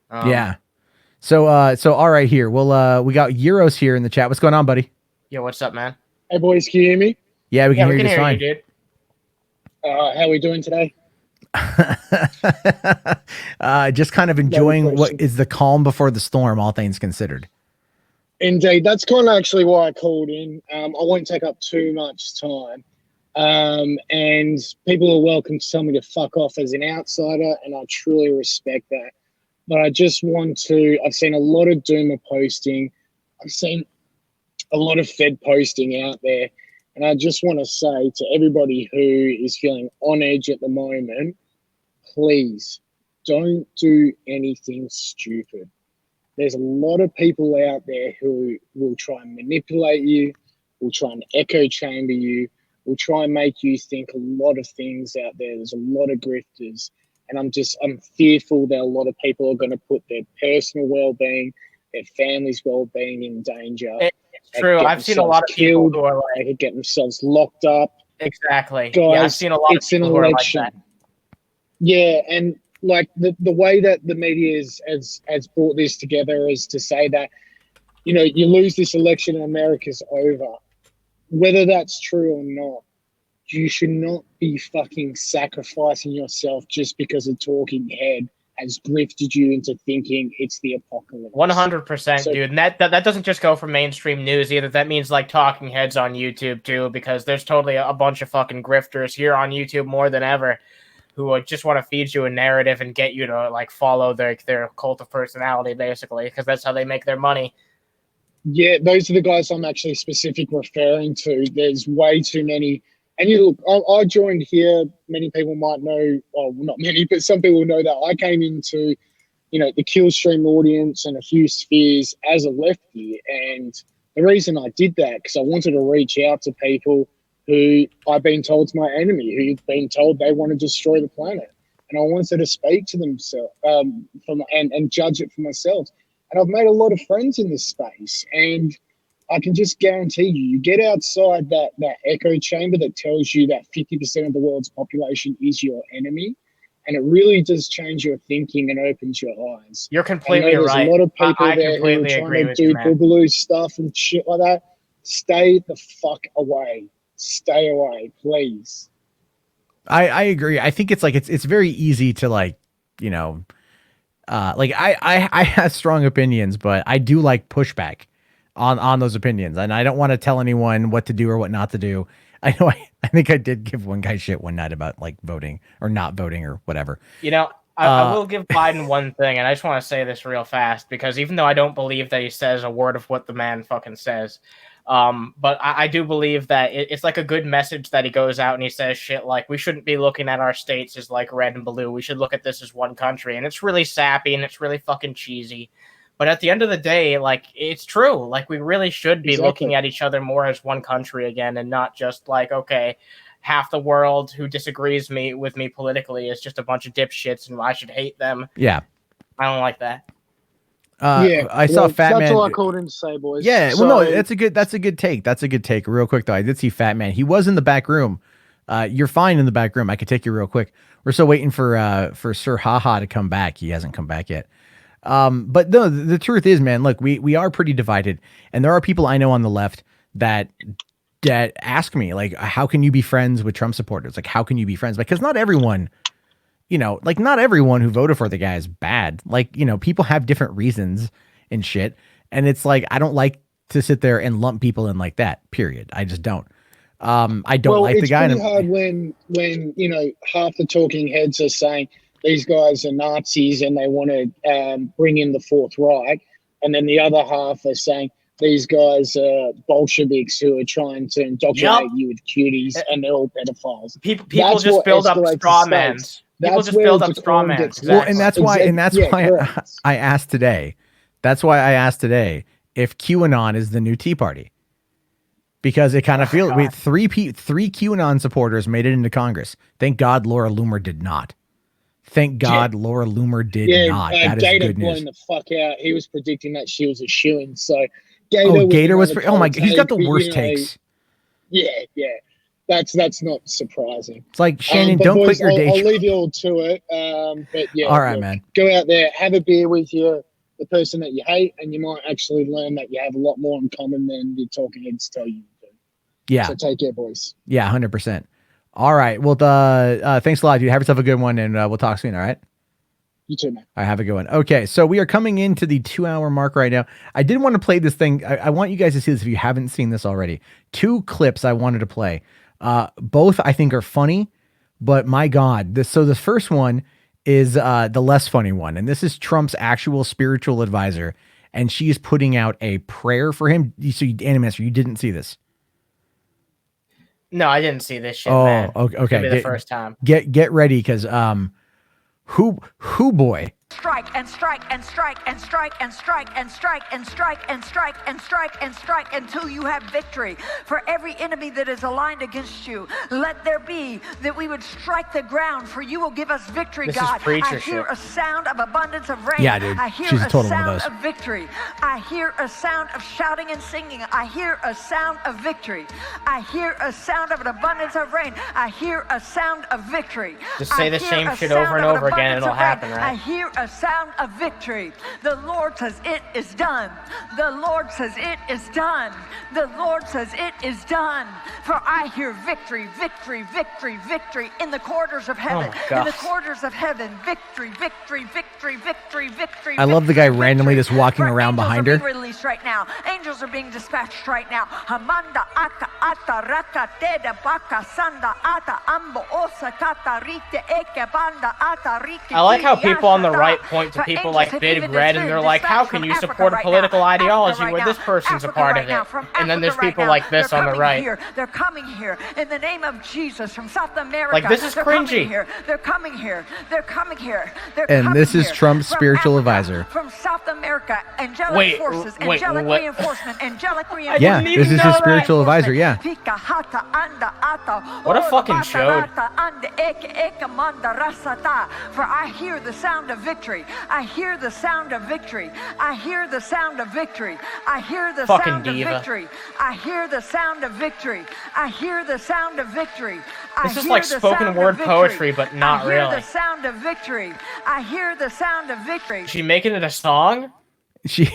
Yeah. So all right, here. Well, we got Euros here in the chat. What's going on, buddy? Yo, what's up, man? Hey boys, can you hear me? Yeah, we can hear you just fine. Dude. How are we doing today? Just kind of enjoying what is the calm before the storm, all things considered. Indeed, that's kind of actually why I called in. I won't take up too much time. And people are welcome to tell me to fuck off as an outsider, and I truly respect that. But I just want to, I've seen a lot of Doomer posting. I've seen a lot of Fed posting out there. And I just want to say to everybody who is feeling on edge at the moment, please don't do anything stupid. There's a lot of people out there who will try and manipulate you, will try and echo chamber you, will try and make you think a lot of things out there. There's a lot of grifters. And I'm fearful that a lot of people are going to put their personal well-being, their family's well-being in danger It's true. I've seen a lot of people who are they could get themselves locked up. Exactly. Guys, yeah, I've seen a lot of it's an people who are like election. that. Yeah, and like the way that the media has brought this together is to say that, you know, you lose this election and America's over. Whether that's true or not, you should not be fucking sacrificing yourself just because a talking head has grifted you into thinking it's the apocalypse. 100%, dude. And that doesn't just go for mainstream news either. That means like talking heads on YouTube too, because there's totally a bunch of fucking grifters here on YouTube more than ever who just want to feed you a narrative and get you to like follow their cult of personality, basically, because that's how they make their money. Yeah, those are the guys I'm actually specifically referring to. There's way too many. And you look, I joined here. Many people might know, well, not many, but some people know that I came into, you know, the Killstream audience and a few spheres as a lefty. And the reason I did that, because I wanted to reach out to people who I've been told is my enemy, who've been told they want to destroy the planet. And I wanted to speak to them and judge it for myself. And I've made a lot of friends in this space. And I can just guarantee you get outside that echo chamber that tells you that 50% of the world's population is your enemy, and it really does change your thinking and opens your eyes. You're completely there's right. a lot of people I there who are completely trying agree to with do you, man. boogaloo stuff and shit like that. Stay the fuck away. Stay away, please. I agree. I think it's like it's very easy to like, you know, like I have strong opinions, but I do like pushback on those opinions, and I don't want to tell anyone what to do or what not to do. I know I think I did give one guy shit one night about like voting or not voting or whatever. You know, I will give Biden one thing, and I just want to say this real fast, because even though I don't believe that he says a word of what the man fucking says, but I do believe that it's like a good message that he goes out and he says shit like, we shouldn't be looking at our states as like red and blue. We should look at this as one country. And it's really sappy and it's really fucking cheesy. But at the end of the day, like, it's true. Like, we really should be looking at each other more as one country again, and not just like, okay, half the world who disagrees with me politically is just a bunch of dipshits and I should hate them. Yeah. I don't like that. I saw Fat Man. That's all I called in to say, boys. Yeah, well, no, that's a good take. That's a good take. Real quick though, I did see Fat Man. He was in the back room. You're fine in the back room. I could take you real quick. We're still waiting for Sir Haha to come back. He hasn't come back yet. But no, the truth is, man, look, we are pretty divided, and there are people I know on the left that ask me like, how can you be friends with Trump supporters? Like, how can you be friends? Because not everyone, you know, like not everyone who voted for the guy is bad. Like, you know, people have different reasons and shit. And it's like, I don't like to sit there and lump people in like that, period. I just don't. I don't like the guy. It's pretty hard when, you know, half the talking heads are saying these guys are Nazis and they want to bring in the Fourth Reich. And then the other half are saying these guys are Bolsheviks who are trying to indoctrinate you with cuties, and they're all pedophiles. People just build up straw men. People just build up straw men. Exactly. Well, and that's why I asked today. That's why I asked today if QAnon is the new Tea Party, because it kind of feels three QAnon supporters made it into Congress. Thank God Laura Loomer did not. Thank God Laura Loomer did not. That is Gator good news. blown the fuck out. He was predicting that she was a shoo-in. So Gator. Gator was. Oh my God, he's got the worst takes. Yeah. That's not surprising. It's like, Shannon, don't boys, quit your day I'll job. leave you all to it. But yeah, all right, man. Go out there, have a beer with the person that you hate, and you might actually learn that you have a lot more in common than the talking heads tell you to. Yeah. So take care, boys. Yeah, 100%. All right. Well, thanks a lot, dude. Have yourself a good one, and we'll talk soon. All right. You too, man. All right, have a good one. Okay, so we are coming into the 2-hour mark right now. I did want to play this thing. I want you guys to see this if you haven't seen this already. 2 clips I wanted to play. Both I think are funny, but my God, the first one is the less funny one, and this is Trump's actual spiritual advisor, and she's putting out a prayer for him. So, Animaster, you didn't see this? No, I didn't see this shit, man. Okay. It'll be the first time. Get ready, because who boy, Strike and strike and strike and strike and strike and strike and strike and strike and strike and strike until you have victory. For every enemy that is aligned against you, let there be that we would strike the ground, for you will give us victory, This God. is preacher I hear shit. a sound of abundance of rain. Yeah, dude. I hear She's a a total one of sound those. of victory. I hear a sound of shouting and singing. I hear a sound of victory. I hear a sound of an abundance of rain. I hear a sound of victory. Just say I the hear same a shit sound over and of an over again, abundance it'll of rain. happen, right? I hear a sound of victory. The Lord says it is done. The Lord says it is done. The Lord says it is done. For I hear victory, victory, victory, victory in the quarters of heaven. my In the gosh. quarters of heaven. Victory, victory, victory, victory, victory. I love the guy victory, randomly victory. just walking For around angels behind are her. being released right now. Angels are being dispatched right now. Hamanda aka ata raka teda baka sanda ata ambo osa kata rite eke banda ata rite. I like how kiri people on the yashata. right point to For people angels like have Big even Red, and they're like, how dispatched can from you Africa support a right political now. ideology Africa right where now. this person's a Africa part right of now. it? From And then there's Africa people right like now. this They're on the coming right. Here. They're coming here in the name of Jesus from South America. Like, this is They're coming cringy. here. They're coming here. They're coming here. They're And coming this is here. Trump's From spiritual Africa, advisor. From South America, angelic Wait, forces, wait, angelic what? reinforcement, angelic I reinforcement. Yeah, didn't this even is know his that. spiritual advisor. Yeah. Pika hata anda ata. What a Ola fucking bata chode. rata ande eke eke manda rasata. For I hear the sound of victory. I hear the sound of victory. I hear the sound of victory. I hear the Fucking sound diva. of victory. I hear the sound of victory. I hear the sound of victory. I This is hear like the spoken sound word of victory. poetry, but not I hear really. the sound of victory. I hear the sound of victory. Is she making it a song? She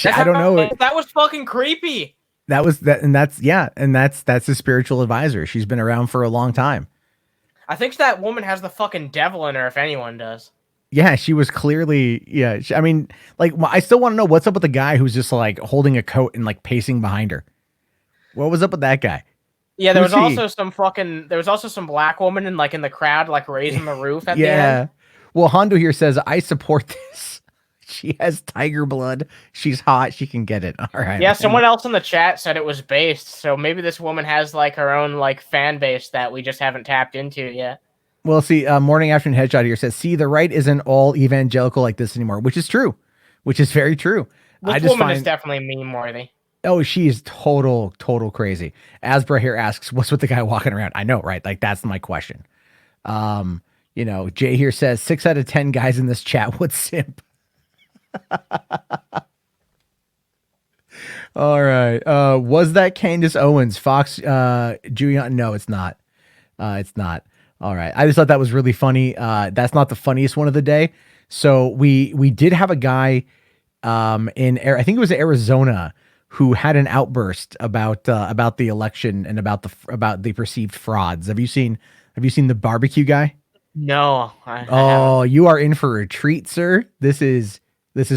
I don't know. That was fucking creepy. That was that, and that's that's his spiritual advisor. She's been around for a long time. I think that woman has the fucking devil in her, if anyone does. Yeah, she was clearly. Yeah, I mean, like, I still want to know what's up with the guy who's just like holding a coat and like pacing behind her. What was up with that guy? Yeah, there Who's was he? also some black woman in the crowd, like raising the roof at the Yeah. end. Well, Hondo here says, I support this. She has tiger blood. She's hot. She can get it. All right. Yeah, someone else in the chat said it was based, so maybe this woman has like her own like fan base that we just haven't tapped into yet. Well, see, Morning Afternoon Headshot here says, see, the right isn't all evangelical like this anymore, which is true, which is very true. This I just woman find, is definitely meme worthy. oh, she is total crazy. Asbra here asks, what's with the guy walking around? I know, right? Like, that's my question. You know, Jay here says 6 out of 10 guys in this chat would simp. All right. Was that Candace Owens? Fox Julian? No, it's not. It's not. All right. I just thought that was really funny. That's not the funniest one of the day. So we did have a guy I think it was Arizona, who had an outburst about the election and about the perceived frauds. Have you seen the barbecue guy? No. Oh, you are in for a treat, sir. This is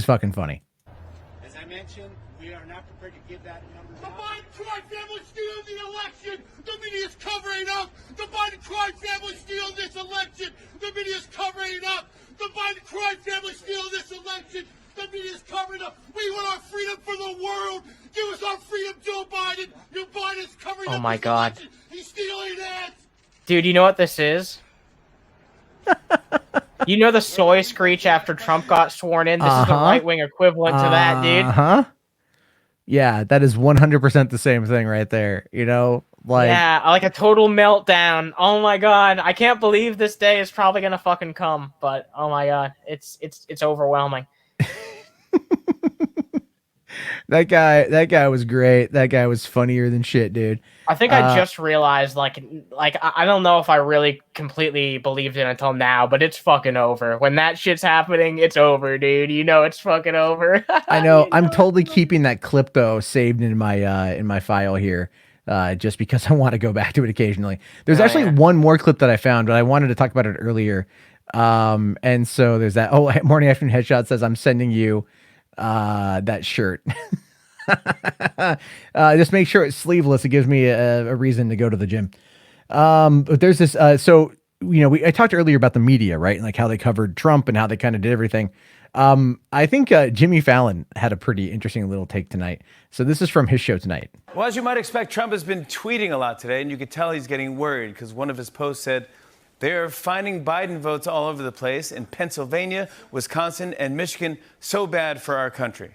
fucking funny. As I mentioned, we are not prepared to give that number. The Biden crime family stealing the election. The media is covering up. The Biden crime family stealing this election. The media is covering up. The Biden crime family stealing this election. The media is covering up. We want our freedom for the world. Give us our freedom, Joe Biden. Your Biden is covering up. Oh my this God. election. He's stealing it. Dude, you know what this is? You know the soy screech after Trump got sworn in? This is the right-wing equivalent to that, dude. Uh-huh. Yeah, that is 100% the same thing right there. You know, like, yeah, like a total meltdown. Oh my God, I can't believe this day is probably gonna fucking come. But oh my God, it's overwhelming. that guy was great. That guy was funnier than shit, dude. I think I just realized, like I don't know if I really completely believed it until now, but it's fucking over. When that shit's happening, it's over, dude. You know it's fucking over. I know. I'm totally keeping that clip though saved in my file here, just because I want to go back to it occasionally. There's actually one more clip that I found, but I wanted to talk about it earlier. And so there's that. Oh, Morning Afternoon Headshot says, I'm sending you that shirt. Just make sure it's sleeveless. It gives me a reason to go to the gym. But there's this, so, you know, I talked earlier about the media, right? Like how they covered Trump and how they kind of did everything. I think Jimmy Fallon had a pretty interesting little take tonight. So this is from his show tonight. Well, as you might expect, Trump has been tweeting a lot today, and you could tell he's getting worried because one of his posts said, They're finding Biden votes all over the place in Pennsylvania, Wisconsin, and Michigan. So bad for our country.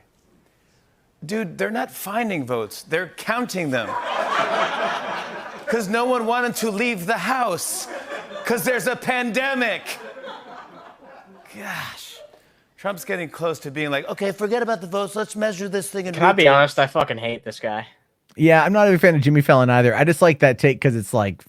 Dude, they're not finding votes. They're counting them. Because no one wanted to leave the house. Because there's a pandemic. Gosh. Trump's getting close to being like, okay, forget about the votes. Let's measure this thing in Can I be honest? I fucking hate this guy. Yeah, I'm not a big fan of Jimmy Fallon either. I just like that take because it's like,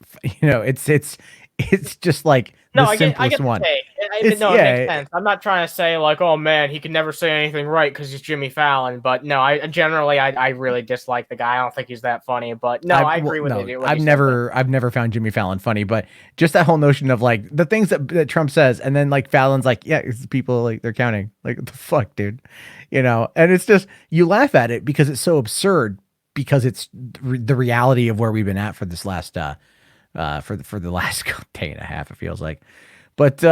it's just like No, the I simplest get the one. take. It makes sense. I'm not trying to say like, oh man, he can never say anything right because he's Jimmy Fallon. But no, I really dislike the guy. I don't think he's that funny. But no, I agree with you. I've never found Jimmy Fallon funny, but just that whole notion of like the things that Trump says, and then like Fallon's like, yeah, it's people like they're counting. Like what the fuck, dude, and it's just you laugh at it because it's so absurd because it's the reality of where we've been at for this last for the last day and a half, it feels like. But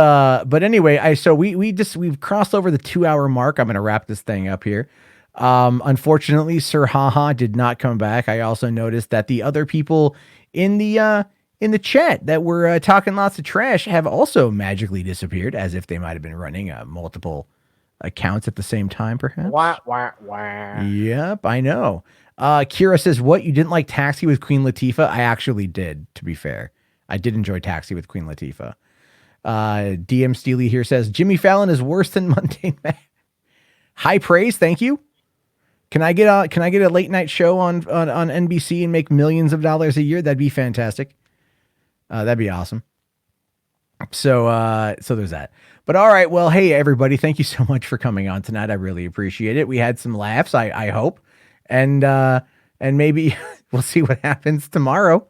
anyway, we've crossed over the 2-hour mark. I'm going to wrap this thing up here. Unfortunately, Sir Haha did not come back. I also noticed that the other people in the chat that were talking lots of trash have also magically disappeared, as if they might have been running multiple accounts at the same time, perhaps. Wah, wah, wah. Yep, I know. Kira says, what, you didn't like Taxi with Queen Latifah? I actually did, to be fair. I did enjoy Taxi with Queen Latifah. DM Steely here says, Jimmy Fallon is worse than Mundane Man. High praise, thank you. Can I get a late night show on NBC and make millions of dollars a year? That'd be fantastic. That'd be awesome. So there's that. But all right, well, hey everybody, thank you so much for coming on tonight. I really appreciate it. We had some laughs, I hope. And maybe we'll see what happens tomorrow.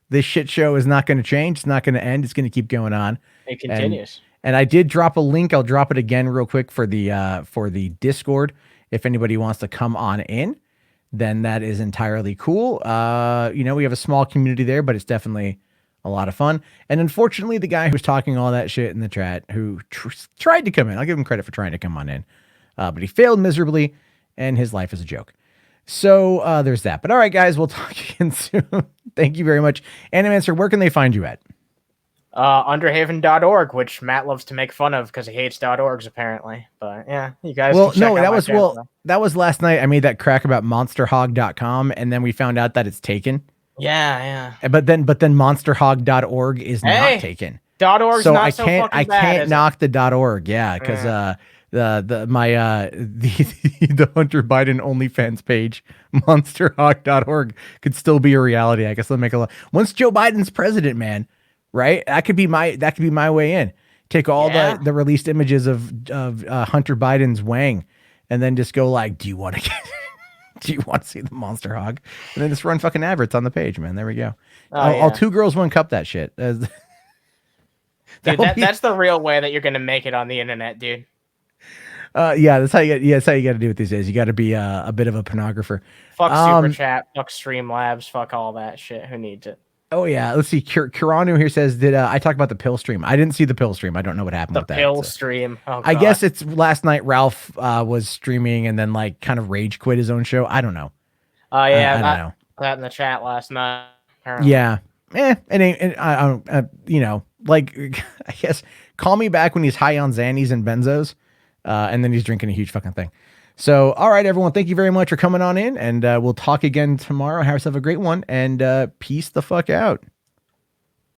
This shit show is not going to change. It's not going to end. It's going to keep going on. It continues. And I did drop a link. I'll drop it again real quick for the Discord. If anybody wants to come on in, then that is entirely cool. We have a small community there, but it's definitely a lot of fun. And unfortunately, the guy who's talking all that shit in the chat, who tried to come in, I'll give him credit for trying to come on in, but he failed miserably, and his life is a joke. So there's that. But all right, guys, we'll talk again soon. Thank you very much. Animancer, where can they find you at? Underhaven.org, which Matt loves to make fun of because he hates .orgs apparently. But yeah, you guys. That was last night. I made that crack about monsterhog.com, and then we found out that it's taken. Yeah. But then monsterhog.org is not taken. .org. So not I so can't fucking bad, can't knock the .org. Yeah, because the Hunter Biden OnlyFans page, monsterhawk.org, could still be a reality. I guess they'll make a lot. Once Joe Biden's president, man, right? That could be my way in. Take all the released images of Hunter Biden's wang, and then just go like, do you want to see the Monster Hog? And then just run fucking adverts on the page, man. There we go. I'll 2 girls 1 cup that shit. Dude, that's the real way that you're gonna make it on the internet, dude. That's how you got to do it these days. You got to be a bit of a pornographer. Fuck Super Chat, fuck Streamlabs, fuck all that shit. Who needs it? Oh yeah, let's see. Kiranu here says, did I talk about the pill stream? I didn't see the pill stream. I don't know what happened with that. The pill stream. Oh, I guess it's last night. Ralph was streaming and then like kind of rage quit his own show. I don't know. I don't know. That in the chat last night. Yeah. I don't. Like I guess call me back when he's high on Xannies and benzos, and then he's drinking a huge fucking thing. So, all right, everyone, thank you very much for coming on in, and we'll talk again tomorrow. Have yourself a great one, and peace the fuck out.